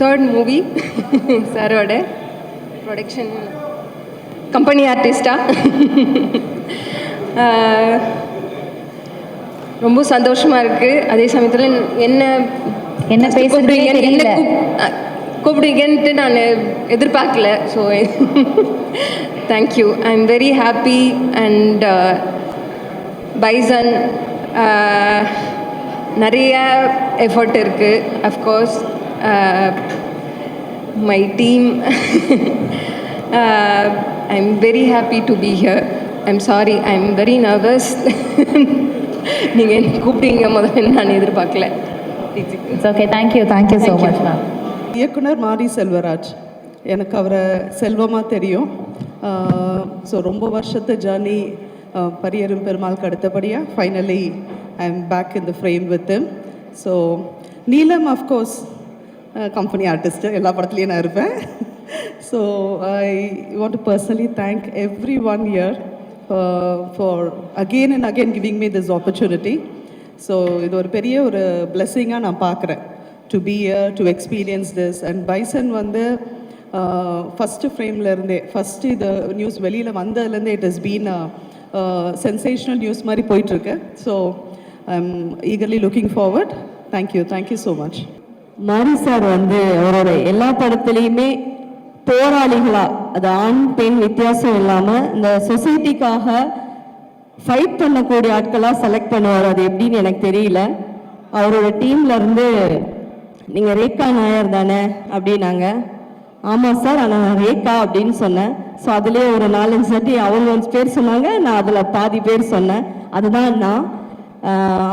Third movie சாரோட production company ஆர்டிஸ்டாக ரொம்ப சந்தோஷமாக இருக்குது. அதே சமயத்தில் என்ன கூப்பிடுங்கன்ட்டு நான் எதிர்பார்க்கல. So thank you. I am very happy. And bison நிறைய எஃபர்ட் இருக்குது. Of course my team. I am very happy to be here. I am sorry, I am very nervous. நீங்கள் என்ன கூப்பிட்டீங்க முதல்ல நான் எதிர்பார்க்கல. It's okay. Thank you so much ma'am. இயக்குனர் மாரி செல்வராஜ், எனக்கு அவரை செல்வமாக தெரியும். ஸோ ரொம்ப வருஷத்து ஜேர்னி பரியரும் பெருமாளுக்கு அடுத்தபடியாக finally I am back in the frame with him. So Neelam of course company artist, எல்லா படத்துலேயும் நான் இருப்பேன். So I want to personally thank everyone here for again and again giving me this opportunity. So இது ஒரு பெரிய ஒரு பிளெஸ்ஸிங்காக நான் பார்க்குறேன், to be here, to experience this. And Bison வந்து ஃபஸ்ட்டு ஃப்ரேம்லேருந்தே, ஃபஸ்ட்டு இது நியூஸ் வெளியில் வந்ததுலேருந்தே it has been sensational news மாதிரி போயிட்டுருக்கு. So I M eagerly looking forward. Thank you so much. மாரி சார் வந்து அவரோட எல்லா படத்துலையுமே போராளிகளா, அது ஆண் பெண் வித்தியாசம் இல்லாமல் இந்த சொசைட்டிக்காக ஃபைட் பண்ணக்கூடிய ஆட்களாக செலக்ட் பண்ணுவார். அது எப்படின்னு எனக்கு தெரியல. அவரோட டீம்ல இருந்து நீங்கள் ரேகா நாயர் தானே அப்படின்னாங்க. ஆமாம் சார், ஆனால் நான் ரேகா அப்படின்னு சொன்னேன். ஸோ அதுலேயே ஒரு 4-5 சட்டி அவங்க 5 பேர் சொன்னாங்க, நான் அதில் பாதி பேர் சொன்னேன். அதுதான் நான்.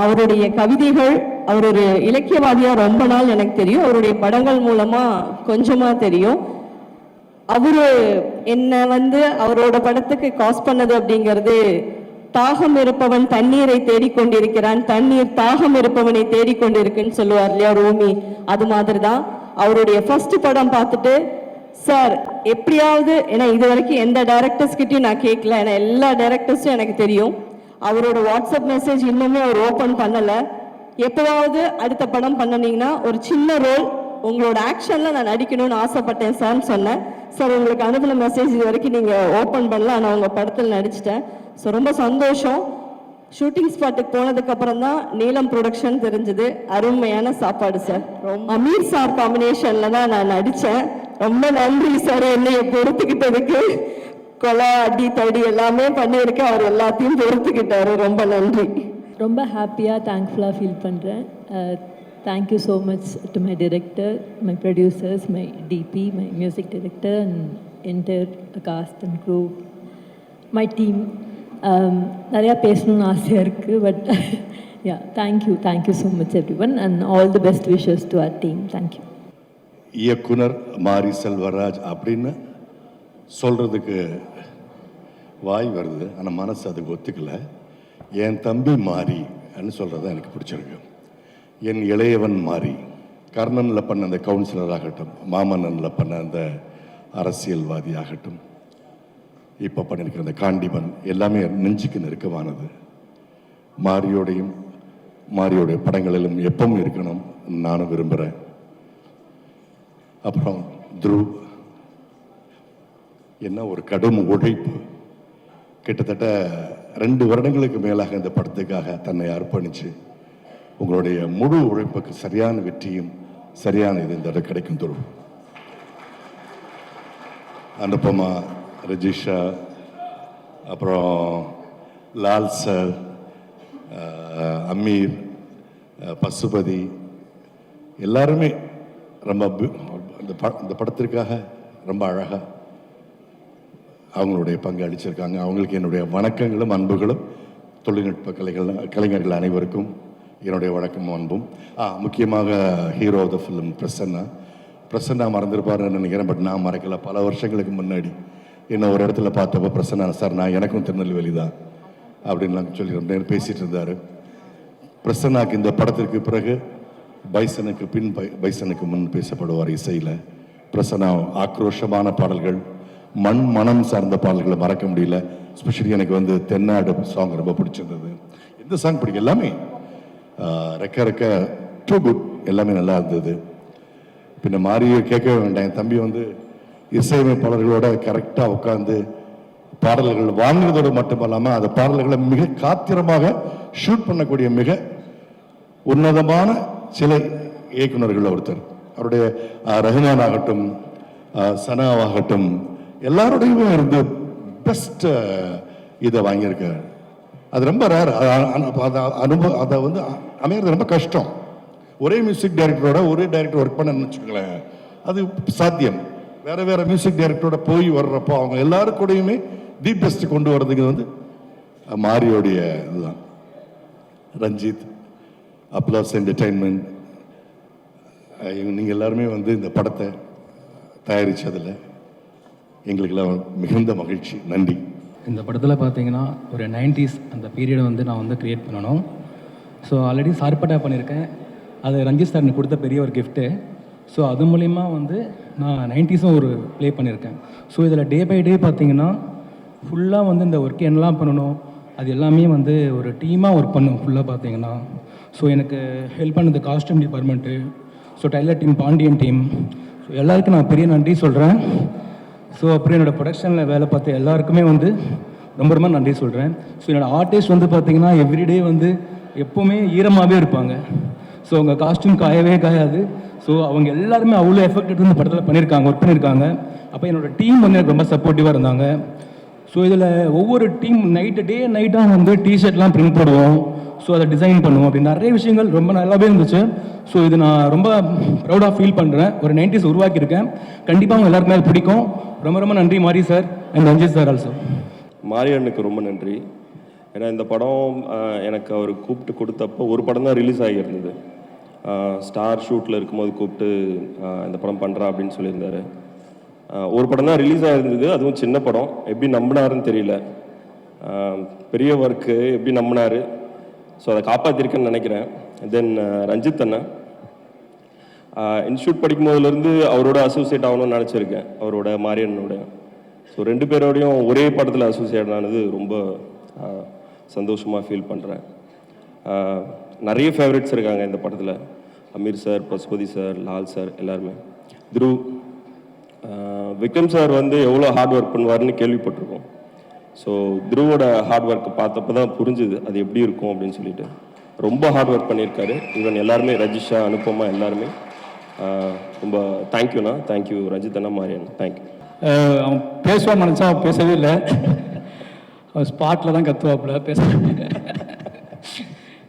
அவருடைய கவிதைகள், அவர் ஒரு இலக்கியவாதியாக ரொம்ப நாள் எனக்கு தெரியும். அவருடைய படங்கள் மூலமாக கொஞ்சமாக தெரியும். அவரு என்ன வந்து அவரோட படத்துக்கு காஸ்ட் பண்ணது அப்படிங்கிறது, தாகம் இருப்பவன் தண்ணீரை தேடிக்கொண்டிருக்கிறான், தண்ணீர் தாகம் இருப்பவனை தேடிக்கொண்டிருக்குன்னு சொல்லுவார் இல்லையா ரூமி. அது மாதிரி தான் அவருடைய ஃபர்ஸ்ட் படம் பார்த்துட்டு, சார் எப்படியாவது, ஏன்னா இது வரைக்கும் எந்த டைரக்டர்ஸ் கிட்டையும் நான் கேட்கல, ஏன்னா எல்லா டைரக்டர்ஸும் எனக்கு தெரியும். அவரோட வாட்ஸ்அப் மெசேஜ் இன்னுமே அவர் ஓப்பன் பண்ணலை. எப்போவாவது அடுத்த படம் பண்ணினீங்கன்னா ஒரு சின்ன ரோல் உங்களோட ஆக்ஷனில் நான் நடிக்கணும்னு ஆசைப்பட்டேன் சார்னு சொன்னேன். சார் உங்களுக்கு அனுப்பின மெசேஜ் இது வரைக்கும் நீங்கள் ஓப்பன் பண்ணல, ஆனால் உங்கள் படத்தில் நடிச்சிட்டேன். ஸோ ரொம்ப சந்தோஷம். ஷூட்டிங் ஸ்பாட்டுக்கு போனதுக்கு அப்புறம் தான் நீலம் ப்ரொடக்ஷன் தெரிஞ்சது. அருமையான சாப்பாடு சார். அமீர் சார் காம்பினேஷன்ல தான் நான் நடித்தேன். ரொம்ப நன்றி சார், என்னைய பொறுத்துக்கிட்டதுக்கு. கொலை அடி தடி எல்லாமே பண்ணியிருக்கேன், அவர் எல்லாத்தையும் பொறுத்துக்கிட்டாரு. ரொம்ப நன்றி. ரொம்ப ஹாப்பியாக தேங்க்ஃபுல்லாக ஃபீல் பண்ணுறேன். Thank you so much to my director, my producers, my DP, my music director and entire cast and crew, my team. நிறையா பேசணும்னு ஆசையாக இருக்குது, but ya thank you so much everyone and all the best wishes to our team. Thank you. இயக்குனர் மாரி செல்வராஜ் அப்படின்னு சொல்கிறதுக்கு வாய் வருது, ஆனால் மனசு அதுக்கு ஒத்துக்கலை. என் தம்பி மாரி அப்படின்னு சொல்கிறது தான் எனக்கு பிடிச்சிருக்கு. என் இளையவன் மாரி, கர்ணனில் பண்ண அந்த கவுன்சிலர் ஆகட்டும், மாமன்னனில் பண்ண அந்த அரசியல்வாதி ஆகட்டும், இப்போ பண்ணியிருக்கிற அந்த காண்டிபன், எல்லாமே நெஞ்சுக்கு நெருக்கமானது. மாரியோடைய படங்களிலும் எப்பவும் இருக்கணும் நானும் விரும்புகிறேன். அப்புறம் துருவ், என்ன ஒரு கடும் உழைப்பு. கிட்டத்தட்ட 2 வருடங்களுக்கு மேலாக இந்த படத்துக்காக தன்னை அர்ப்பணித்து, உங்களுடைய முழு உழைப்புக்கு சரியான வெற்றியும் சரியான இது இந்த கிடைக்கும் துருவ். அனுபமா, ரஜிஷா, அப்புறம் லால் சார், அமீர், பசுபதி, எல்லாருமே ரொம்ப இந்த படத்திற்காக ரொம்ப அழகாக அவங்களுடைய பங்கு அளிச்சிருக்காங்க. அவங்களுக்கு என்னுடைய வணக்கங்களும் அன்புகளும். தொழில்நுட்ப கலைஞர்கள் அனைவருக்கும் என்னுடைய வணக்கமும் அன்பும். முக்கியமாக hero of the film Prasanna மறந்துருப்பாருன்னு நினைக்கிறேன், பட் நான் மறக்கல. பல வருஷங்களுக்கு முன்னாடி என்ன ஒரு இடத்துல பார்த்தப்போ, பிரசன்னா சார் நான் எனக்கும் திருநெல்வேலி தான் அப்படின்லாம் சொல்லி பேசிகிட்டு இருந்தார். பிரசன்னாக்கு இந்த படத்திற்கு பிறகு பைசனுக்கு பின் பைசனுக்கு முன் பேசப்படுவார் இசையில். பிரசன்னா ஆக்ரோஷமான பாடல்கள், மனம் சார்ந்த பாடல்களை மறக்க முடியல. ஸ்பெஷலி எனக்கு வந்து தென்னாடு சாங் ரொம்ப பிடிச்சிருந்தது. எந்த சாங் பிடிக்கும், எல்லாமே ரெக்க டூ குட், எல்லாமே நல்லா இருந்தது. பின்ன மாறியை கேட்கவே வேண்டாம். என் தம்பி வந்து இசையமைப்பாளர்களோட கரெக்டாக உட்காந்து பாடல்கள் வாங்குறதோடு மட்டுமல்லாமல் அந்த பாடல்களை மிக காத்திரமாக ஷூட் பண்ணக்கூடிய மிக உன்னதமான சில இயக்குநர்கள் ஒருத்தர். அவருடைய ரஹ்மான் ஆகட்டும், சனாவாகட்டும், எல்லாரோடையுமே இருந்து பெஸ்ட் இதை வாங்கியிருக்காரு. அது ரொம்ப ரேர். அனுபவம் அதை வந்து அமையிறது ரொம்ப கஷ்டம். ஒரே மியூசிக் டைரக்டரோட ஒரே டைரக்டர் ஒர்க் பண்ண வச்சுக்கோங்களேன், அது சாத்தியம். வேற வேற மியூசிக் டைரக்டரோட போய் வர்றப்போ அவங்க எல்லாருக்கூடையுமே தி பெஸ்ட் கொண்டு வர்றதுக்கு வந்து மாரியோடைய இதுதான். ரஞ்சித், அப்லாஸ் என்டர்டைன்மெண்ட், நீங்கள் எல்லாருமே வந்து இந்த படத்தை தயாரித்ததில் எங்களுக்கெல்லாம் மிகுந்த மகிழ்ச்சி. நன்றி. இந்த படத்தில் பார்த்தீங்கன்னா ஒரு 90s அந்த பீரியடை வந்து நான் வந்து க்ரியேட் பண்ணணும். ஸோ ஆல்ரெடி சார்பட்டா பண்ணியிருக்கேன். அது ரஞ்சித் சார் எனக்கு கொடுத்த பெரிய ஒரு கிஃப்ட்டு. ஸோ அது மூலிமா வந்து நான் 90ஸும் ஒரு ப்ளே பண்ணியிருக்கேன். ஸோ இதில் டே பை டே பார்த்தீங்கன்னா ஃபுல்லாக வந்து இந்த ஒர்க் என்னெல்லாம் பண்ணணும் அது எல்லாமே வந்து ஒரு டீமாக ஒர்க் பண்ணும் ஃபுல்லாக பார்த்தீங்கன்னா. ஸோ எனக்கு ஹெல்ப் பண்ணது costume department, so tailor team, Pandian team, so எல்லாருக்கும் நான் பெரிய நன்றி சொல்கிறேன். ஸோ அப்புறம் என்னோடய ப்ரொடக்ஷனில் வேலை பார்த்த எல்லாருக்குமே வந்து ரொம்ப ரொம்ப நன்றி சொல்கிறேன். ஸோ என்னோடய ஆர்டிஸ்ட் வந்து பார்த்திங்கன்னா எவ்ரிடே வந்து எப்போவுமே ஈரமாகவே இருப்பாங்க. ஸோ அவங்க காஸ்டியூம் காயவே காயாது. ஸோ அவங்க எல்லாருமே அவ்வளோ எஃபெக்ட் எடுத்து இந்த படத்தில் பண்ணியிருக்காங்க, ஒர்க் பண்ணியிருக்காங்க. அப்போ என்னோடய டீம் வந்து எனக்கு ரொம்ப சப்போர்ட்டிவாக இருந்தாங்க. ஸோ இதில் ஒவ்வொரு டீம் நைட்டாக வந்து டிஷர்ட்லாம் பிரிண்ட் போடுவோம். ஸோ அதை டிசைன் பண்ணுவோம். அப்படி நிறைய விஷயங்கள் ரொம்ப நல்லாவே இருந்துச்சு. ஸோ இது நான் ரொம்ப ப்ரௌடாக ஃபீல் பண்ணுறேன். ஒரு 90s உருவாக்கியிருக்கேன். கண்டிப்பாக அவங்க எல்லாருக்குமே அது பிடிக்கும். ரொம்ப ரொம்ப நன்றி Mari sir and Ranjith sir also. மாரியனுக்கு ரொம்ப நன்றி. ஏன்னா இந்த படம் எனக்கு அவர் கூப்பிட்டு கொடுத்தப்போ ஒரு படம் தான் ரிலீஸ் ஆகியிருந்தது. ஸ்டார் ஷூட்டில் இருக்கும்போது கூப்பிட்டு இந்த படம் பண்ணுறா அப்படின்னு சொல்லியிருந்தாரு. ஒரு படம் தான் ரிலீஸ் ஆகிருந்தது, அதுவும் சின்ன படம். எப்படி நம்பினாருன்னு தெரியல. பெரிய ஒர்க்கு எப்படி நம்பினார். ஸோ அதை காப்பாற்றிருக்கேன்னு நினைக்கிறேன். தென் ரஞ்சித் அண்ணா இன்ஸ்டியூட் படிக்கும் போதுலேருந்து அவரோட அசோசியேட் ஆகணும்னு நினச்சிருக்கேன், அவரோட மாரியனோட. ஸோ ரெண்டு பேரோடையும் ஒரே படத்தில் அசோசியேட் ஆனது ரொம்ப சந்தோஷமாக ஃபீல் பண்ணுறேன். நிறைய ஃபேவரட்ஸ் இருக்காங்க இந்த படத்தில். Ameer sir, Pasupathi sir, Lal sir, எல்லாருமே. துருவ், விக்ரம் சார் வந்து எவ்வளோ ஹார்ட் ஒர்க் பண்ணுவார்னு கேள்விப்பட்டிருக்கோம். ஸோ துருவோட ஹார்ட் ஒர்க் பார்த்தப்போ தான் புரிஞ்சுது அது எப்படி இருக்கும் அப்படின்னு சொல்லிட்டு. ரொம்ப ஹார்ட் ஒர்க் பண்ணியிருக்காரு. ஈவன் எல்லாருமே, ரஜிஷா, அனுப்பமா, எல்லாருமே ரொம்ப தேங்க்யூண்ணா. தேங்க்யூ ரஞ்சித் அண்ணா, மாரியன், தேங்க்யூ. அவன் பேசுவான்னு நினச்சா அவன் பேசவே இல்லை. அவன் ஸ்பாட்டில் தான் கற்றுவாப்புல பேச.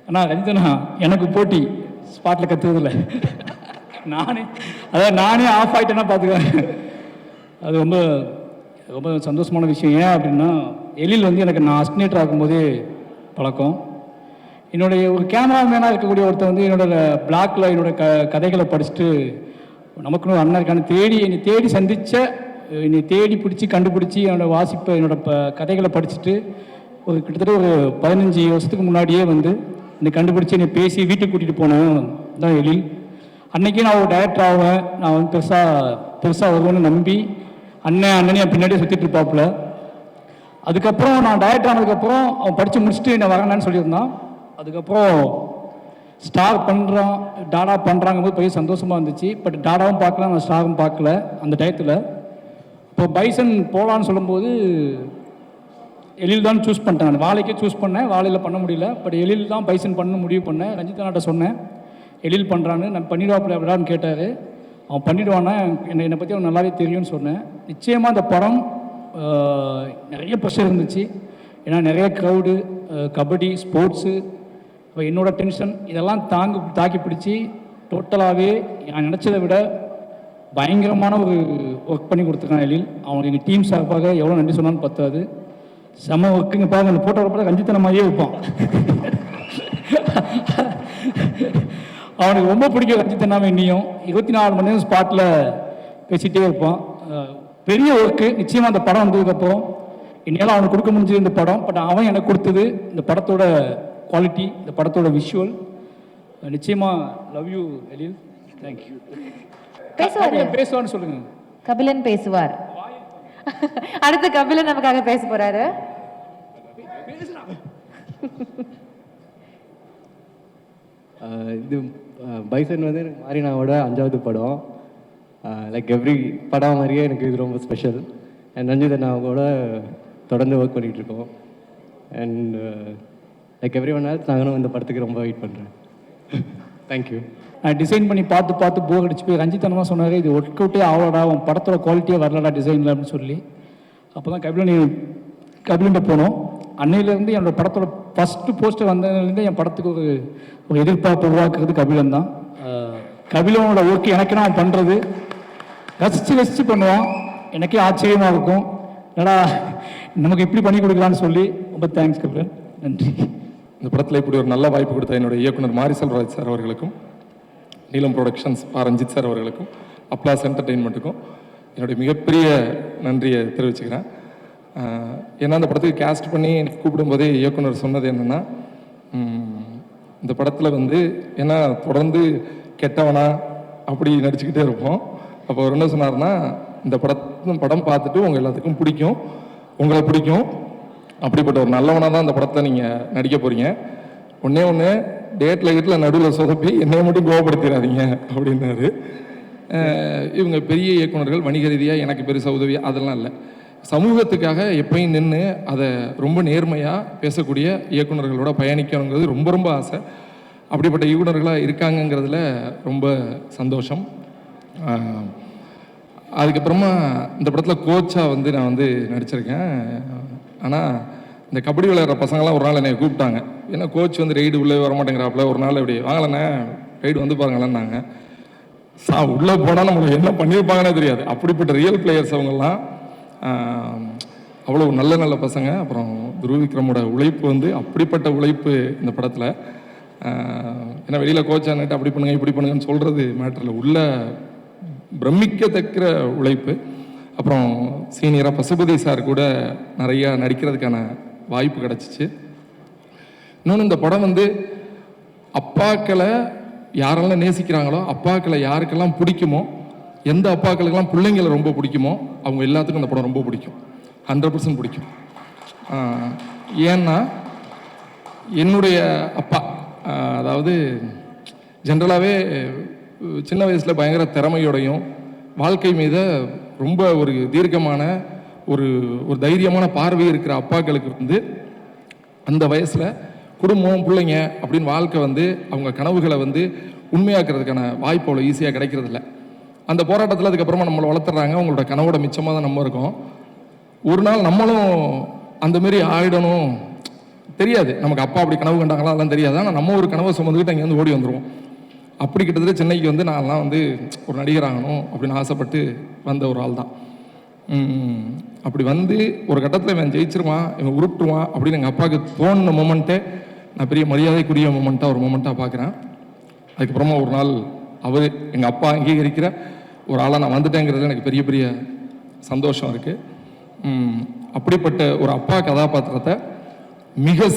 அண்ணா ரஞ்சித்தண்ணா எனக்கு போட்டி ஸ்பாட்டில் கற்றுவதில்லை. நானே ஆஃப் ஆகிட்டேன்னா பார்த்துக்குவேன். அது ரொம்ப ரொம்ப சந்தோஷமான விஷயம். ஏன் அப்படின்னா எழில் வந்து எனக்கு நான் அஸ்டினேட்டர் ஆகும்போதே பழக்கம். என்னுடைய ஒரு கேமராமேனாக இருக்கக்கூடிய ஒருத்தர் வந்து என்னோட பிளாக்ல என்னோட கதைகளை படிச்சுட்டு நமக்குன்னு ஒரு அண்ணன் இருக்கான்னு என்னை தேடி சந்தித்த, என்னை தேடி பிடிச்சி கண்டுபிடிச்சி என்னோடய வாசிப்பை என்னோடய கதைகளை படிச்சுட்டு ஒரு கிட்டத்தட்ட ஒரு 15 வருஷத்துக்கு முன்னாடியே வந்து என்னை கண்டுபிடிச்சி என்னை பேசி வீட்டுக்கு கூட்டிகிட்டு போனேன் தான் எழில். அன்றைக்கி நான் ஒரு டைரக்டர் ஆவேன், நான் வந்து பெருசாக வருவேன்னு நம்பி அண்ணனே என் பின்னாடியே சுற்றிட்டு இருப்பாப்புல. அதுக்கப்புறம் நான் டைரக்டர் ஆனதுக்கப்புறம் அவன் படித்து முடிச்சுட்டு என்னை வரேன்னு சொல்லியிருந்தான். அதுக்கப்புறம் ஸ்டார் பண்ணுறான், டாடா பண்ணுறாங்க போது பெரிய சந்தோஷமாக இருந்துச்சு. பட் டாடாவும் பார்க்கல, நான் ஸ்டாரும் பார்க்கல அந்த டயத்தில். இப்போ பைசன் போகலான்னு சொல்லும்போது எழில் தான் சூஸ் பண்ணிட்டேன். நான் வாழைக்கே சூஸ் பண்ணேன், வாழையில் பண்ண முடியல. பட் எழில் தான் பைசன் பண்ண முடிவு பண்ணேன். ரஞ்சித் அண்ணாட்ட சொன்னேன் எழில் பண்ணுறான்னு. நான் பண்ணிடுவாப்பில் எப்படான்னு கேட்டார். அவன் பண்ணிவிடுவானா, என்னை பற்றி அவன் நல்லாவே தெரியும்னு சொன்னேன். நிச்சயமாக அந்த படம் நிறைய ப்ரெஷர் இருந்துச்சு. ஏன்னா நிறைய க்ரௌடு, கபடி, ஸ்போர்ட்ஸு, இப்போ என்னோடய டென்ஷன் இதெல்லாம் தாக்கி பிடிச்சி டோட்டலாகவே நான் நினச்சதை விட பயங்கரமான ஒரு ஒர்க் பண்ணி கொடுத்துருக்கான் எழில். அவனுக்கு எங்கள் டீம் சார்பாக எவ்வளோ நன்றி சொன்னான்னு பத்தாது. செம்ம ஒர்க்குங்க. பாருங்க, அந்த ஃபோட்டோ பார்த்து ரஞ்சித்தன மாதிரியே இருப்பான். அவனுக்கு ரொம்ப பிடிக்கும் ரஞ்சித்தனாவை. இன்னியும் 24 மணி நேரம் ஸ்பாட்டில் பேசிகிட்டே இருப்பான். பெரிய ஒர்க்கு. நிச்சயமாக அந்த படம் வந்ததுக்கப்புறம் என்னால் அவனுக்கு கொடுக்க முடிஞ்சது இந்த படம். பட் அவன் எனக்கு கொடுத்தது இந்த படத்தோட குவாலிட்டி, இந்த படத்தோட விஷுவல். நிச்சயமாக லவ் யூ எழில். தேங்க்யூ. பேசுவான்னு சொல்லுங்க. கபிலன் பேசுவார். அடுத்து கபிலன் நமக்காக பேச போறாரு. இது பைசன் வந்து மாரினாவோட 5வது படம். லைக் எவ்ரி படம் மாதிரியே எனக்கு இது ரொம்ப ஸ்பெஷல். அண்ட் ரஞ்சித் அண்ணாவோட தொடர்ந்து ஒர்க் பண்ணிகிட்ருக்கோம். And like every one hells நாங்களும் இந்த படத்துக்கு ரொம்ப வெயிட் பண்ணுறேன். தேங்க்யூ. நான் டிசைன் பண்ணி பார்த்து போர் அடிச்சு போய் ரஞ்சித் அண்ணா சொன்னார், இது ஒர்க் அவுட்டே ஆகலடா, உன் படத்தோட குவாலிட்டியே வரலடா டிசைனில் அப்படின்னு சொல்லி. அப்போ தான் கபிலன்ட்ட போனோம். அன்னையிலேருந்து என்னோடய படத்தோட ஃபஸ்ட்டு போஸ்டர் வந்ததுலேருந்து என் படத்துக்கு ஒரு எதிர்பார்ப்பு உருவாக்குறது கபிலன் தான். கபிலனோட ஒர்க்கு எனக்கு நான் பண்ணுறது ரசித்து பண்ணுவான். எனக்கே ஆச்சரியமாக இருக்கும், என்னடா நமக்கு இப்படி பண்ணி கொடுக்கலான்னு சொல்லி. ரொம்ப தேங்க்ஸ் கபிலன், நன்றி. இந்த படத்தில் இப்படி ஒரு நல்ல வாய்ப்பு கொடுத்த என்னுடைய இயக்குனர் மாரி செல்வராஜ் சார் அவர்களுக்கும், நீலம் ப்ரொடக்ஷன்ஸ் ரஞ்சித் சார் அவர்களுக்கும், அப்ளாஸ் என்டர்டெயின்மெண்ட்டுக்கும் என்னுடைய மிகப்பெரிய நன்றியை தெரிவிச்சுக்கிறேன். ஏன்னா அந்த படத்துக்கு கேஸ்ட் பண்ணி எனக்கு கூப்பிடும்போதே இயக்குனர் சொன்னது என்னென்னா, இந்த படத்தில் வந்து ஏன்னா தொடர்ந்து கெட்டவனா அப்படி நடிச்சுக்கிட்டே இருப்போம். அப்போ அவர் என்ன சொன்னார்னா, இந்த படம் பார்த்துட்டு உங்கள் எல்லாத்துக்கும் பிடிக்கும், உங்களை பிடிக்கும், அப்படிப்பட்ட ஒரு நல்லவனாக தான் இந்த படத்தை நீங்கள் நடிக்க போகிறீங்க. ஒன்று டேட்டில் நடுவில் சொதப்பி என்னையை மட்டும் கோவப்படுத்திடாதீங்க அப்படின்னாரு. இவங்க பெரிய இயக்குனர்கள், வணிக ரீதியாக எனக்கு பெருசாக உதவி அதெல்லாம் இல்லை, சமூகத்துக்காக எப்பயும் நின்று அதை ரொம்ப நேர்மையாக பேசக்கூடிய இயக்குனர்களோட பயணிக்கணுங்கிறது ரொம்ப ரொம்ப ஆசை. அப்படிப்பட்ட இயக்குனர்களாக இருக்காங்கங்கிறதுல ரொம்ப சந்தோஷம். அதுக்கப்புறமா இந்த படத்தில் கோச்சாக வந்து நான் வந்து நடிச்சிருக்கேன். ஆனால் இந்த கபடி விளையாடுற பசங்களாம் ஒரு நாள் என்னை கூப்பிட்டாங்க. ஏன்னா கோச் வந்து ரைடு உள்ளே வர மாட்டேங்கிறாப்புல, ஒரு நாள் இப்படி வாங்கலண்ணே ரைடு வந்து பாருங்களேன்னாங்க. உள்ளே போனால் நம்மளுக்கு என்ன பண்ணியிருப்பாங்கன்னே தெரியாது. அப்படிப்பட்ட ரியல் பிளேயர்ஸ் அவங்கெல்லாம், அவ்வளோ நல்ல நல்ல பசங்க. அப்புறம் துருவிக்ரமோட உழைப்பு வந்து அப்படிப்பட்ட உழைப்பு இந்த படத்தில். ஏன்னா வெளியில் கோச்சான்ட்டு அப்படி பண்ணுங்க இப்படி பண்ணுங்கன்னு சொல்கிறது மேட்டரில் உள்ள பிரமிக்கத்தக்க உழைப்பு. அப்புறம் சீனியராக பசுபதி சார் கூட நிறையா நடிக்கிறதுக்கான வாய்ப்பு கிடச்சிச்சு. இன்னொன்று, இந்த படம் வந்து அப்பாக்களை யாரெல்லாம் நேசிக்கிறாங்களோ, அப்பாக்களை யாருக்கெல்லாம் பிடிக்குமோ, எந்த அப்பாக்களுக்கெல்லாம் பிள்ளைங்களை ரொம்ப பிடிக்குமோ அவங்க எல்லாத்துக்கும் இந்த படம் ரொம்ப பிடிக்கும், 100% பிடிக்கும். ஏன்னா என்னுடைய அப்பா, அதாவது ஜென்ரலாகவே சின்ன வயசில் பயங்கர திறமையோடையும் வாழ்க்கை மீது ரொம்ப ஒரு தீர்க்கமான ஒரு தைரியமான பார்வை இருக்கிற அப்பாக்களுக்கு வந்து அந்த வயசில் குடும்பம் பிள்ளைங்க அப்படின்னு வாழ்க்கை வந்து அவங்க கனவுகளை வந்து உண்மையாக்குறதுக்கான வாய்ப்பு அவ்வளோ ஈஸியாக கிடைக்கிறதில்ல. அந்த போராட்டத்தில் அதுக்கப்புறமா நம்மளை வளர்த்துறாங்க. அவங்களோட கனவோட மிச்சமாக தான் நம்ம இருக்கோம். ஒரு நாள் நம்மளும் அந்தமாரி ஆகிடணும் தெரியாது, நமக்கு அப்பா அப்படி கனவு கண்டாங்களா அதெல்லாம் தெரியாது. ஆனால் நம்ம ஒரு கனவை சுமந்துக்கிட்டு அங்கே வந்து ஓடி வந்துடுவோம். அப்படி கிட்டத்தட்ட சென்னைக்கு வந்து நான்லாம் வந்து ஒரு நடிகர் ஆகணும் அப்படின்னு ஆசைப்பட்டு வந்த ஒரு ஆள் தான். அப்படி வந்து ஒரு கட்டத்தில் இவன் ஜெயிச்சிருவான், இவன் உருட்டுவான் அப்படின்னு எங்கள் அப்பாவுக்கு தோணுன மொமெண்ட்டே நான் பெரிய மரியாதைக்குரிய மொமெண்ட்டாக ஒரு மொமெண்ட்டாக பார்க்குறேன். அதுக்கப்புறமா ஒரு நாள் அவர் எங்கள் அப்பா அங்கீகரிக்கிற ஒரு ஆளாக நான் வந்துட்டேங்கிறது எனக்கு பெரிய பெரிய சந்தோஷம் இருக்குது. அப்படிப்பட்ட ஒரு அப்பா கதாபாத்திரத்தை மிக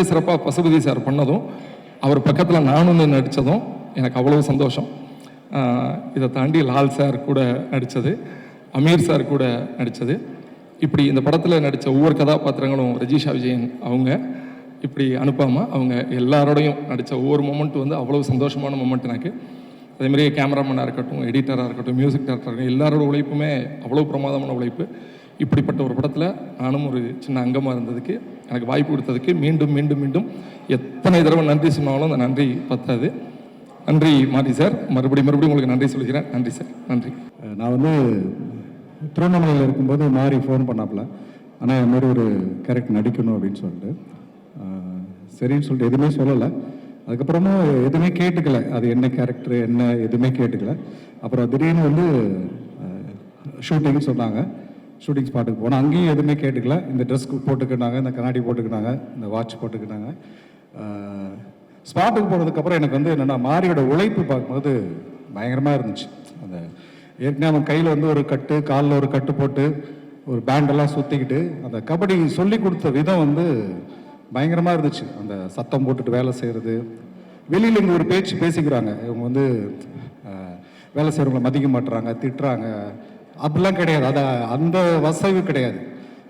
சிறப்பாக பசுபதி சார் பண்ணதும், அவர் பக்கத்தில் நானும் நடித்ததும் எனக்கு அவ்வளோ சந்தோஷம். இதை தாண்டி லால் சார் கூட நடித்தது, அமீர் சார் கூட நடித்தது, இப்படி இந்த படத்தில் நடித்த ஒவ்வொரு கதாபாத்திரங்களும் ரஜிஷா விஜயன் அவங்க இப்படி அனுப்பாமல் அவங்க எல்லாரோடையும் நடித்த ஒவ்வொரு மொமெண்ட்டும் வந்து அவ்வளோ சந்தோஷமான மொமெண்ட் எனக்கு. அதேமாதிரி கேமராமேனாக இருக்கட்டும், எடிட்டராக இருக்கட்டும், மியூசிக் டைரக்டராக இருக்கட்டும், எல்லாரோட உழைப்புமே அவ்வளோ பிரமாதமான உழைப்பு. இப்படிப்பட்ட ஒரு படத்தில் நானும் ஒரு சின்ன அங்கமாக இருந்ததுக்கு, எனக்கு வாய்ப்பு கொடுத்ததுக்கு மீண்டும் மீண்டும் மீண்டும் எத்தனை தடவை நன்றி சொன்னாலும் அந்த நன்றி பத்தாது. நன்றி மாரி சார், மறுபடியும் உங்களுக்கு நன்றி சொல்லிக்கிறேன். நன்றி சார், நன்றி. நான் வந்து திருவண்ணாமலையில் இருக்கும்போது மாரி ஃபோன் பண்ணாப்புல, ஆனால் இந்த மாதிரி ஒரு கேரக்டர் நடிக்கணும் அப்படின்னு சொல்லிட்டு, சரின்னு சொல்லிட்டு எதுவுமே சொல்லலை. அதுக்கப்புறமா எதுவுமே கேட்டுக்கல, அது என்ன கேரக்டர் என்ன எதுவுமே கேட்டுக்கல. அப்புறம் திடீர்னு வந்து ஷூட்டிங்னு சொன்னாங்க. ஷூட்டிங் ஸ்பாட்டுக்கு போனால் அங்கேயும் எதுவுமே கேட்டுக்கல. இந்த ட்ரெஸ் போட்டுக்கிட்டாங்க, இந்த கண்ணாடி போட்டுக்கிட்டாங்க, இந்த வாட்ச் போட்டுக்கிட்டாங்க. ஸ்பாட்டுக்கு போனதுக்கப்புறம் எனக்கு வந்து என்னென்னா மாரியோட உழைப்பு பார்க்கும்போது பயங்கரமாக இருந்துச்சு. அந்த ஏற்கனவே அவன் கையில் வந்து ஒரு கட்டு, காலில் ஒரு கட்டு போட்டு ஒரு பேண்டெல்லாம் சுற்றிக்கிட்டு அந்த கபடி சொல்லி கொடுத்த விதம் வந்து பயங்கரமாக இருந்துச்சு. அந்த சத்தம் போட்டுட்டு வேலை செய்கிறது, வெளியில் இங்கே ஒரு பேச்சு பேசிக்கிறாங்க, இவங்க வந்து வேலை செய்கிறவங்களை மதிக்க மாட்டுறாங்க, திட்டுறாங்க, அப்படிலாம் கிடையாது. அதை அந்த வசதி கிடையாது.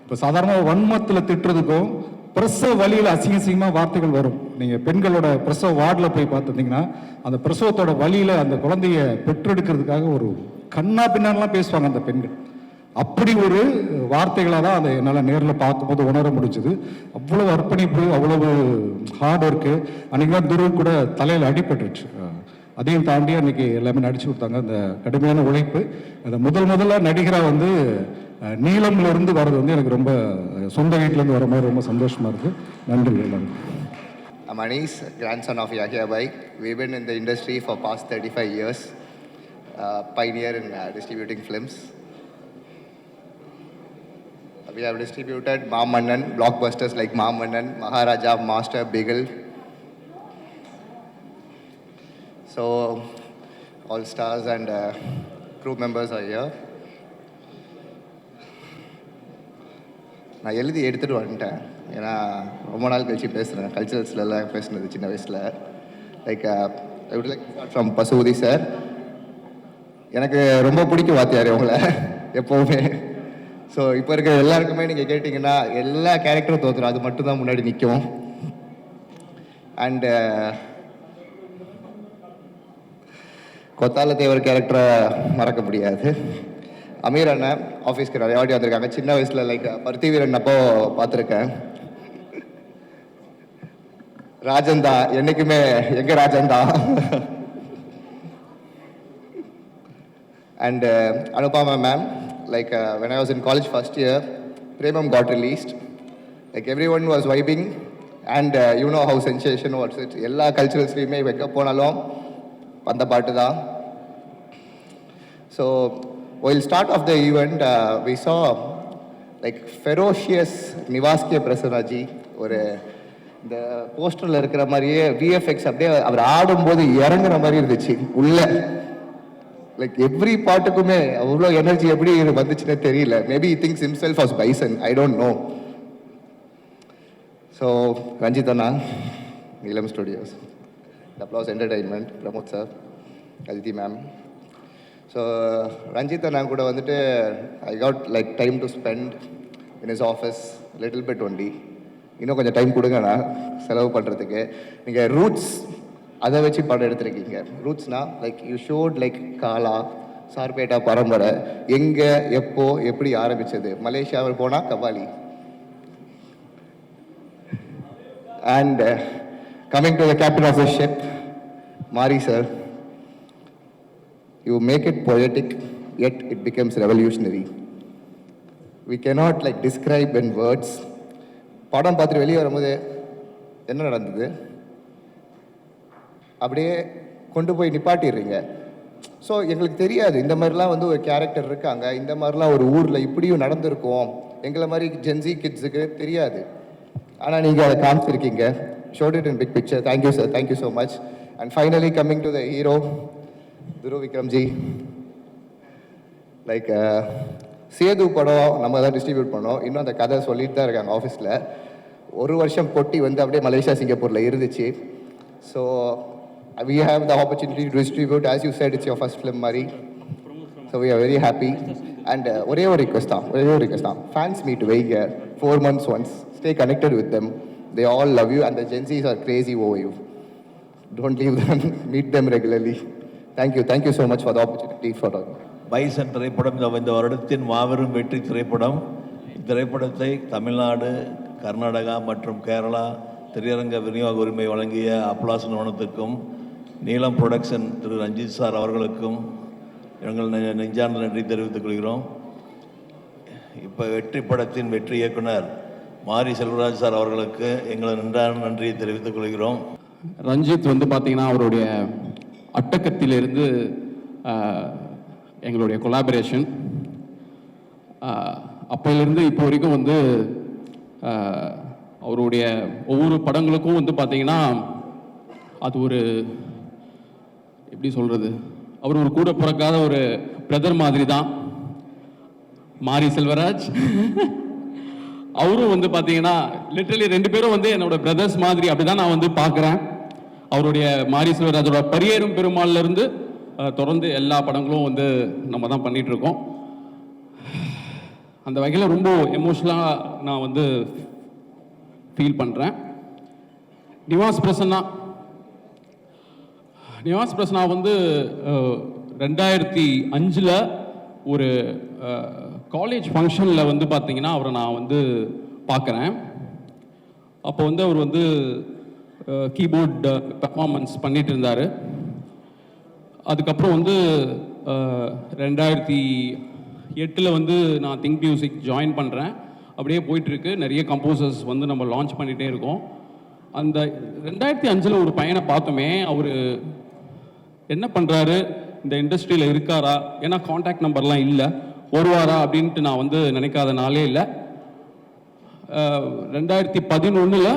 இப்போ சாதாரணமாக வன்மத்தில் திட்டுறதுக்கும் பிரசவ வலியில் அசிங்கமாக வார்த்தைகள் வரும். நீங்கள் பெண்களோட பிரசவ வார்டில் போய் பார்த்துருந்தீங்கன்னா அந்த பிரசவத்தோட வலியில் அந்த குழந்தைய பெற்றெடுக்கிறதுக்காக ஒரு கண்ணா பின்னாலாம் பேசுவாங்க அந்த பெண்கள். அப்படி ஒரு வார்த்தைகளாக தான் அதை என்னால் நேரில் பார்க்கும்போது உணர முடிஞ்சுது. அவ்வளவு அர்ப்பணிப்பு, அவ்வளவு ஹார்ட் ஒர்க்கு. அன்றைக்கி தான் துருவ் கூட தலையில் அடிபட்டுருச்சு. அதையும் தாண்டி அன்றைக்கி எல்லாமே நடிச்சு கொடுத்தாங்க. அந்த கடுமையான உழைப்பு, அந்த முதல்ல நடிகராக வந்து நீளம்லேருந்து வர்றது வந்து எனக்கு ரொம்ப சொந்த வீட்டிலேருந்து வர மாதிரி ரொம்ப சந்தோஷமாக இருக்குது. நன்றி எல்லாரும். I'm Anis, grandson of Yahya Bhai. We've been in the industry for past 35 years, pioneer in distributing films. We have distributed Maamannan, blockbusters like Maamannan, Maharaja, Master, Beagle. So, all stars and crew members are here. நான் எழுதி எடுத்துகிட்டு வந்துட்டேன். ஏன்னா ரொம்ப நாள் கழிச்சு பேசுகிறேன். கல்ச்சரல்ஸ்லாம் பேசுனது சின்ன வயசில். Like I would like from Pasupathi sir. எனக்கு ரொம்ப பிடிக்கும் வாத்தியார் அவங்கள எப்போவுமே. ஸோ இப்போ இருக்கிற எல்லாருக்குமே நீங்கள் கேட்டிங்கன்னா எல்லா கேரக்டரும் தோற்றுரும், அது மட்டும்தான் முன்னாடி நிற்கும். அண்டு கொத்தால தேவர் கேரக்டரை மறக்க முடியாது. அமீர் அண்ணன் ஆஃபீஸ்க்கு நிறைய வாட்டி வந்திருக்காங்க. சின்ன வயசில் லைக் பருத்தி வீரன் அப்போ பார்த்துருக்கேன். ராஜந்தா என்றைக்குமே எங்கே ராஜந்தா. And Anupama ma'am, like when I was in college first year, Premam got released. Like everyone was vibing and you know how sensation was it. எல்லா கல்ச்சுரல்ஸ்லையுமே வைக்க போனாலும் அந்த பாட்டு தான். So while start of the event we saw like ferocious Nivas K. Prasanna ji. ஒரு இந்த போஸ்டரில் இருக்கிற மாதிரியே VFX அப்படியே அவர் ஆடும்போது இறங்குற மாதிரி இருந்துச்சு உள்ள. லைக் எவ்ரி பாட்டுக்குமே அவ்வளோ எனர்ஜி எப்படி வந்துச்சுன்னே தெரியல. Maybe things himself was Bison, I don't know. So Ranjith அண்ணா, Neelam Studios, Applause Entertainment, Pramod sir, Aditi ma'am. So Ranjith அண்ணா கூட வந்துட்டு I got like time to spend in his office little bit only. இன்னும் கொஞ்சம் டைம் கொடுங்கண்ணா செலவு பண்ணுறதுக்கு. நீங்கள் ரூட்ஸ் அதை வச்சு படம் எடுத்திருக்கீங்க. ரூட்ஸ்னா like you shot like Kaala, Sarpatta Parambarai எங்கே எப்போ எப்படி ஆரம்பித்தது. மலேசியாவில் போனால் Kabali. And coming to the captain of the ship, Mari sir, you make it poetic yet it becomes revolutionary. We cannot like describe in words. படம் பார்த்துட்டு வெளியே வரும்போது என்ன நடந்தது அப்படியே கொண்டு போய் நிப்பாட்டிடுறீங்க. ஸோ எங்களுக்கு தெரியாது இந்த மாதிரிலாம் வந்து ஒரு கேரக்டர் இருக்காங்க, இந்த மாதிரிலாம் ஒரு ஊரில் இப்படியும் நடந்திருக்கும், எங்களை மாதிரி ஜென்சி கிட்ஸுக்கு தெரியாது. ஆனால் நீங்கள் அதை காமிச்சிருக்கீங்க. Shot it in big picture. Thank you sir, thank you so much. And finally coming to the hero Dhruv Vikram ji. Like Sethu படம் நம்ம தான் டிஸ்ட்ரிபியூட் பண்ணோம். இன்னும் அந்த கதை சொல்லிட்டு தான் இருக்காங்க ஆஃபீஸில். ஒரு வருஷம் பொட்டி வந்து அப்படியே மலேசியா சிங்கப்பூரில் இருந்துச்சு. So we have the opportunity to distribute. As you said, it's your first film, Mari. So we are very happy. And ஒரே ஒரு request தான். Fans meet வைங்க 4 months once. Stay connected with them. They all love you and the Gen Zs are crazy over you. Don't leave them. Meet them regularly. Thank you so much for the opportunity for talking. Bison திரைப்படம் இந்த வருடத்தின் மாபெரும் வெற்றி திரைப்படம். இத்திரைப்படத்தை தமிழ்நாடு, கர்நாடகா மற்றும் கேரளா திரையரங்க விநியோக உரிமை வழங்கிய அப்ளாஸ் நிறுவனத்திற்கும் நீலம் புரொடக்ஷன் திரு ரஞ்சித் சார் அவர்களுக்கும் எங்கள் நெஞ்சார்ந்த நன்றி தெரிவித்துக் கொள்கிறோம். இப்போ வெற்றி படத்தின் வெற்றி இயக்குனர் மாரி செல்வராஜ் சார் அவர்களுக்கு எங்கள் நன்றான நன்றியை தெரிவித்துக் கொள்கிறோம். ரஞ்சித் வந்து பார்த்திங்கன்னா அவருடைய அட்டகத்திலிருந்து எங்களுடைய கொலாபரேஷன் அப்போலேருந்து இப்போ வரைக்கும் வந்து அவருடைய ஒவ்வொரு படங்களுக்கும் வந்து பார்த்திங்கன்னா அது ஒரு எப்படி சொல்கிறது, அவர் ஒரு கூட பிறக்காத ஒரு பிரதர் மாதிரி தான் மாரி செல்வராஜ். அவரும் வந்து பார்த்தீங்கன்னா லிட்டரலி 2 பேரும் வந்து என்னோட பிரதர்ஸ் மாதிரி அப்படி தான் நான் வந்து பார்க்குறேன். அவருடைய மாரி செல்வராஜோட பரியேறும் பெருமாள்லேருந்து தொடர்ந்து எல்லா படங்களும் வந்து நம்ம தான் பண்ணிகிட்ருக்கோம். அந்த வகையில் ரொம்ப எமோஷ்னலாக நான் வந்து ஃபீல் பண்ணுறேன். நிவாஸ் பிரசன்னா வந்து 2005 ஒரு காலேஜ் ஃபங்க்ஷனில் வந்து பார்த்தீங்கன்னா அவரை நான் வந்து பார்க்குறேன். அப்போ வந்து அவர் வந்து கீபோர்டு பெர்ஃபார்மன்ஸ் பண்ணிட்டு இருந்தார். அதுக்கப்புறம் வந்து 2008 வந்து நான் திங்க் மியூசிக் ஜாயின் பண்ணுறேன். அப்படியே போயிட்டுருக்கு. நிறைய கம்போசர்ஸ் வந்து நம்ம லான்ச் பண்ணிகிட்டே இருக்கோம். அந்த 2005 ஒரு பையனை பார்த்தோமே, அவர் என்ன பண்ணுறாரு, இந்த இண்டஸ்ட்ரியில் இருக்காரா, ஏன்னா காண்டாக்ட் நம்பர்லாம் இல்லை, வருவாரா அப்படின்ட்டு நான் வந்து நினைக்காத நாளே இல்லை. 2012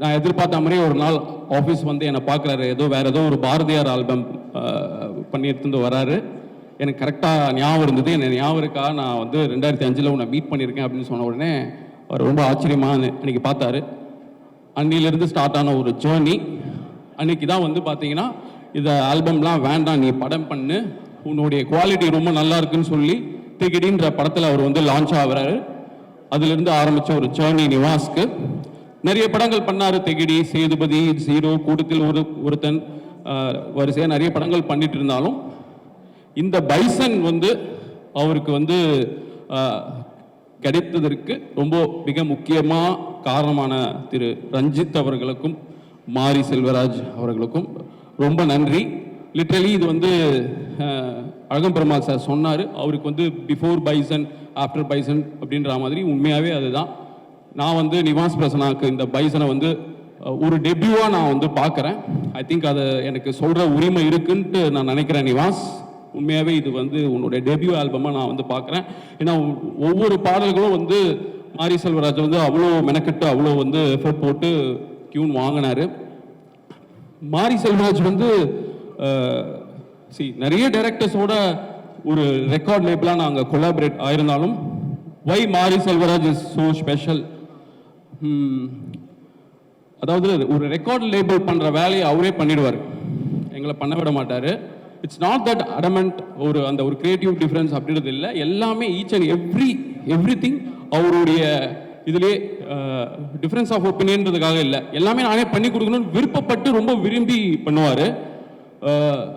நான் எதிர்பார்த்த மாதிரியே ஒரு நாள் ஆஃபீஸ் வந்து என்னை பார்க்குறாரு. வேறு ஏதோ ஒரு பாரதியார் ஆல்பம் பண்ணி எடுத்துட்டு வராரு. எனக்கு கரெக்டாக ஞாபகம் இருந்தது. எனக்கு ஞாபகம் இருக்கா, நான் வந்து 2005 உன்னை மீட் பண்ணியிருக்கேன் அப்படின்னு சொன்ன உடனே அவர் ரொம்ப ஆச்சரியமாக அன்றைக்கி பார்த்தாரு. அன்னிலேருந்து ஸ்டார்ட் ஆன ஒரு ஜேர்னி. அன்றைக்கி தான் வந்து பார்த்தீங்கன்னா இந்த ஆல்பம்லாம் வேண்டாம், நீ படம் பண்ணு, உன்னுடைய குவாலிட்டி ரொம்ப நல்லா இருக்குன்னு சொல்லி திகிடின்ற படத்தில் அவர் வந்து லான்ச் ஆகிறாரு. அதுலேருந்து ஆரம்பித்த ஒரு ஜேர்னி நிவாஸ்க்கு. நிறைய படங்கள் பண்ணார். திகிடி, சேதுபதி, ஜீரோ, கூட்டத்தில் ஒருத்தன், வரிசையாக நிறைய படங்கள் பண்ணிட்டு இருந்தாலும் இந்த பைசன் வந்து அவருக்கு வந்து கிடைத்ததற்கு ரொம்ப மிக முக்கியமாக காரணமான திரு ரஞ்சித் அவர்களுக்கும் மாரி செல்வராஜ் அவர்களுக்கும் ரொம்ப நன்றி. லிட்ரலி இது வந்து அழகம் பெருமாள் சார் சொன்னார், அவருக்கு வந்து பிஃபோர் பைசன் ஆஃப்டர் பைசன் அப்படின்ற மாதிரி. உண்மையாகவே அதுதான். நான் வந்து நிவாஸ் பிரசனாக்கு இந்த பைசனை வந்து ஒரு டெபியூவாக நான் வந்து பார்க்குறேன். ஐ திங்க் அதை எனக்கு சொல்கிற உரிமை இருக்குன்ட்டு நான் நினைக்கிறேன். நிவாஸ், உண்மையாகவே இது வந்து உன்னுடைய டெபியூ ஆல்பமாக நான் வந்து பார்க்குறேன். ஏன்னா ஒவ்வொரு பாடல்களும் வந்து மாரி செல்வராஜ் வந்து அவ்வளோ மெனக்கெட்டு அவ்வளோ வந்து எஃபர்ட் போட்டு டியூன் வாங்கினார். மாரி செல்வராஜ் வந்து நிறைய டைரக்டர்ஸோட ஒரு ரெக்கார்ட் லேபிளாக நாங்கள் கொலாபரேட் ஆயிருந்தாலும் வை மாரி செல்வராஜ் இஸ் ஸோ ஸ்பெஷல். அதாவது ஒரு ரெக்கார்ட் லேபிள் பண்ணுற வேலையை அவரே பண்ணிடுவார், எங்களை பண்ண விட மாட்டார். இட்ஸ் நாட் தட் அடமெண்ட் ஒரு அந்த ஒரு கிரியேட்டிவ் டிஃப்ரென்ஸ் அப்படின்றது இல்லை. எல்லாமே ஈச் அண்ட் எவ்ரி திங் அவருடைய இதுலேயே டிஃப்ரென்ஸ் ஆஃப் ஒப்பீனியன்றதுக்காக இல்லை, எல்லாமே நானே பண்ணி கொடுக்கணும்னு விருப்பப்பட்டு ரொம்ப விரும்பி பண்ணுவார்.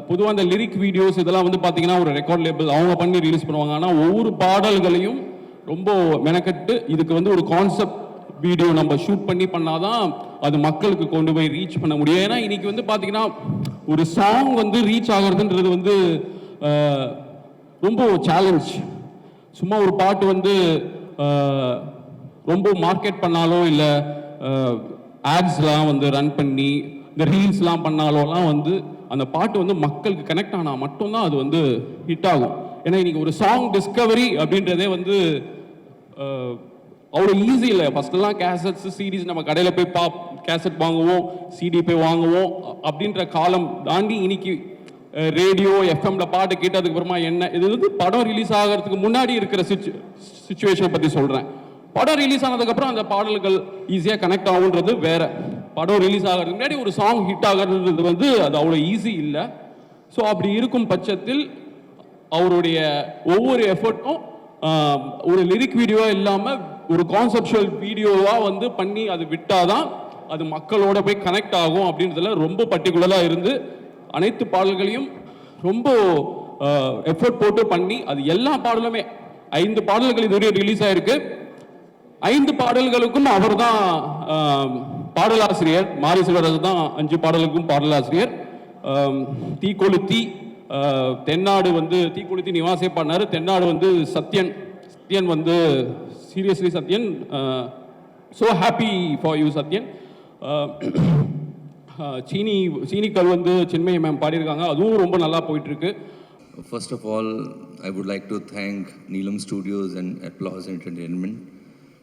பொதுவாக அந்த லிரிக் வீடியோஸ் இதெல்லாம் வந்து பார்த்தீங்கன்னா ஒரு ரெக்கார்ட் லேபிள் அவங்க பண்ணி ரிலீஸ் பண்ணுவாங்க. ஆனால் ஒவ்வொரு பாடல்களையும் ரொம்ப மெனக்கட்டு இதுக்கு வந்து ஒரு கான்செப்ட் வீடியோ நம்ம ஷூட் பண்ணாதான் அது மக்களுக்கு கொண்டு போய் ரீச் பண்ண முடியும். ஏன்னா இன்னைக்கு வந்து பார்த்தீங்கன்னா ஒரு சாங் வந்து ரீச் ஆகிறதுன்றது வந்து ரொம்ப சேலஞ்ச். சும்மா ஒரு பாட்டு வந்து ரொம்ப மார்க்கெட் பண்ணாலோ இல்லை ஆட்ஸ்லாம் வந்து ரன் பண்ணி இந்த ரீல்ஸ்லாம் பண்ணாலோலாம் வந்து அந்த பாட்டு வந்து மக்களுக்கு கனெக்ட் ஆனால் மட்டும்தான் அது வந்து ஹிட் ஆகும். ஏன்னா இன்னைக்கு ஒரு சாங் டிஸ்கவரி அப்படின்றதே வந்து அவ்வளோ ஈஸி இல்லை. ஃபஸ்ட்டெல்லாம் கேசட்ஸ் சீரீஸ் நம்ம கடையில் போய் கேசட் வாங்குவோம், சிடி போய் வாங்குவோம். அப்படின்ற காலம் தாண்டி இன்னைக்கு ரேடியோ எஃப்எம்ல பாட்டு கேட்டதுக்கு அப்புறமா என்ன இது வந்து படம் ரிலீஸ் ஆகிறதுக்கு முன்னாடி இருக்கிற சுச்சுவேஷனை பற்றி சொல்கிறேன். படம் ரிலீஸ் ஆனதுக்கப்புறம் அந்த பாடல்கள் ஈஸியாக கனெக்ட் ஆகுன்றது வேற. படம் ரிலீஸ் ஆகிறதுக்கு முன்னாடி ஒரு சாங் ஹிட் ஆகிறது வந்து அது அவ்வளோ ஈஸி இல்லை. ஸோ அப்படி இருக்கும் பட்சத்தில் அவருடைய ஒவ்வொரு எஃபர்ட்டும் ஒரு லிரிக் வீடியோவா இல்லாமல் ஒரு கான்செப்சுவல் வீடியோவாக வந்து பண்ணி அது விட்டாதான் அது மக்களோட போய் கனெக்ட் ஆகும் அப்படின்றதுல ரொம்ப பர்டிகுலராக இருந்து அனைத்து பாடல்களையும் ரொம்ப எஃபர்ட் போட்டு பண்ணி அது எல்லா பாடலுமே 5 பாடல்கள் இதுவரை ரிலீஸ் ஆயிருக்கு. 5 பாடல்களுக்கும் அவர் தான் பாடலாசிரியர். மாரி செல்வராஜ் தான் 5 பாடலுக்கும் பாடலாசிரியர். தீக்கொளுத்தி தென்னாடு வந்து தீக்கொளுத்தி நிவாசே பாடினார். தென்னாடு வந்து சத்யன் வந்து seriously Sathyan, so happy for you Sathyan. சீனிக்கல் வந்து சின்மயி மேம் பாடியிருக்காங்க, அதுவும் ரொம்ப நல்லா போயிட்டுருக்கு. First of all, I would like to thank Neelam Studios and Applause Entertainment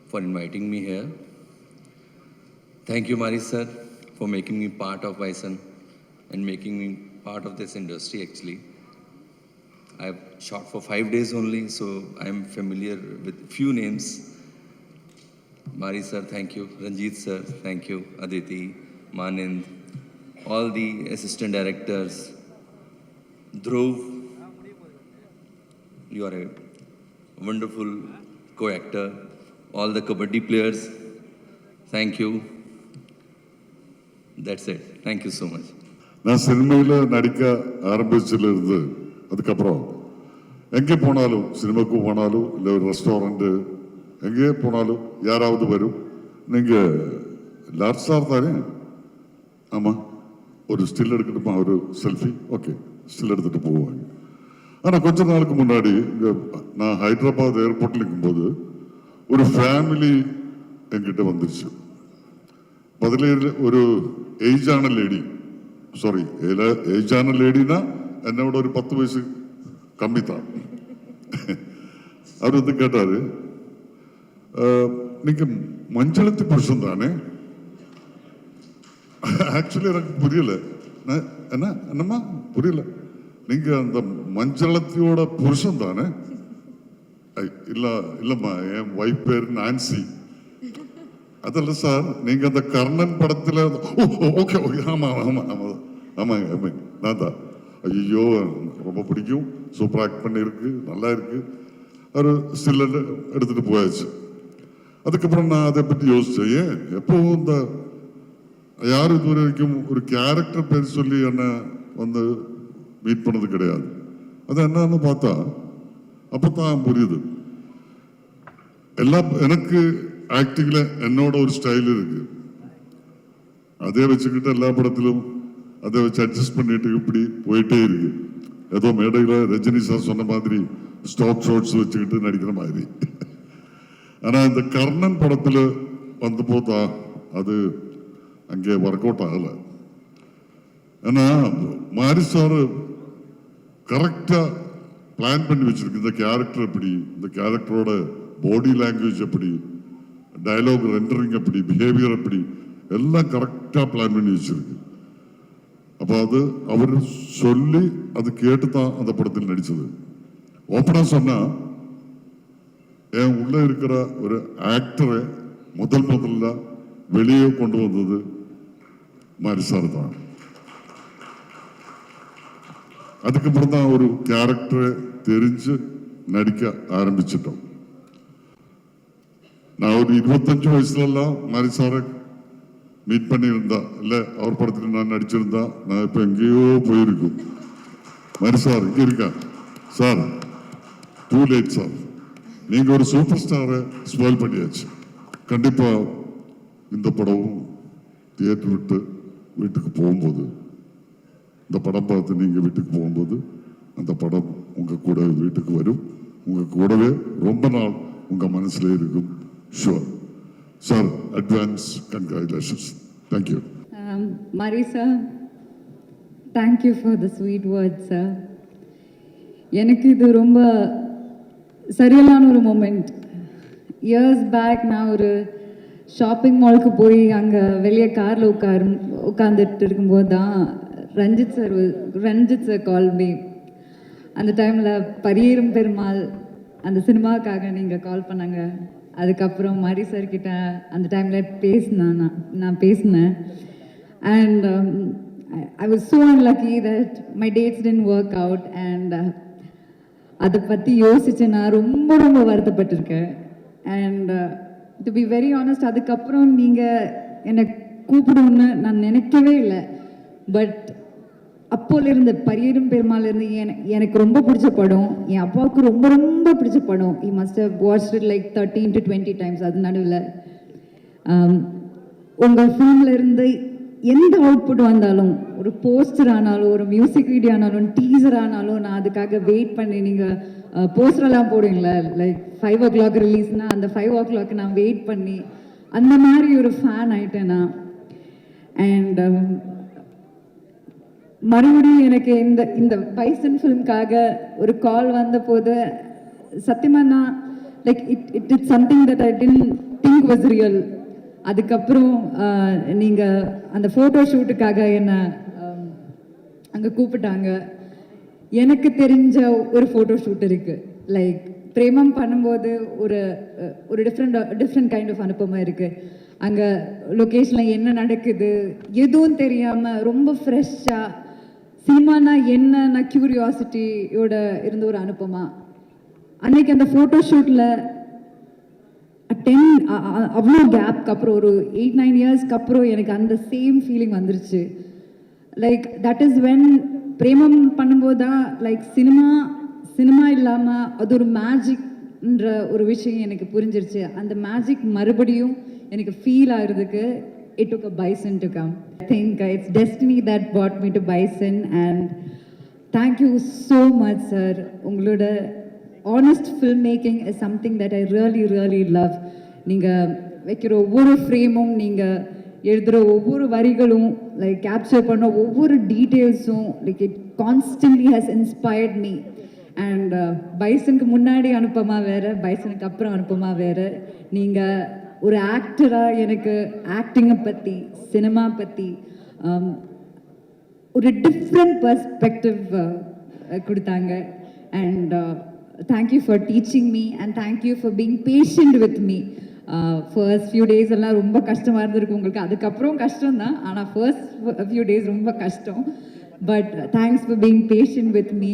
for inviting me here. Thank you, Mari sir, for making me part of Bison and making me part of this industry actually. I've shot for 5 days only, so I'm familiar with few names. Mari sir, thank you. Ranjit sir, thank you. Aditi, Manind, all the assistant directors. Dhruv, you are a wonderful co-actor. All the kabaddi players, thank you. That's it. Thank you so much. நான் சினிமையில் நடிக்க ஆரம்பிச்சிலிருந்து அதுக்கப்புறம் எங்கே போனாலும் சினிமாவுக்கு போனாலும் இல்லை ஒரு restaurant எங்கே போனாலும் யாராவது வரும் நீங்கள் லார்ஜ் ஸ்டார் தானே ஆமாம் ஒரு ஸ்டில் எடுக்கணுமா ஒரு செல்ஃபி ஓகே ஸ்டில் எடுத்துகிட்டு போவாங்க. ஆனால் கொஞ்ச நாளுக்கு முன்னாடி இங்கே நான் ஹைதராபாத் ஏர்போர்ட்டில் இருக்கும்போது ஒரு ஃபேமிலி என்கிட்ட வந்துருச்சு. 17 ஒரு ஏஜான லேடி, சாரி ஏஜான லேடினா என்னோட ஒரு 10 வயசு கம்மி தான். அவர் வந்து கேட்டாரு, நீங்க மஞ்சளத்தி புருஷன் தானே? ஆக்சுவலி எனக்கு புரியல. என்னம்மா புரியல? நீங்க அந்த மஞ்சளத்தியோட புருஷன் தானே? இல்லம்மா என் ஒய்ஃப் பேர் நான்சி. அதல்ல சார், நீங்க அந்த கர்ணன் படத்துல ஓகே ஓகே ஆமா ஆமா ஆமா ஆமாங்க ஆமாங்க நான் தான். ஐயோ ரொம்ப பிடிக்கும், சூப்பர் ஆக்ட் பண்ணியிருக்கு, நல்லா இருக்கு. ஒரு ஸ்டில் எடுத்துட்டு போயாச்சு. அதுக்கப்புறம் நான் அதை பற்றி யோசிச்சேன், ஏன் எப்பவும் இந்த யாரும் இது வரைக்கும் ஒரு கேரக்டர் பேர் சொல்லி என்ன வந்து மீட் பண்ணது கிடையாது. அது என்னன்னு பார்த்தா அப்பதான் புரியுது. எனக்கு ஆக்டிங்ல என்னோட ஒரு ஸ்டைல் இருக்கு, அதே வச்சுக்கிட்டு எல்லா படத்திலும் அதை வச்சு அட்ஜஸ்ட் பண்ணிட்டு இப்படி போயிட்டே இருக்கு. ஏதோ மேடையில் ரஜினி சார் சொன்ன மாதிரி ஸ்டாக் ஷாட்ஸ் வச்சுக்கிட்டு நடிக்கிற மாதிரி. ஆனா இந்த கர்ணன் படத்துல வந்து போதா அது அங்கே ஒர்க் அவுட் ஆகல. ஏன்னா மாரி சார் கரெக்டா பிளான் பண்ணி வச்சிருக்கு. இந்த கேரக்டர் எப்படி, இந்த கேரக்டரோட பாடி லாங்குவேஜ் எப்படி, டயலாக் ரெண்டரிங் எப்படி, பிஹேவியர் எப்படி, எல்லாம் கரெக்டா பிளான் பண்ணி வச்சிருக்கு. அப்போ அது அவர் சொல்லி அது கேட்டு தான் அந்த படத்தில் நடிச்சது. ஓப்பனா சொன்னா என் உள்ள இருக்கிற ஒரு ஆக்டரை முதல்ல வெளியே கொண்டு வந்தது மாரி சார் தான். அதுக்கப்புறம் தான் ஒரு கேரக்டரை தெரிஞ்சு நடிக்க ஆரம்பிச்சிட்டோம். நான் ஒரு 25 வயசுலலாம் மாரி சாரை மீட் பண்ணியிருந்தா இல்லை அவர் படத்தில் நான் நடிச்சிருந்தா நான் இப்போ எங்கேயோ போயிருக்கும். மாரி சார் இங்கே இருக்கா சார், டூ லேட் சார், நீங்கள் ஒரு சூப்பர் ஸ்டாரை ஸ்பாயில் பண்ணியாச்சு. கண்டிப்பாக இந்த படமும் தியேட்டர் விட்டு வீட்டுக்கு போகும்போது, இந்த படம் பார்த்து நீங்கள் வீட்டுக்கு போகும்போது அந்த படம் உங்கள் கூட வீட்டுக்கு வரும், உங்கள் கூடவே ரொம்ப நாள் உங்கள் மனசில் இருக்கும். Sure sir, advance congratulations. Thank you. Marisa, thank you for the sweet words, sir. எனக்கு இது ரொம்ப சரியான ஒரு மொமெண்ட். இயர்ஸ் பேக் நான் ஒரு ஷாப்பிங் மாலுக்கு போய் அங்கே வெளியே காரில் உட்காந்துட்டு இருக்கும்போது தான் ரஞ்சித் சார் கால் மீ. அந்த டைமில் பரியேறும் பெருமாள் அந்த சினிமாவுக்காக நீங்கள் கால் பண்ணாங்க. அதுக்கப்புறம் மாரி சார் கிட்ட அந்த டைமில் நான் பேசினேன். And I was so unlucky that my dates didn't work out. And அதை பற்றி யோசிச்சு நான் ரொம்ப ரொம்ப வருத்தப்பட்டிருக்கேன். And to be very honest, அதுக்கப்புறம் நீங்கள் என்னை கூப்பிடுன்னு நான் நினைக்கவே இல்லை. பட் அப்போலேருந்து பரியேறும் பெருமாள்லேருந்து எனக்கு ரொம்ப பிடிச்ச படம், என் அப்பாவுக்கு ரொம்ப ரொம்ப பிடிச்ச படம். he must have watched it like 13 to 20 times. அது நடுவில் உங்கள் ஃபிலிம்லேருந்து எந்த அவுட்புட் வந்தாலும், ஒரு போஸ்டர் ஆனாலும், ஒரு மியூசிக் வீடியோ ஆனாலும், டீசர் ஆனாலும், நான் அதுக்காக வெயிட் பண்ணி, நீங்கள் போஸ்டரெல்லாம் போடுவீங்களா, லைக் 5 o'clock ரிலீஸ்னால் அந்த 5 o'clock நான் வெயிட் பண்ணி அந்த மாதிரி ஒரு ஃபேன் ஆகிட்டேன் நான். அண்ட் மறுபடியும் எனக்கு இந்த பைசன் ஃபிலிம்காக ஒரு கால் வந்த போது சத்தியமாக நான் like it it's something that I didn't think was real. அதுக்கப்புறம் நீங்கள் அந்த ஃபோட்டோ ஷூட்டுக்காக என்னை அங்கே கூப்பிட்டாங்க. எனக்கு தெரிஞ்ச ஒரு ஃபோட்டோ ஷூட் இருக்குது, லைக் பிரேமம் பண்ணும்போது ஒரு டிஃப்ரெண்ட் கைண்ட் ஆஃப் அனுபவமாக இருக்குது. அங்கே லொக்கேஷனில் என்ன நடக்குது எதுவும் தெரியாமல் ரொம்ப ஃப்ரெஷ்ஷாக சினிமானா என்னன்னா க்யூரியாசிட்டியோட இருந்த ஒரு அனுபவமா. அன்னைக்கு அந்த ஃபோட்டோ ஷூட்டில் அவ்வளோ கேப்க்கு அப்புறம் ஒரு 8-9 இயர்ஸ்க்கு அப்புறம் எனக்கு அந்த சேம் ஃபீலிங் வந்துருச்சு. லைக் தட் இஸ் வென் பிரேமம் பண்ணும்போது தான் லைக் சினிமா இல்லாமல் அது ஒரு மேஜிக்ன்ற ஒரு விஷயம் எனக்கு புரிஞ்சிருச்சு. அந்த மேஜிக் மறுபடியும் எனக்கு ஃபீல் ஆகுறதுக்கு it took a Bison to come. I think it's destiny that brought me to Bison, and thank you so much, sir. உங்களோட honest filmmaking is something that I really, really love. நீங்கள் வைக்கிற ஒவ்வொரு ஃப்ரேமும், நீங்கள் எழுதுகிற ஒவ்வொரு வரிகளும், like capture பண்ண ஒவ்வொரு டீட்டெயில்ஸும், like it constantly has inspired me. And பைசனுக்கு முன்னாடி அனுப்பமா வேறு, பைசனுக்கு அப்புறம் அனுப்பமா வேறு. நீங்கள் ஒரு ஆக்டராக எனக்கு ஆக்டிங்கை பற்றி, சினிமா பற்றி ஒரு டிஃப்ரெண்ட் பர்ஸ்பெக்டிவ் கொடுத்தாங்க. And thank you for teaching me and thank you for being patient with me. First few days எல்லாம் ரொம்ப கஷ்டமாக இருந்திருக்கு உங்களுக்கு, அதுக்கப்புறம் கஷ்டம்தான், ஆனால் ஃபர்ஸ்ட் ஃபியூ டேஸ் ரொம்ப கஷ்டம். But thanks for being patient with me.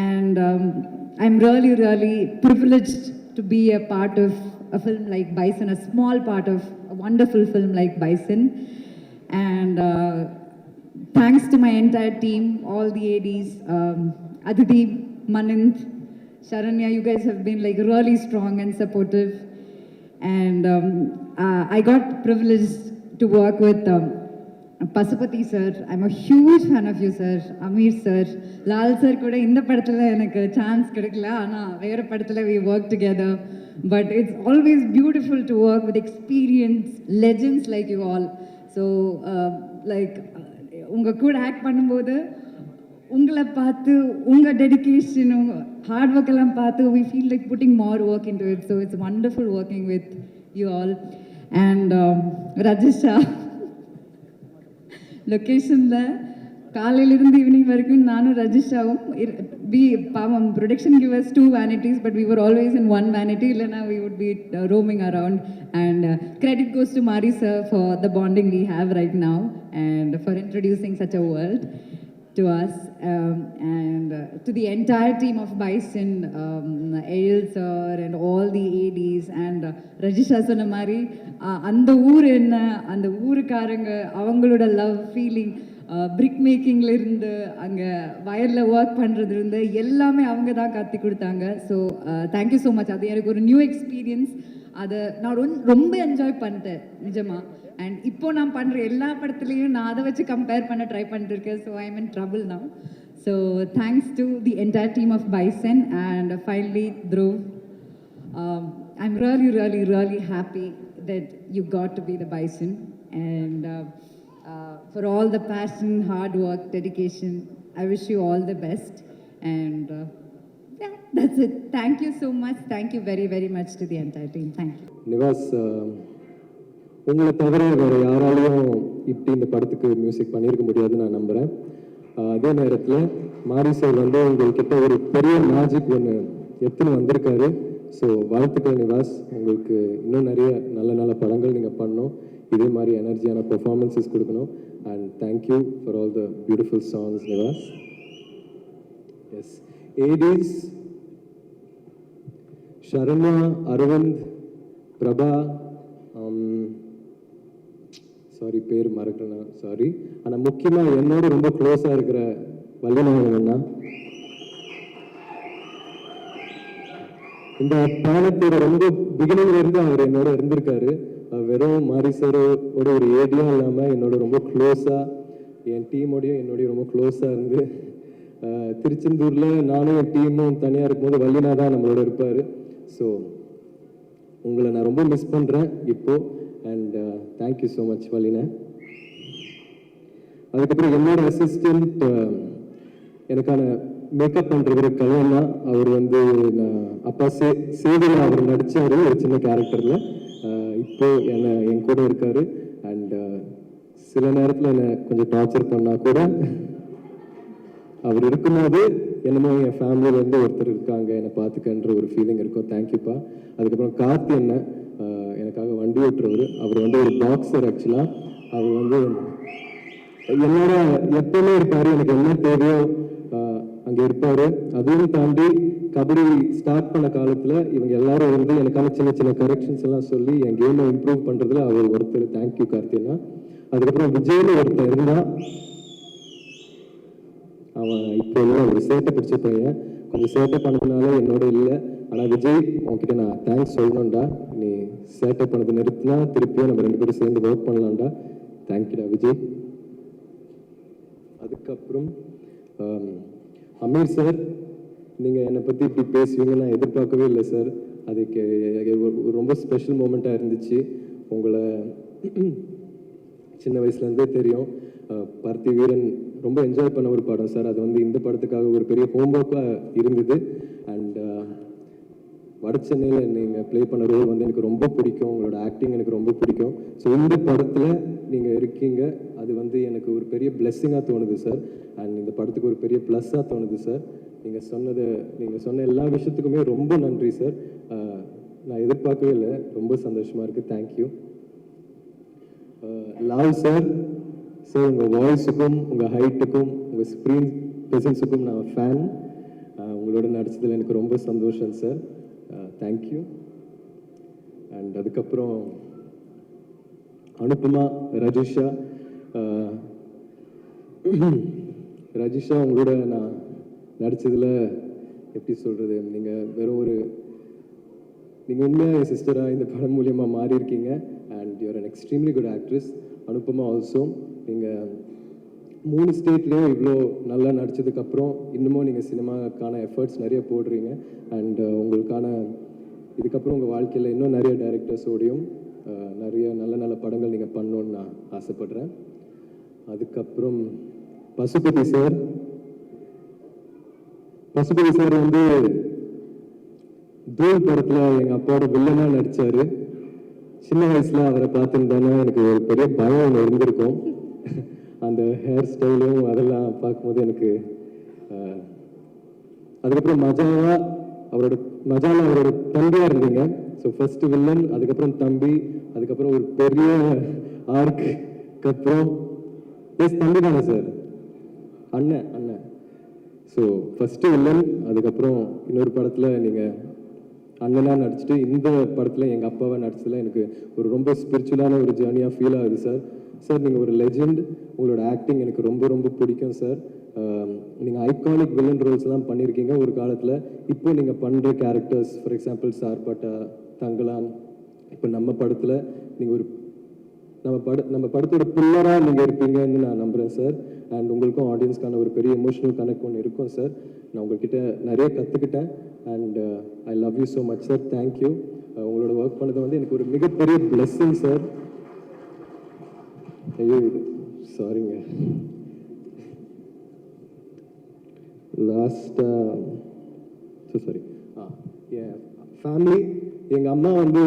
And I am really really privileged to be a part of a film like Bison, a small part of a wonderful film like Bison. And thanks to my entire team, all the ADs, Aditi, Manint, Sharanya, you guys have been like really strong and supportive. And I got privileged to work with Pasupati sir. I'm a huge fan of you, sir. Amir sir, Lal sir kuda inda padathila enakku chance kedakala, ana vera padathila we work together. But it's always beautiful to work with experienced legends like you all. So like unga கூட act பண்ணும்போது உங்களை பார்த்து, உங்கள் dedication, உங்கள் hard work எல்லாம் பார்த்து we feel like putting more work into it. So it's wonderful working with you all. And Rajisha லொக்கேஷனில் காலையிலிருந்து ஈவினிங் வரைக்கும் நானும் ரஜிஷாவும் பாவம் production give us 2 vanities, but we were always in one vanity, இல்லைனா we would be roaming around. And credit goes to Mari sir for the bonding we have right now and for introducing such a world to us. And to the entire team of Bison, Ayil sir and all the ADs and Rajisha சொன்ன மாதிரி அந்த ஊர் என்ன, அந்த ஊருக்காரங்க அவங்களோட love feeling, பிரிக் மேக்கிங்லேருந்து அங்கே வயலில் ஒர்க் பண்ணுறதுலேருந்து எல்லாமே அவங்க தான் கற்றுக் கொடுத்தாங்க. So thank you so much. அது எனக்கு ஒரு நியூ எக்ஸ்பீரியன்ஸ். அதை நான் ரொம்ப என்ஜாய் பண்ணிட்டேன் நிஜமாக. அண்ட் இப்போது நான் பண்ணுற எல்லா படத்துலேயும் நான் அதை வச்சு கம்பேர் பண்ண ட்ரை பண்ணிட்டுருக்கேன். So I am in trouble now. So thanks to the entire team of Bison and finally Dhruv. I'm really, really, really happy that you got to be the Bison. And for all the passion, hard work, dedication, I wish you all the best. And yeah, that's it. Thank you so much. Thank you very, very much to the entire team. Thank you. Nivas, உங்களை தவிர வேறு யாராலையும் இப்படி இந்த படத்துக்கு music பண்ணியிருக்க முடியாதுன்னு நான் நம்புகிறேன். அதே நேரத்தில் மாரி சார் வந்து உங்கள்கிட்ட ஒரு பெரிய மேஜிக் ஒன்று எடுத்துன்னு வந்திருக்காரு. ஸோ வாழ்த்துக்கள் நிவாஸ், உங்களுக்கு இன்னும் நிறைய நல்ல நல்ல படங்கள் நீங்கள் பண்ணணும், இதே மாதிரி எனர்ஜியான பெர்ஃபார்மன்ஸஸ் கொடுக்கணும். And thank you for all the beautiful songs Nivas. Yes, ADs Sharanya, Aravind, Prabha, sorry பேர் மறக்கிறேன், சாரி. ஆனால் முக்கியமாக என்னோட ரொம்ப க்ளோஸாக இருக்கிற வல்லிநாதன் அண்ணா, இந்த பயணத்தோட ரொம்ப பிகினிங்லேருந்து அவர் என்னோட இருந்திருக்காரு. வெறும் மாரி சாரோட ஒரு ஏடியும் இல்லாமல் என்னோட ரொம்ப க்ளோஸாக, என் டீமோடையும் என்னோடய ரொம்ப க்ளோஸாக இருந்து, திருச்செந்தூரில் நானும் என் டீமும் தனியாக இருக்கும்போது வல்லினா தான் நம்மளோட இருப்பார். ஸோ உங்களை நான் ரொம்ப மிஸ் பண்ணுறேன் இப்போது. And thank you so much Vallina. அதுக்கப்புறம் என்னோட அசிஸ்டண்ட் எனக்கான மேக்கப் பண்ணுறவர் கல்யாணா, அவர் வந்து நான் அப்பா சேவையில் அவர் நடித்தார் ஒரு சின்ன கேரக்டரில். இப்போது என் கூட இருக்கார். அண்ட் சில நேரத்தில் என்னை கொஞ்சம் டார்ச்சர் பண்ணால் கூட அவர் இருக்கும்போது என்னமோ என் ஃபேமிலியிலேருந்து ஒருத்தர் இருக்காங்க என்னை பார்த்துக்கன்ற ஒரு ஃபீலிங் இருக்கும். தேங்க்யூப்பா. அதுக்கப்புறம் கார்த்தி என்ன எனக்காக வண்டி ஓட்டுறவர், அவர் வந்து ஒரு பாக்ஸர். ஆக்சுவலாக அவர் வந்து என்னோட எப்பவுமே இருப்பார், எனக்கு என்ன தேவையோ அங்கே இருப்பார். அதையும் தாண்டி கபடி ஸ்டார்ட் பண்ண காலத்தில் இவங்க எல்லாரும் வந்து எனக்கான சின்ன சின்ன கரெக்ஷன்ஸ் எல்லாம் சொல்லி என் கேமை இம்ப்ரூவ் பண்ணுறதுல அவர் ஒருத்தர். தேங்க்யூ கார்த்தினா. அதுக்கப்புறம் விஜய்னு ஒருத்தர் இருந்தால் அவன் இப்போ இல்லை, ஒரு சேட்டை பிடிச்ச பையன். கொஞ்சம் சேட்டை பண்ணதுனால என்னோட இல்லை. ஆனால் விஜய், உன்கிட்ட நான் தேங்க்ஸ் சொல்லணும்டா. நீ சேட்டை பண்ணது நிறுத்தினா திருப்பியும் நம்ம 2 பேரும் சேர்ந்து ஒர்க் பண்ணலாம்டா. தேங்க்யூடா விஜய். அதுக்கப்புறம் அமீர் சார், நீங்கள் என்னை பற்றி இப்படி பேசுவீங்க நான் எதிர்பார்க்கவே இல்லை சார். அதுக்கு ரொம்ப ஸ்பெஷல் மூமெண்ட்டாக இருந்துச்சு. உங்களை சின்ன வயசுலேருந்தே தெரியும். பருத்தி வீரன் ரொம்ப என்ஜாய் பண்ண ஒரு படம் சார். அது வந்து இந்த படத்துக்காக ஒரு பெரிய ஹோம்ஒர்க்காக இருந்தது. அண்ட் வட சென்னையில் நீங்கள் ப்ளே பண்ண ரோல் வந்து எனக்கு ரொம்ப பிடிக்கும். உங்களோட ஆக்டிங் எனக்கு ரொம்ப பிடிக்கும். ஸோ இந்த படத்தில் நீங்கள் இருக்கீங்க, அது வந்து எனக்கு ஒரு பெரிய பிளெஸ்ஸிங்காக தோணுது சார். அண்ட் இந்த படத்துக்கு ஒரு பெரிய ப்ளஸ்ஸாக தோணுது சார். நீங்கள் சொன்ன எல்லா விஷயத்துக்குமே ரொம்ப நன்றி சார். நான் எதிர்பார்க்கவே இல்லை, ரொம்ப சந்தோஷமாக இருக்குது. தேங்க்யூ. லாவ் சார், சார் உங்கள் வாய்ஸுக்கும் உங்கள் ஹைட்டுக்கும் உங்கள் ஸ்க்ரீன் ப்ரெசன்ஸுக்கும் நான் ஃபேன். உங்களோட நடிச்சதில் எனக்கு ரொம்ப சந்தோஷம் சார். தேங்க்யூ. அண்ட் அதுக்கப்புறம் அனுபமா, ரஜிஷா. ரஜிஷா, உங்களோட நான் நடித்ததில் எப்படி சொல்கிறது, நீங்கள் உண்மையாக என் சிஸ்டராக இந்த படம் மூலியமாக மாறி இருக்கீங்க. And you're an extremely good actress. Anupama also, நீங்கள் 3 ஸ்டேட்லேயும் இவ்வளோ நல்லா நடித்ததுக்கப்புறம் இன்னமும் நீங்கள் சினிமாக்கான எஃபர்ட்ஸ் நிறைய போடுறீங்க. அண்ட் உங்களுக்கான இதுக்கப்புறம் உங்கள் வாழ்க்கையில் இன்னும் நிறைய டைரக்டர்ஸோடையும் நிறைய நல்ல நல்ல படங்கள் நீங்கள் பண்ணணுன்னு நான் ஆசைப்பட்றேன். அதுக்கப்புறம் பசுபதி சார். பசுபதி சார் வந்து தூள் படத்தில் எங்கள் அப்பாவோட வில்லனாக நடித்தார். சின்ன வயசில் அவரை பார்த்துருந்தானே எனக்கு ஒரு பெரிய பயம் ஒன்று இருந்திருக்கும். அந்த ஹேர் ஸ்டைலும் அதெல்லாம் பார்க்கும்போது எனக்கு அதுக்கப்புறம் அவரோட தம்பியாக இருந்தீங்க. ஸோ ஃபர்ஸ்ட் வில்லன், அதுக்கப்புறம் தம்பி, அதுக்கப்புறம் ஒரு பெரிய ஆர்க்கு அப்புறம் தம்பி தானே சார், அண்ணன். ஸோ ஃபஸ்ட்டு வில்லன், அதுக்கப்புறம் இன்னொரு படத்தில் நீங்கள் அண்ணனாக நடிச்சுட்டு இந்த படத்தில் எங்கள் அப்பாவை நடிச்சதில் எனக்கு ஒரு ரொம்ப ஸ்பிரிச்சுவலான ஒரு ஜேர்னியாக ஃபீல் ஆகுது சார். சார் நீங்கள் ஒரு லெஜெண்ட். உங்களோட ஆக்டிங் எனக்கு ரொம்ப ரொம்ப பிடிக்கும் சார். நீங்கள் ஐகானிக் வில்லன் ரோல்ஸ்லாம் பண்ணியிருக்கீங்க ஒரு காலத்தில். இப்போ நீங்கள் பண்ணுற characters, for example Sarpatta, Thangalaan, இப்போ நம்ம படத்தில் நீங்கள் ஒரு நம்ம படத்தோட பில்லராக நீங்கள் இருப்பீங்கன்னு நான் நம்புகிறேன் சார். அண்ட் உங்களுக்கும் ஆடியன்ஸ்க்கான ஒரு பெரிய எமோஷனல் கனெக்ட் ஒன்று இருக்கும் சார். நான் உங்கள்கிட்ட நிறைய கற்றுக்கிட்டேன். And I love you so much sir. Thank you. உங்களோட ஒர்க் பண்ணது வந்து எனக்கு ஒரு மிகப்பெரிய பிளெஸ்ஸிங் சார். ஐயோ சாரிங்க. சாரி என் ஃபேமிலி, எங்கள் அம்மா வந்து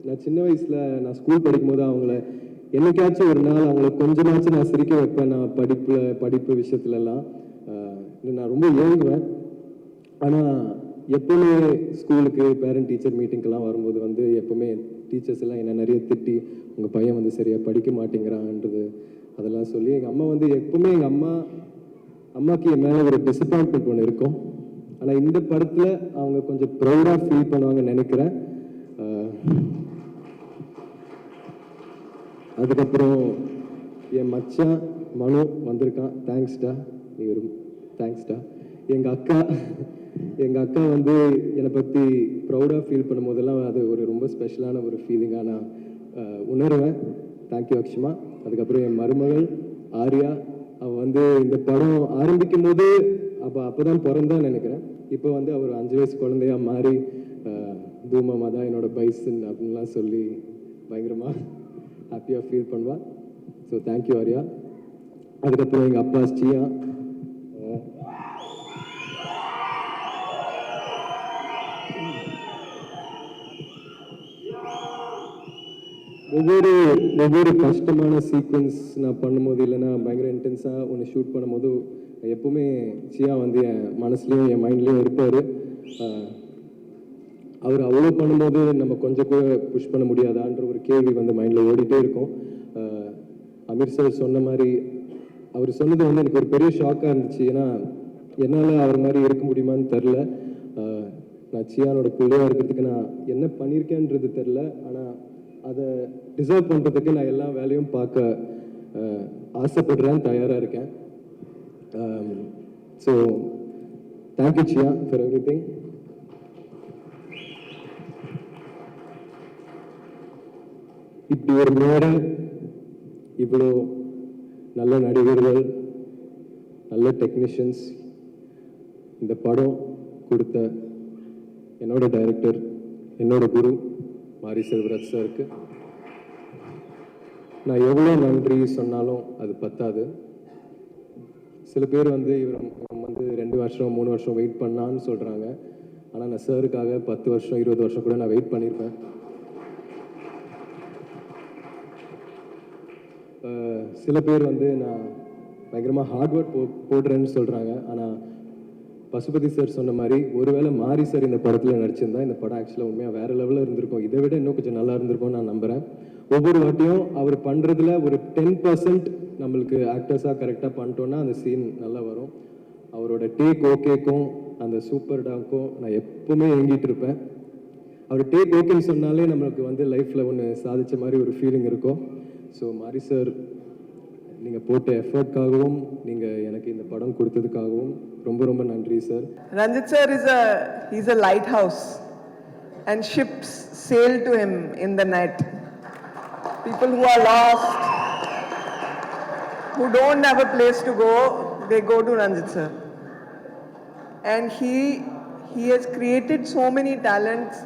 நான் சின்ன வயசில் நான் ஸ்கூல் படிக்கும்போது அவங்கள என்னைக்காச்சும் ஒரு நாள் அவங்கள கொஞ்சமாச்சும் நான் சிரிக்க வைப்பேன். நான் படிப்பு விஷயத்துலலாம் நான் ரொம்ப ஏங்குவேன். ஆனால் எப்போவுமே ஸ்கூலுக்கு பேரண்ட் டீச்சர் மீட்டிங்கெல்லாம் வரும்போது வந்து எப்போவுமே டீச்சர்ஸ் எல்லாம் என்ன நிறைய திட்டி, உங்கள் பையன் வந்து சரியாக படிக்க மாட்டேங்கிறான்றது அதெல்லாம் சொல்லி எங்கள் அம்மா வந்து எப்போவுமே எங்கள் அம்மாவுக்கு என் மேலே ஒரு டிசப்பாயின்மெண்ட் ஒன்று இருக்கும். ஆனால் இந்த படத்தில் அவங்க கொஞ்சம் ப்ரௌடாக ஃபீல் பண்ணுவாங்கன்னு நினைக்கிறேன். அதுக்கப்புறம் என் மச்சான் மனு வந்திருக்கான். தேங்க்ஸ்டா, நீ ஒரு தேங்க்ஸ்டா. எங்கள் அக்கா வந்து என்னை பற்றி ப்ரௌடாக ஃபீல் பண்ணும் போதெல்லாம் அது ஒரு ரொம்ப ஸ்பெஷலான ஒரு ஃபீலிங்காக நான் உணர்வேன். தேங்க்யூ அக்ஷமா. அதுக்கப்புறம் என் மருமகள் ஆர்யா, அவள் வந்து இந்த படம் ஆரம்பிக்கும் போது அப்போ தான் பிறந்தான்னு நினைக்கிறேன். இப்போ வந்து அவர் 5 வயசு குழந்தையா மாறி தூமாமா தான் என்னோட பைசன் அப்படின்லாம் சொல்லி பயங்கரமாக ஹாப்பியாக ஃபீல் பண்ணுவாள். So thank you Arya. அதுக்கப்புறம் எங்கள் அப்பா ஸ்ரீயா, ஒவ்வொரு கஷ்டமான சீக்வன்ஸ் நான் பண்ணும்போது, இல்லைன்னா பயங்கர இன்டென்ஸாக ஒன்று ஷூட் பண்ணும்போது எப்போவுமே சியா வந்து என் மனசுலையும் என் மைண்ட்லேயும் இருப்பார். அவர் அவ்வளோ பண்ணும்போது நம்ம கொஞ்சம் கூட புஷ் பண்ண முடியாதான்ற ஒரு கேள்வி வந்து மைண்டில் ஓடிட்டே இருக்கும். அமீர் சார் சொன்ன மாதிரி அவர் சொன்னது வந்து எனக்கு ஒரு பெரிய ஷாக்காக இருந்துச்சு. ஏன்னா என்னால் அவர் மாதிரி இருக்க முடியுமான்னு தெரில. நான் சியானோட பிள்ளையாக இருக்கிறதுக்கு நான் என்ன பண்ணியிருக்கேன்றது தெரில. ஆனால் அதை டிசர்வ் பண்ணுறதுக்கு நான் எல்லா வேலையும் பார்க்க ஆசைப்படுறேன், தயாராக இருக்கேன். So thank you chia for every thing. இப்படி ஒரு மேடை, இவ்வளோ நல்ல நடிகர்கள், நல்ல டெக்னீஷியன்ஸ், இந்த படம் கொடுத்த என்னோட டைரக்டர், என்னோட குரு மாரி செல்வராஜ் சாருக்கு நான் எவ்வளோ நன்றி சொன்னாலும் அது பத்தாது. சில பேர் வந்து இவர் வந்து 2 வருஷம் 3 வருஷம் வெயிட் பண்ணான்னு சொல்கிறாங்க. ஆனால் நான் சாருக்காக 10 வருஷம் 20 வருஷம் கூட நான் வெயிட் பண்ணியிருப்பேன். சில பேர் வந்து நான் பயங்கரமாக ஹார்ட் ஒர்க் போடுறேன்னு சொல்கிறாங்க. ஆனால் பசுபதி சார் சொன்ன மாதிரி ஒருவேளை மாரி சார் இந்த படத்தில் நடிச்சிருந்தா இந்த படம் ஆக்சுவலாக உண்மையாக வேறு லெவலில் இருந்திருக்கும். இதை விட இன்னும் கொஞ்சம் நல்லா இருந்திருக்கும்னு நான் நம்புகிறேன். ஒவ்வொரு வாட்டியும் அவர் பண்ணுறதுல ஒரு 10% நம்மளுக்கு ஆக்டர்ஸாக கரெக்டாக பண்ணிட்டோன்னா அந்த சீன் நல்லா வரும். அவரோட டேக் ஓகேக்கும் அந்த சூப்பர் டாக்கும் நான் எப்பவுமே ஏங்கிட்டு இருப்பேன். அவர் டேக் ஓகேன்னு சொன்னாலே நம்மளுக்கு வந்து லைஃப்பில் ஒன்று சாதித்த மாதிரி ஒரு ஃபீலிங் இருக்கும். ஸோ மாரி சார், நீங்கள் போட்ட எஃபர்ட்காகவும் நீங்கள் எனக்கு இந்த படம் கொடுத்ததுக்காகவும் ரொம்ப ரொம்ப நன்றி sir. Ranjit sir he's a lighthouse and ships sail to him in the night. People who are lost, who don't have a place to go, they go to Ranjit sir. And he has created so many talents.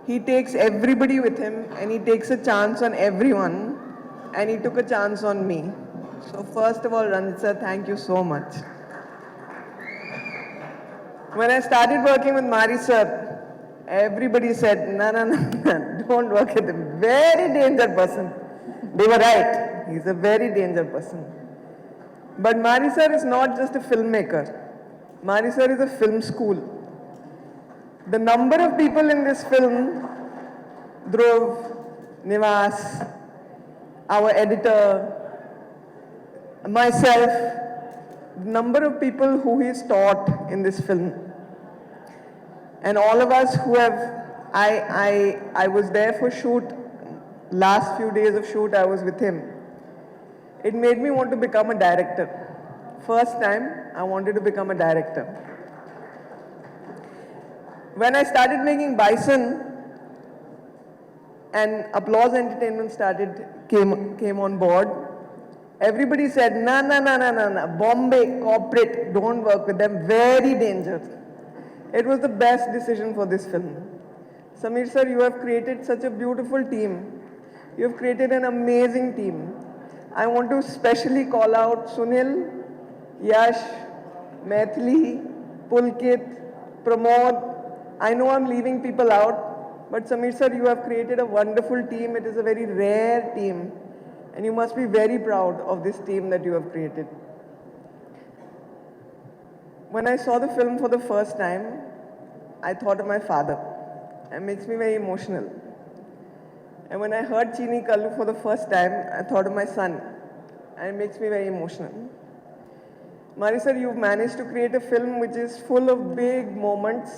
He takes everybody with him and he takes a chance on everyone, and he took a chance on me. So first of all, Ranjit sir, thank you so much. When I started working with Mari sir, everybody said, no, don't work with him. Very dangerous person. They were right. He's a very dangerous person. But Mari sir is not just a filmmaker. Mari sir is a film school. The number of people in this film, Dhruv, Nivas, our editor, myself, the number of people who he's taught in this film, and all of us who have, I was there for shoot, last few days of shoot I was with him. It made me want to become a director. First time I wanted to become a director. When I started making Bison and Applause Entertainment came on board, everybody said, no, Bombay corporate, don't work with them, very dangerous. It was the best decision for this film. Samir sir, you have created such a beautiful team. You have created an amazing team. I want to specially call out Sunil, Yash, Maithili, Pulkit, Pramod. I know I'm leaving people out, but Samir sir, you have created a wonderful team. It is a very rare team. And you must be very proud of this team that you have created. When I saw the film for the first time, I thought of my father. It makes me very emotional. And when I heard Chini Kallu for the first time, I thought of my son. And it makes me very emotional. Mari sir, you've managed to create a film which is full of big moments.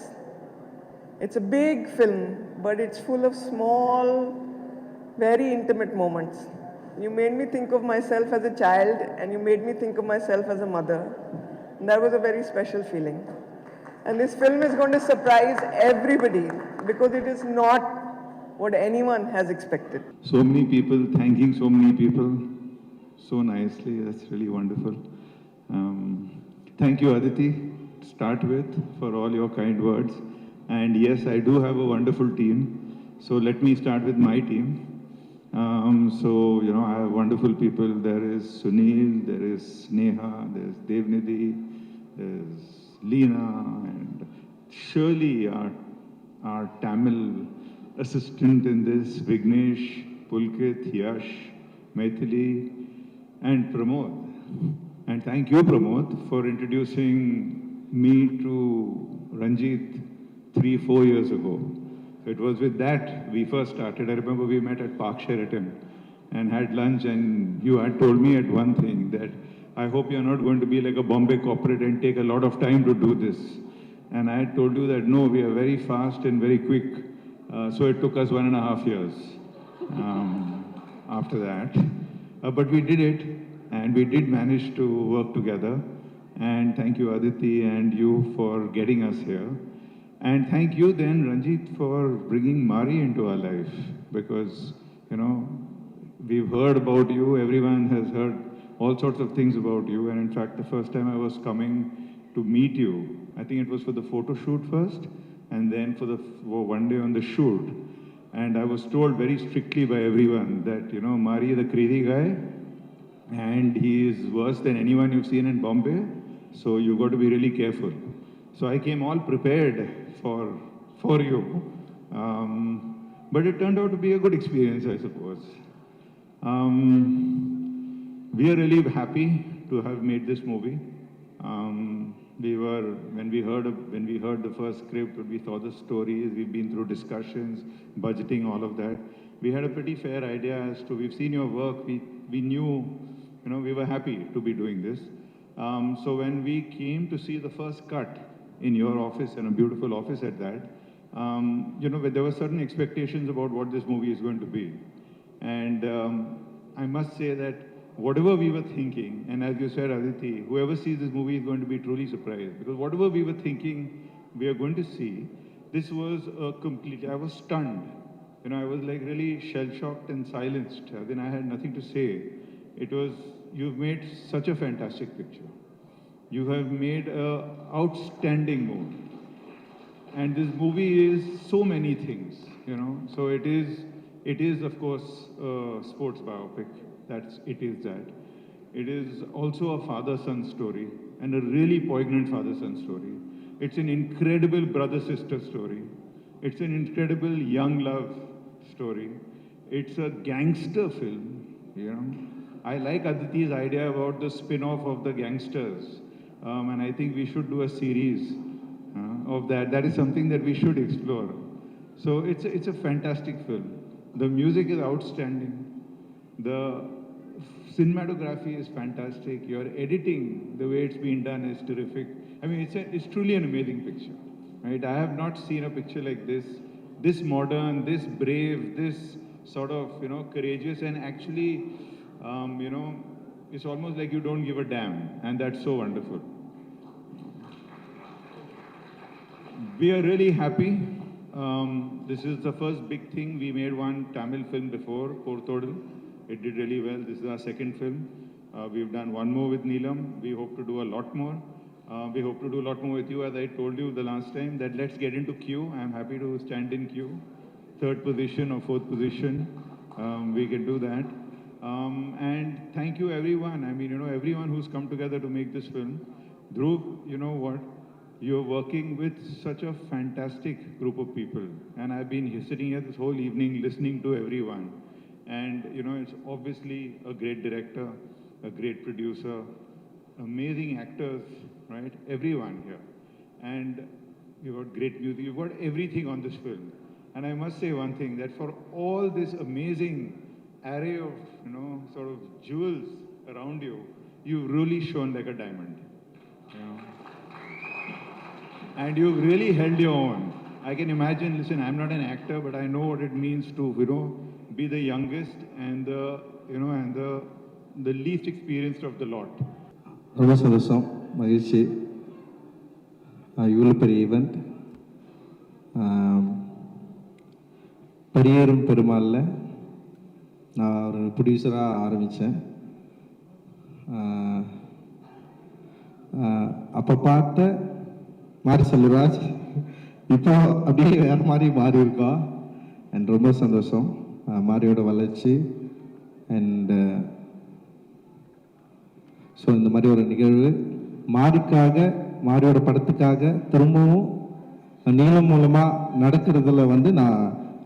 It's a big film, but it's full of small, very intimate moments. You made me think of myself as a child, and you made me think of myself as a mother. And that was a very special feeling. And this film is going to surprise everybody because it is not what anyone has expected. So many people thanking so many people so nicely. That's really wonderful. Thank you, Aditi, to start with, for all your kind words. And yes, I do have a wonderful team. So let me start with my team. So, you know, I have wonderful people. There is Sunil, there is Neha, there's Devnidhi, there's Leena, and Shirley, our Tamil assistant in this, Vignesh, Pulkit, Yash, Maithili, and Pramod. And thank you, Pramod, for introducing me to Ranjit 3-4 years ago. It was with that we first started. I remember we met at Park Sheraton and had lunch, and you had told me at one thing that I hope you're not going to be like a Bombay corporate and take a lot of time to do this. And I had told you that no, we are very fast and very quick. So it took us 1.5 years after that. But we did it, and we did manage to work together. And thank you, Aditi, and you for getting us here. And thank you then, Ranjit, for bringing Mari into our life, because, you know, we've heard about you, everyone has heard all sorts of things about you, and in fact, the first time I was coming to meet you, I think it was for the photo shoot first, and then for one day on the shoot. And I was told very strictly by everyone that, you know, Mari is a crazy guy, and he is worse than anyone you've seen in Bombay, so you've got to be really careful. So I came all prepared for you. But it turned out to be a good experience, I suppose. We are really happy to have made this movie. When we heard the first script, when we saw the stories, we've been through discussions, budgeting, all of that. We had a pretty fair idea as to, we've seen your work, we knew, you know, we were happy to be doing this. So when we came to see the first cut in your office, and a beautiful office at that, you know, there were certain expectations about what this movie is going to be. And I must say that whatever we were thinking, and as you said, Aditi, whoever sees this movie is going to be truly surprised, because whatever we were thinking we are going to see, this was I was stunned. You know, I was like really shell-shocked and silenced. Then I had nothing to say. You've made such a fantastic picture. You have made an outstanding movie. And this movie is so many things, you know. So it is of course a sports biopic. It is also a father-son story, and a really poignant father-son story. It's an incredible brother-sister story. It's an incredible young love story. It's a gangster film, you know. I like Aditi's idea about the spin-off of the gangsters, and I think we should do a series of that. That is something that we should explore. So it's a fantastic film. The music is outstanding. The cinematography is fantastic. Your editing, the way it's been done, is terrific. I mean, it's truly an amazing picture, right? I have not seen a picture like this modern, this brave, this sort of, you know, courageous, and actually, you know, it's almost like you don't give a damn, and that's so wonderful. We are really happy. This is the first big thing. We made one Tamil film before, Porthodal. It did really well. This is our second film. We've done one more with Neelam. We hope to do a lot more. We hope to do a lot more with you. As I told you the last time, that let's get into queue. I'm happy to stand in queue. Third position or fourth position. We can do that. And thank you everyone. I mean, you know, everyone who's come together to make this film. Dhruv, you know what? You're working with such a fantastic group of people. And I've been sitting here this whole evening listening to everyone. And, you know, it's obviously a great director, a great producer, amazing actors, right? Everyone here. And you've got great music. You've got everything on this film. And I must say one thing, that for all this amazing array of, you know, sort of jewels around you, you've really shone like a diamond, you know? And you've really held your own. I can imagine, listen, I'm not an actor, but I know what it means to, you know, be the youngest and the, you know, and the least experienced of the lot. ரொம்ப சந்தோஷம், மகிழ்ச்சி. இவ்வளோ பெரிய event. பரியேறும் பெருமாளில் நான் ஒரு ப்ரொடியூசராக ஆரம்பித்தேன். அப்போ பார்த்த மாரி செல்வராஜ் இப்போ அப்படியே வேறு மாதிரி மாறி இருக்கா. அண்ட் ரொம்ப சந்தோஷம் மாரியோட வளர்ச்சி. அண்டு ஸோ இந்த மாதிரி ஒரு நிகழ்வு மாரியோட படத்துக்காக திரும்பவும் நீளம் மூலமாக நடக்கிறதுல வந்து நான்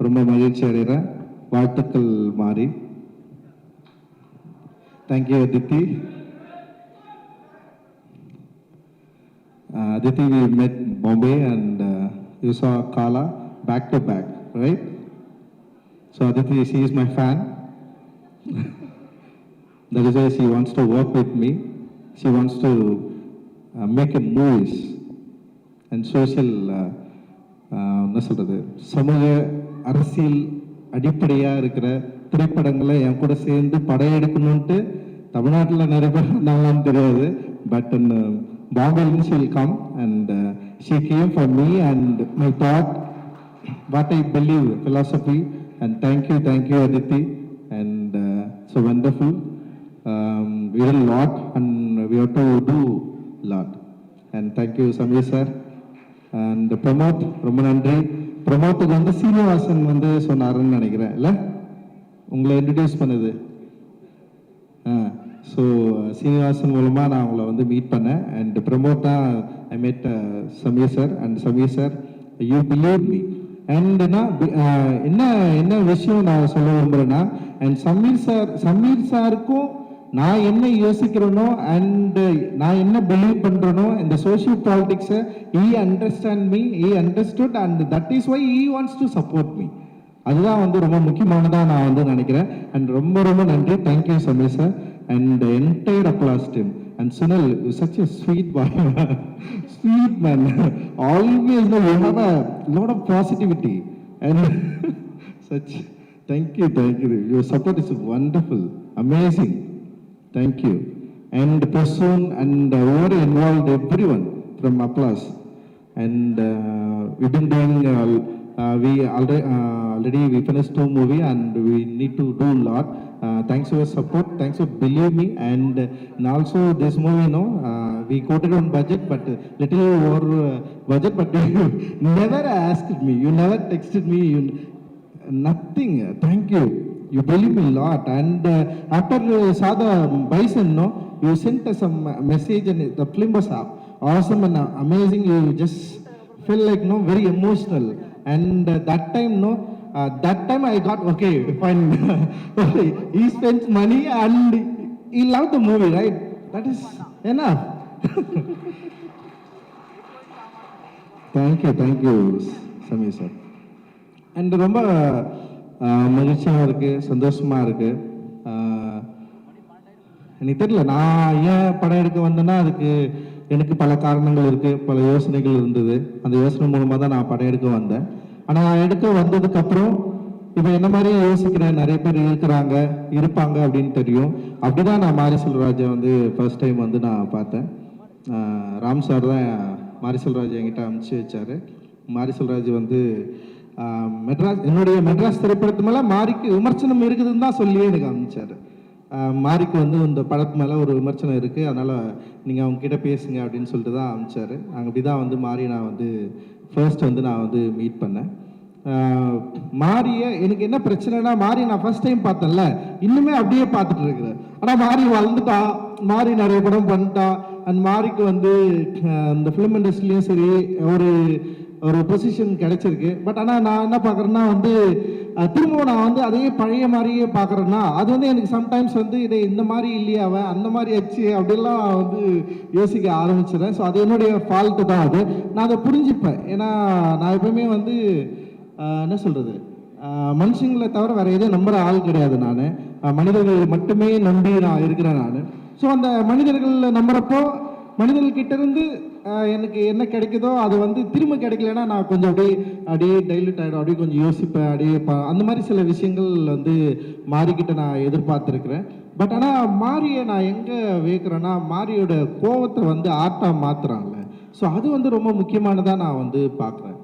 ரொம்ப மகிழ்ச்சி அடைகிறேன். வாழ்த்துக்கள் மாரி. Thank you Aditi. Aditi, we met Bombay and you saw Kala back to back, right? So Aditi, she is my fan. That is why she wants to work with me. She wants to make a movies and social, என்ன சொல்கிறது, சமூக அரசியல் அடிப்படையாக இருக்கிற திரைப்படங்களை என் கூட சேர்ந்து படம் எடுக்கணுன்ட்டு தமிழ்நாட்டில் நிறைய பேர் இருந்தாங்களான்னு தெரியாது. But Bombay, she will come, and she came for me and my thought, what I believe, philosophy, and thank you, Aditi, and so wonderful. We did a lot, and we have to do a lot. And thank you, Samir sir, and Pramod, ரொம்ப நன்றி. ப்ரமோத்துக்கு வந்து சீனிவாசன் வந்து சொன்னாருன்னு நினைக்கிறேன், இல்லை உங்களை introduce பண்ணுது. So Srinivasan மூலமாக நான் உங்களை வந்து மீட் பண்ணேன். அண்ட் ப்ரமோட் தான் I made Sameer sir. And Sameer sir, you believe me. And என்ன விஷயம் நான் சொல்ல விரும்புகிறேன்னா, அண்ட் சமீர் சாருக்கும் நான் என்ன யோசிக்கிறேனோ அண்ட் நான் என்ன பிலீவ் பண்ணுறேனோ இந்த social பாலிட்டிக்ஸை he understood and that is why he wants to support me. அதுதான் வந்து ரொம்ப முக்கியமானதாக நான் வந்து நினைக்கிறேன். அண்ட் ரொம்ப ரொம்ப நன்றி. Thank you Sameer sir and entire applause team. And Sunil, such a sweet boy, sweet man, always you have a lot of positivity and such. Thank you, your support is wonderful, amazing. Thank you. And Prasoon and whoever involved, everyone from Applause. And we've been doing, we already we finished 2 movies and we need to do a lot. Thanks for your support, thanks for believe me. And also this movie, we quoted on budget, but little over budget, but you never asked me, you never texted me, nothing. Thank you. You believe me a lot. And after saw the Bison, you sent us some message and the film was awesome and amazing. You just feel like very emotional. And that time I got okay, fine. He spends money and he loved the movie, right? That is enough. Thank you, Samir sir. And ரொம்ப மகிழ்ச்சியாக இருக்குது, சந்தோஷமாக இருக்குது. எனக்கு தெரியல நான் ஏன் படம் எடுக்க வந்தேன்னா அதுக்கு எனக்கு பல காரணங்கள் இருக்குது, பல யோசனைகள் இருந்தது. அந்த யோசனை மூலமாக தான் நான் படம் எடுக்க வந்தேன். ஆனால் நான் எடுக்க வந்ததுக்கப்புறம் இப்போ என்ன மாதிரி யோசிக்கிற நிறைய பேர் இருப்பாங்க அப்படின்னு தெரியும். அப்படி தான் நான் மாரி செல்வராஜை வந்து ஃபர்ஸ்ட் டைம் வந்து நான் பார்த்தேன். ராம் சார் தான் மாரி செல்வராஜ் என்கிட்ட அனுப்பிச்சி வச்சார். மாரி செல்வராஜ் வந்து என்னுடைய மெட்ராஸ் திரைப்படத்து மேலே மாரிக்கு விமர்சனம் இருக்குதுன்னு தான் சொல்லியே எனக்கு அனுப்பிச்சார். மாரிக்கு வந்து இந்த படத்து மேலே ஒரு விமர்சனம் இருக்குது, அதனால் நீங்கள் அவங்கக்கிட்ட பேசுங்க அப்படின்னு சொல்லிட்டு தான் அனுப்பிச்சார். அப்படி தான் வந்து மாரி நான் வந்து ஃபர்ஸ்ட் வந்து நான் வந்து மீட் பண்ணேன். மாரியை எனக்கு என்ன பிரச்சனைனா, மாரி நான் ஃபர்ஸ்ட் டைம் பார்த்தேன்ல, இன்னுமே அப்படியே பார்த்துட்டு இருக்கிறேன். ஆனால் மாரி வளர்ந்துட்டா, மாரி நிறைய படம் பண்ணிட்டா. அண்ட் மாரிக்கு வந்து இந்த ஃபிலிம் இண்டஸ்ட்ரிலையும் சரி ஒரு பொசிஷன் கிடைச்சிருக்கு. பட் ஆனால் நான் என்ன பார்க்குறேன்னா வந்து திரும்பவும் நான் வந்து அதே பழைய மாதிரியே பார்க்குறேன்னா அது வந்து எனக்கு சம்டைம்ஸ் வந்து இதை இந்த மாதிரி இல்லையா அவன் அந்த மாதிரி ஆச்சு அப்படிலாம் வந்து யோசிக்க ஆரம்பிச்சிடுறேன். ஸோ அது என்னுடைய ஃபால்ட்டு தான். அது நான் அதை புரிஞ்சுப்பேன். ஏன்னா நான் எப்பவுமே வந்து என்ன சொல்கிறது, மனுஷங்களை தவிர வேறு எதுவும் நம்புகிற ஆள் கிடையாது. நான் மனிதர்கள் மட்டுமே நம்பி நான் இருக்கிறேன் நான். ஸோ அந்த மனிதர்கள் நம்புகிறப்போ மனிதர்கள்கிட்ட இருந்து எனக்கு என்ன கிடைக்குதோ அது வந்து திரும்ப கிடைக்கலன்னா நான் கொஞ்சம் அப்படியே டைல்யூட் ஆகிடும், அப்படியே கொஞ்சம் யோசிப்பேன், அந்த மாதிரி சில விஷயங்கள் வந்து மாரிக்கிட்ட நான் எதிர்பார்த்துருக்குறேன். பட் ஆனால் மாரியை நான் எங்கே வைக்கிறேன்னா, மாரியோட கோவத்தை வந்து ஆர்ட்டாக மாற்றுறாங்கல்ல, ஸோ அது வந்து ரொம்ப முக்கியமானதாக நான் வந்து பார்க்குறேன்.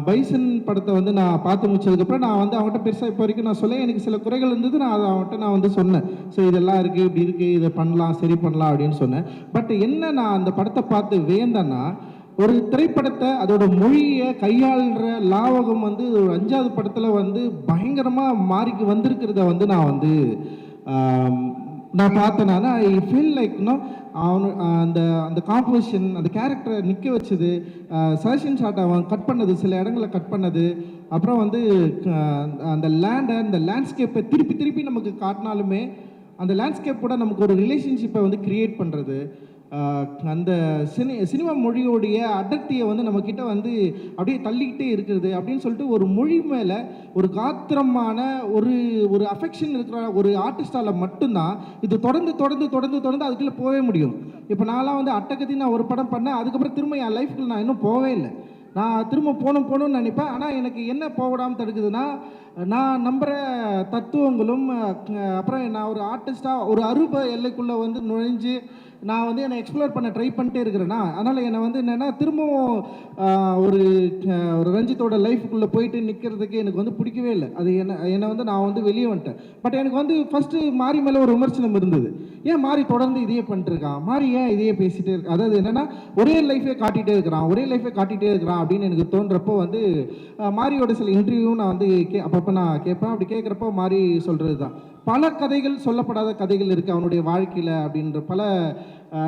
பைசன் படத்தை வந்து நான் பார்த்து முடிச்சதுக்கப்புறம் நான் வந்து அவங்ககிட்ட பெருசாக இப்போ வரைக்கும் நான் சொல்ல எனக்கு சில குறைகள் இருந்தது. நான் அதை அவங்ககிட்ட நான் வந்து சொன்னேன், ஸோ இதெல்லாம் இருக்குது, இப்படி இருக்குது, இதை பண்ணலாம், சரி பண்ணலாம் அப்படின்னு சொன்னேன். பட் என்ன நான் அந்த படத்தை பார்த்து வேந்தேன்னா, ஒரு திரைப்படத்தை அதோட மொழியை கையாளுற லாவகம் வந்து ஒரு 5வது படத்தில் வந்து பயங்கரமாக மாறிக்கு வந்திருக்கிறத வந்து நான் வந்து நான் பார்த்தேன்னா ஐ ஃபீல் லைக்னா அந்த காம்போசிஷன், அந்த கேரக்டரை நிற்க வச்சது, சஜஷன் ஷாட் அவன் கட் பண்ணது, சில இடங்களை கட் பண்ணது, அப்புறம் வந்து அந்த லேண்ட்ஸ்கேப்பை திருப்பி நமக்கு காட்டினாலுமே அந்த லேண்ட்ஸ்கேப்போட நமக்கு ஒரு ரிலேஷன்ஷிப்பை வந்து கிரியேட் பண்ணுறது, அந்த சினிமா மொழியோடைய அடர்த்தியை வந்து நம்மக்கிட்ட வந்து அப்படியே தள்ளிக்கிட்டே இருக்கிறது அப்படின்னு சொல்லிட்டு ஒரு மொழி மேலே ஒரு காத்திரமான ஒரு அஃபெக்ஷன் இருக்கிற ஒரு ஆர்டிஸ்டால் மட்டும்தான் இது தொடர்ந்து அதுக்குள்ளே போகவே முடியும். இப்போ நான்லாம் வந்து அட்டகத்தி நான் ஒரு படம் பண்ணேன், அதுக்கப்புறம் திரும்ப என் லைஃப்க்கு நான் இன்னும் போகவே இல்லை. நான் திரும்ப போகணும்னு நினைப்பேன். ஆனால் எனக்கு என்ன போடாமல் தடுக்குதுன்னா, நான் நம்புகிற தத்துவங்களும் அப்புறம் நான் ஒரு ஆர்டிஸ்டாக ஒரு அருப எல்லைக்குள்ளே வந்து நுழைஞ்சு நான் வந்து என்னை எக்ஸ்ப்ளோர் பண்ண ட்ரை பண்ணிட்டே இருக்கிறேன்னா, அதனால் என்னை வந்து என்னென்னா திரும்பவும் ஒரு ரஞ்சித்தோட லைஃபுக்குள்ளே போயிட்டு நிற்கிறதுக்கு எனக்கு வந்து பிடிக்கவே இல்லை. அது என்னை வந்து நான் வந்து வெளியே வந்துட்டேன். பட் எனக்கு வந்து ஃபஸ்ட்டு மாறி மேலே ஒரு விமர்சனம் இருந்தது. ஏன் மாறி தொடர்ந்து இதையே பண்ணிட்டுருக்கான், மாறி ஏன் இதையே பேசிகிட்டே இருக்கான், அதாவது என்னென்னா ஒரே லைஃபே காட்டிகிட்டே இருக்கிறான் அப்படின்னு எனக்கு தோன்றப்போ வந்து மாரியோட சில இன்டர்வியூ நான் வந்து அப்பப்போ நான் கேட்பேன். அப்படி கேட்குறப்போ மாறி சொல்கிறது தான், பல கதைகள், சொல்லப்படாத கதைகள் இருக்குது அவனுடைய வாழ்க்கையில் அப்படின்ற பல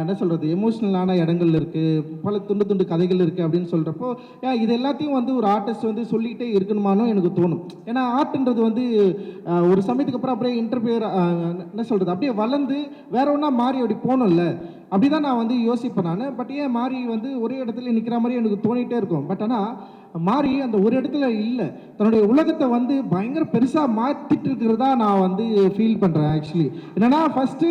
என்ன சொல்கிறது எமோஷ்னலான இடங்கள் இருக்குது, பல துண்டு கதைகள் இருக்குது அப்படின்னு சொல்கிறப்போ இது எல்லாத்தையும் வந்து ஒரு ஆர்டிஸ்ட் வந்து சொல்லிக்கிட்டே இருக்கணுமானோ எனக்கு தோணும். ஏன்னா ஆர்ட்ன்றது வந்து ஒரு சமயத்துக்கு அப்புறம் அப்படியே இன்டர்பியர் என்ன சொல்கிறது அப்படியே வளர்ந்து வேற ஒன்றா மாறி அப்படி போகணும்ல, அப்படி தான் நான் வந்து யோசிப்பேன் நான். பட் ஏன் மாறி வந்து ஒரே இடத்துல நிற்கிற மாதிரி எனக்கு தோணிகிட்டே இருக்கும். பட் ஆனால் மாறி அந்த ஒரு இடத்துல இல்லை, தன்னுடைய உலகத்தை வந்து பயங்கர பெருசாக மாற்றிட்டு இருக்கிறதா நான் வந்து ஃபீல் பண்ணுறேன். ஆக்சுவலி என்னென்னா ஃபஸ்ட்டு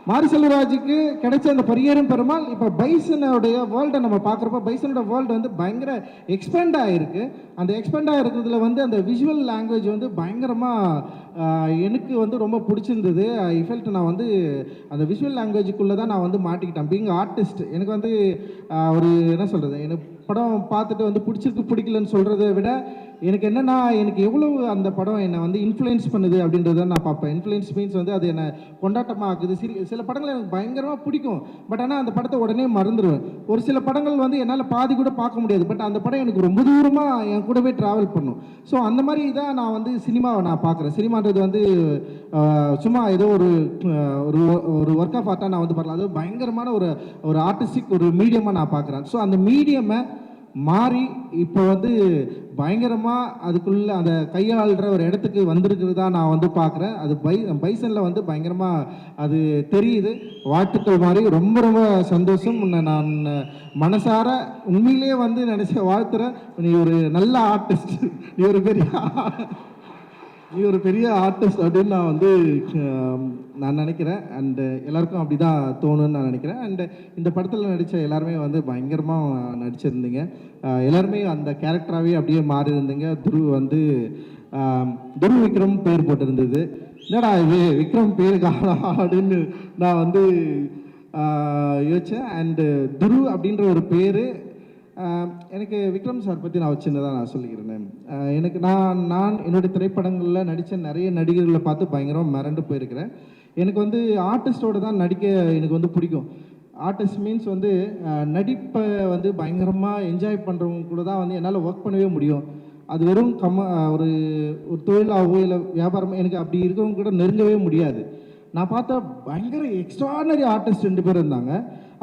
மாரி செல்வராஜுக்கு கிடைச்ச அந்த பரியேறும் பெருமாள் இப்போ பைசனுடைய வேர்ல்டை நம்ம பார்க்குறப்ப பைசனோட வேர்ல்டு வந்து பயங்கர எக்ஸ்பேண்ட் ஆகிருக்கு. அந்த எக்ஸ்பேண்ட் ஆகிருக்கிறதுல வந்து அந்த விஷுவல் லாங்குவேஜ் வந்து பயங்கரமாக எனக்கு வந்து ரொம்ப பிடிச்சிருந்தது. ஐ ஃபெல்ட் நான் வந்து அந்த விஷுவல் லாங்குவேஜுக்குள்ளே தான் நான் வந்து மாட்டிக்கிட்டேன். பீங் ஆர்டிஸ்ட் எனக்கு வந்து ஒரு என்ன சொல்கிறது, எனக்கு படம் பார்த்துட்டு வந்து பிடிக்கலன்னு சொல்கிறத விட எனக்கு என்னென்னா எனக்கு எவ்வளோ அந்த படம் என்னை வந்து இன்ஃப்ளூயன்ஸ் பண்ணுது அப்படின்றத நான் பார்ப்பேன். இன்ஃப்ளூயன்ஸ் மீன்ஸ் வந்து அது என்னை கொண்டாட்டமாக ஆக்குது. சில படங்கள் எனக்கு பயங்கரமாக பிடிக்கும், பட் ஆனால் அந்த படத்தை உடனே மறந்துடுவேன். ஒரு சில படங்கள் வந்து என்னால் பாதி கூட பார்க்க முடியாது, பட் அந்த படம் எனக்கு ரொம்ப தூரமாக என் கூடவே ட்ராவல் பண்ணும். ஸோ அந்த மாதிரி தான் நான் வந்து சினிமாவை நான் பார்க்குறேன். சினிமான்றது வந்து சும்மா ஏதோ ஒரு ஒரு ஒர்க் ஆஃப் ஆர்ட்டாக நான் வந்து பார்க்கலாம், அது பயங்கரமான ஒரு ஆர்டிஸ்டிக் ஒரு மீடியமாக நான் பார்க்குறேன். ஸோ அந்த மீடியமை மாறி இப்போ வந்து பயங்கரமாக அதுக்குள்ளே அந்த கையாளுற ஒரு இடத்துக்கு வந்திருக்கிறதா நான் வந்து பார்க்குறேன். அது பைசனில் வந்து பயங்கரமாக அது தெரியுது. வாழ்த்துக்கள் மாதிரி ரொம்ப ரொம்ப சந்தோஷம். உன்னை நான் மனசார உண்மையிலேயே வந்து நினச்ச வாழ்த்துறேன். நீ ஒரு நல்ல ஆர்டிஸ்ட், நீ ஒரு பெரிய ஆர்டிஸ்ட் அப்படின்னு நான் வந்து நான் நினைக்கிறேன். அண்டு எல்லாருக்கும் அப்படி தான் தோணுன்னு நான் நினைக்கிறேன். அண்டு இந்த படத்தில் நடித்த எல்லாருமே வந்து பயங்கரமாக நடிச்சிருந்தீங்க. எல்லாருமே அந்த கேரக்டராகவே அப்படியே மாறி இருந்தீங்க. துரு விக்ரம் பேர் போட்டிருந்தது. என்னடா இது விக்ரம் பேர் காணோம் அப்படின்னு நான் வந்து யோசித்தேன். அண்டு துரு அப்படின்ற ஒரு பேர் எனக்கு விக்ரம் சார் பற்றி நான் சின்னதாக நான் சொல்லிக்கிறேன். எனக்கு நான் என்னுடைய திரைப்படங்களில் நடித்த நிறைய நடிகர்களை பார்த்து பயங்கரமாக மிரண்டு போயிருக்கிறேன். எனக்கு வந்து ஆர்டிஸ்டோடு தான் நடிக்க எனக்கு வந்து பிடிக்கும். ஆர்டிஸ்ட் மீன்ஸ் வந்து நடிப்பை வந்து பயங்கரமாக என்ஜாய் பண்ணுறவங்க கூட தான் வந்து என்னால் ஒர்க் பண்ணவே முடியும். அது வெறும் ஒரு தொழிலாகவோ இல்லை வியாபாரமோ எனக்கு அப்படி இருக்கிறவங்க கூட நெருங்கவே முடியாது. நான் பார்த்தா பயங்கர எக்ஸ்ட்ரானரி ஆர்டிஸ்ட் 2 பேர் இருந்தாங்க.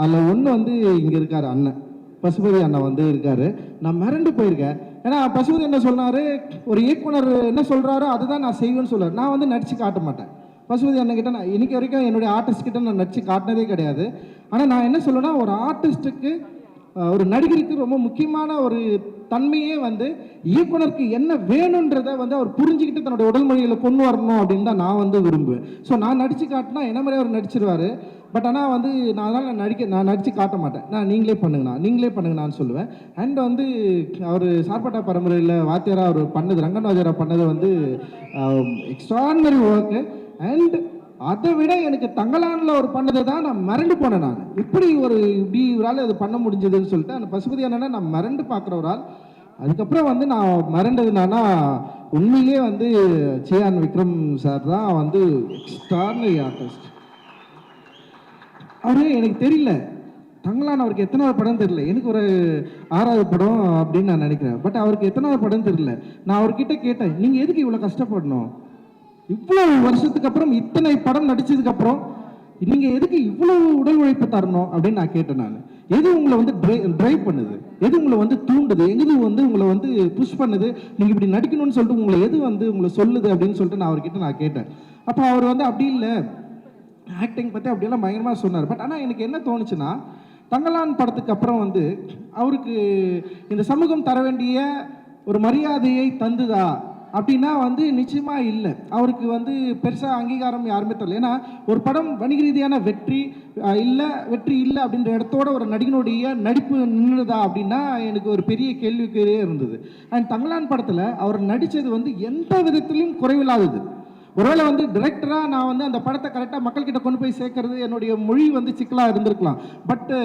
அதில் ஒன்று வந்து இங்கே இருக்கார் அண்ணன் பசுபதி அண்ணன் வந்து இருக்கார். நான் மிரண்டு போயிருக்கேன். ஏன்னா பசுபதி என்ன சொன்னார், ஒரு இயக்குனர் என்ன சொல்கிறாரோ அதுதான் நான் செய்வேன்னு சொல்கிறார். நான் வந்து நடித்து காட்ட மாட்டேன். பசுபதி அண்ணன்கிட்ட நான் இன்னைக்கு வரைக்கும் என்னுடைய ஆர்டிஸ்ட் கிட்ட நான் நடித்து காட்டினதே கிடையாது. ஆனால் நான் என்ன சொல்லுவேன்னா ஒரு ஆர்டிஸ்ட்டுக்கு ஒரு நடிகருக்கு ரொம்ப முக்கியமான ஒரு தன்மையே வந்து இயக்குனருக்கு என்ன வேணுன்றதை வந்து அவர் புரிஞ்சுக்கிட்டு தன்னோட உடல் மொழிகளை கொண்டு வரணும் அப்படின்னு தான் நான் வந்து விரும்புவேன். ஸோ நான் நடித்து காட்டினா என்ன மாதிரி அவர் நடிச்சிருவார். பட் ஆனால் வந்து நான் நடித்து காட்ட மாட்டேன். நீங்களே பண்ணுங்கண்ணான்னு சொல்லுவேன். அண்ட் வந்து அவர் சார்பட்டா பரம்பரையில் வாத்தியாரா அவர் பண்ணது, ரங்கன் வாத்தியாரா பண்ணது வந்து எக்ஸ்ட்ரானரி ஒர்க்கு. அண்ட் அதை விட எனக்கு தங்கலானில் ஒரு பண்ணதை தான் நான் மிரண்டு போனேன். நான் இப்படி இவரால் அது பண்ண முடிஞ்சதுன்னு சொல்லிட்டு அந்த பசுபதி அண்ணனை நான் மிரண்டு பார்க்குற ஒரு ஆள். அதுக்கப்புறம் வந்து நான் மிரண்டதுனானா உண்மையிலே வந்து சியான் விக்ரம் சார் தான் வந்து எக்ஸ்ட்ரானரி ஆர்டிஸ்ட். அவரு எனக்கு தெரியல தங்கலான் அவருக்கு எத்தனாவது படம் தெரியல, எனக்கு ஒரு 6வது படம் அப்படின்னு நான் நினைக்கிறேன். பட் அவருக்கு எத்தனாவது படம் தெரியல. நான் அவர்கிட்ட கேட்டேன், நீங்கள் எதுக்கு இவ்வளோ கஷ்டப்படணும், இவ்வளோ வருஷத்துக்கு அப்புறம் இத்தனை படம் நடிச்சதுக்கு அப்புறம் நீங்கள் எதுக்கு இவ்வளவு உடல் உழைப்பு தரணும் அப்படின்னு நான் கேட்டேன். நான் எது உங்களை வந்து ட்ரைவ் பண்ணுது, எது உங்களை வந்து தூண்டுது, எது வந்து உங்களை வந்து புஷ் பண்ணுது, நீங்கள் இப்படி நடிக்கணும்னு சொல்லிட்டு உங்களை எது வந்து உங்களை சொல்லுது அப்படின்னு சொல்லிட்டு நான் அவர்கிட்ட நான் கேட்டேன். அப்போ அவர் வந்து அப்படி இல்லை, ஆக்டிங் பற்றி அப்படியெல்லாம் பயங்கரமாக சொன்னார். பட் ஆனால் எனக்கு என்ன தோணுச்சுன்னா தங்கலான் படத்துக்கு அப்புறம் வந்து அவருக்கு இந்த சமூகம் தர வேண்டிய ஒரு மரியாதையை தந்துதா அப்படின்னா வந்து நிச்சயமாக இல்லை. அவருக்கு வந்து பெருசாக அங்கீகாரம் யாருமே தரல. ஏன்னா ஒரு படம் வணிக ரீதியான வெற்றி இல்லை அப்படின்ற இடத்தோட ஒரு நடிகனுடைய நடிப்பு நின்றுதா அப்படின்னா எனக்கு ஒரு பெரிய கேள்விக்குறியே இருந்தது. அண்ட் தங்கலான் படத்தில் அவர் நடித்தது வந்து எந்த விதத்திலையும் குறைவில்லாதது. ஒருவேளை வந்து டிரெக்டராக நான் வந்து அந்த படத்தை கரெக்டாக மக்கள்கிட்ட கொண்டு போய் சேர்க்கறது என்னுடைய மொழி வந்து சிக்கலாக இருந்திருக்கலாம். பட்டு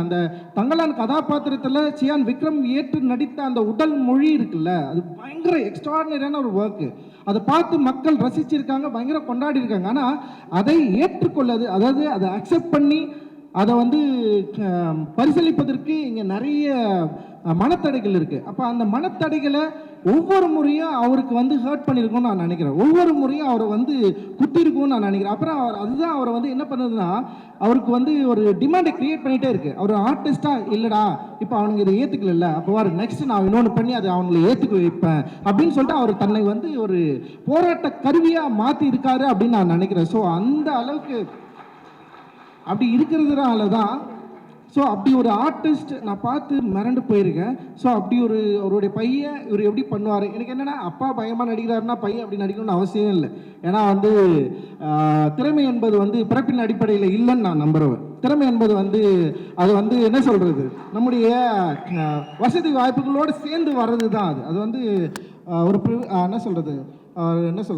அந்த தங்கலான் கதாபாத்திரத்தில் சியான் விக்ரம் ஏற்று நடித்த அந்த உடல் மொழி இருக்குல்ல, அது பயங்கர எக்ஸ்ட்ராடினரியான ஒரு ஒர்க்கு. அதை பார்த்து மக்கள் ரசிச்சிருக்காங்க, பயங்கர கொண்டாடி இருக்காங்க. ஆனால் அதை ஏற்றுக்கொள்ளது, அதாவது அதை அக்செப்ட் பண்ணி அதை வந்து பரிசீலிப்பதற்கு இங்கே நிறைய மனத்தடைகள் இருக்குது. அப்போ அந்த மனத்தடைகளை ஒவ்வொரு முறையும் அவருக்கு வந்து ஹர்ட் பண்ணியிருக்கும்னு நான் நினைக்கிறேன். ஒவ்வொரு முறையும் அவரை வந்து குத்திருக்கும்னு நான் நினைக்கிறேன். அப்புறம் அதுதான் அவரை வந்து என்ன பண்ணுதுன்னா, அவருக்கு வந்து ஒரு டிமாண்டை கிரியேட் பண்ணிகிட்டே இருக்குது. அவர் ஆர்டிஸ்டாக இல்லைடா, இப்போ அவனுங்க இதை ஏற்றுக்கல, அப்போ வர நெக்ஸ்ட் நான் இன்னொன்று பண்ணி அதை அவங்களை ஏற்றுக்க வைப்பேன் அப்படின்னு சொல்லிட்டு அவர் தன்னை வந்து ஒரு போராட்ட கருவியாக மாற்றி இருக்காரு அப்படின்னு நான் நினைக்கிறேன். ஸோ அந்த அளவுக்கு அப்படி இருக்கிறதுனால தான், ஸோ அப்படி ஒரு ஆர்டிஸ்ட் நான் பார்த்து மிரண்டு போயிருக்கேன். ஸோ அப்படி ஒரு அவருடைய பையன் இவர் எப்படி பண்ணுவார், எனக்கு என்னென்னா அப்பா பயமாக நடிக்கிறாருன்னா பையன் அப்படி நடிக்கணும்னு அவசியம் இல்லை. ஏன்னா வந்து திறமை என்பது வந்து பிறப்பின் அடிப்படையில் இல்லைன்னு நான் நம்புறேன். திறமை என்பது வந்து அது வந்து என்ன சொல்கிறது, நம்முடைய வசதி வாய்ப்புகளோடு சேர்ந்து வர்றது தான். அது வந்து ஒரு என்ன சொல்கிறது,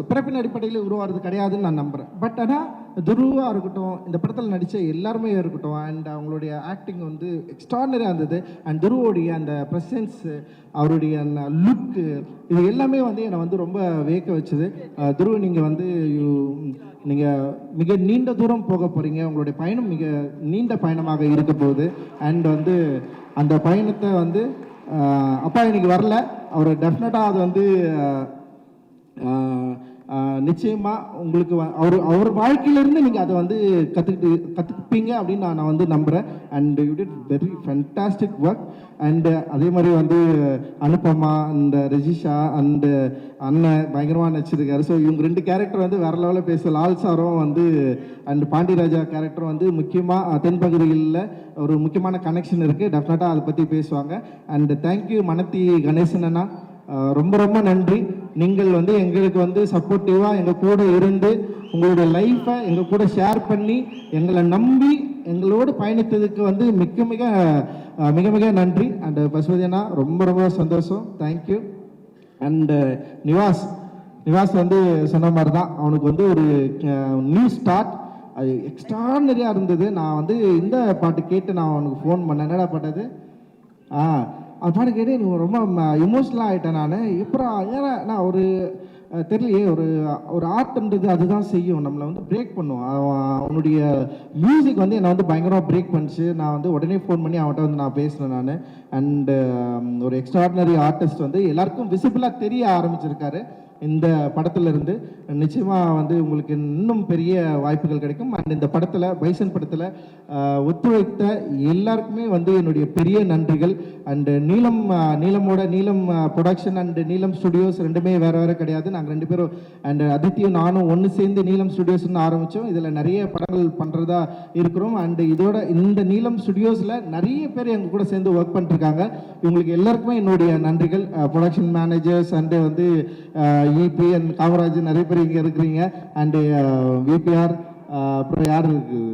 பிறப்பின் அடிப்படையில் உருவாகிறது கிடையாதுன்னு நான் நம்புகிறேன். பட் ஆனால் துருவாக இருக்கட்டும், இந்த படத்தில் நடித்த எல்லாருமே இருக்கட்டும், அண்ட் அவங்களுடைய ஆக்டிங் வந்து எக்ஸ்ட்ராடனரியாக இருந்தது. அண்ட் துருவோடைய அந்த ப்ரெசன்ஸு, அவருடைய அந்த லுக்கு, இது எல்லாமே வந்து என்னை வந்து ரொம்ப வியக்க வச்சுது. துருவ நீங்கள் வந்து நீங்கள் மிக நீண்ட தூரம் போக போகிறீங்க, உங்களுடைய பயணம் மிக நீண்ட பயணமாக இருக்க போகுது. அண்ட் வந்து அந்த பயணத்தை வந்து அப்பா இன்னைக்கு வரல, அவர் டெஃபினட்டாக அது வந்து நிச்சயமாக உங்களுக்கு அவர் வாழ்க்கையிலேருந்து நீங்கள் அதை வந்து கற்றுப்பீங்க அப்படின்னு நான் வந்து நம்புகிறேன். And you did very fantastic work. And அதே மாதிரி வந்து அனுபமா அண்ட் ரஜிஷா அண்டு அண்ணன் பயங்கரமாக நடிச்சிருக்காரு. ஸோ இவங்க 2 கேரக்டர் வந்து வேறு லெவலில் பேச, லால் சாரும் வந்து அண்ட் பாண்டியராஜா கேரக்டர் வந்து முக்கியமாக தென்பகுதிகளில் ஒரு முக்கியமான கனெக்ஷன் இருக்குது. டெஃபினட்டாக அதை பற்றி பேசுவாங்க. அண்டு தேங்க்யூ மனத்தி கணேசன் அண்ணா, ரொம்ப ரொம்ப நன்றி. நீங்கள் வந்து எங்களுக்கு வந்து சப்போர்ட்டிவாக எங்கள் கூட இருந்து உங்களுடைய லைஃப்பை எங்கள் கூட ஷேர் பண்ணி எங்களை நம்பி எங்களோடு பயணித்ததுக்கு வந்து மிக மிக மிக மிக நன்றி. அண்ட் பசுபதி அண்ணா ரொம்ப ரொம்ப சந்தோஷம், தேங்க்யூ. அண்டு நிவாஸ் வந்து சொன்ன மாதிரி தான், அவனுக்கு வந்து ஒரு நியூ ஸ்டார்ட், அது எக்ஸ்ட்ராடனரியாக இருந்தது. நான் வந்து இந்த பாட்டு கேட்டு நான் அவனுக்கு ஃபோன் பண்ணேன், என்னடா பாட்டது, அது பாட்டு கேட்டு எனக்கு ரொம்ப இமோஷ்னலாக ஆகிட்டேன் நான். எப்படா ஏன்னா நான் ஒரு தெரியலையே, ஒரு ஆர்ட்ன்றது அதுதான் செய்யும், நம்மளை வந்து பிரேக் பண்ணும். அவனுடைய மியூசிக் வந்து என்னை வந்து பயங்கரமாக பிரேக் பண்ணிச்சு. நான் வந்து உடனே ஃபோன் பண்ணி அவன்கிட்ட வந்து நான் பேசினேன் நான். அண்டு ஒரு எக்ஸ்ட்ராடினரி ஆர்டிஸ்ட் வந்து எல்லாருக்கும் விசிபிளாக தெரிய ஆரம்பிச்சிருக்காரு இந்த படத்தில் இருந்து. நிச்சயமாக வந்து உங்களுக்கு இன்னும் பெரிய வாய்ப்புகள் கிடைக்கும். அண்ட் இந்த படத்தில் பைசன் படத்தில் ஒத்துழைத்த எல்லாருக்குமே வந்து என்னுடைய பெரிய நன்றிகள். அண்டு நீலம் ப்ரொடக்ஷன் அண்டு நீலம் ஸ்டுடியோஸ் ரெண்டுமே வேறு கிடையாது, நாங்கள் 2 பேரும் அண்ட் அதித்தியும் நானும் ஒன்று சேர்ந்து நீலம் ஸ்டுடியோஸ்ன்னு ஆரம்பித்தோம். இதில் நிறைய படங்கள் பண்ணுறதா இருக்கிறோம். அண்டு இதோட இந்த நீலம் ஸ்டுடியோஸில் நிறைய பேர் எங்கள் கூட சேர்ந்து ஒர்க் பண்ணிருக்காங்க. இவங்களுக்கு எல்லாருக்குமே என்னுடைய நன்றிகள். ப்ரொடக்ஷன் மேனேஜர்ஸ் அண்டு வந்து இபி அண்ட் காமராஜ் நிறைய பேர் இங்கே இருக்கிறீங்க. அண்டு விபிஆர், அப்புறம் யார் இருக்குது,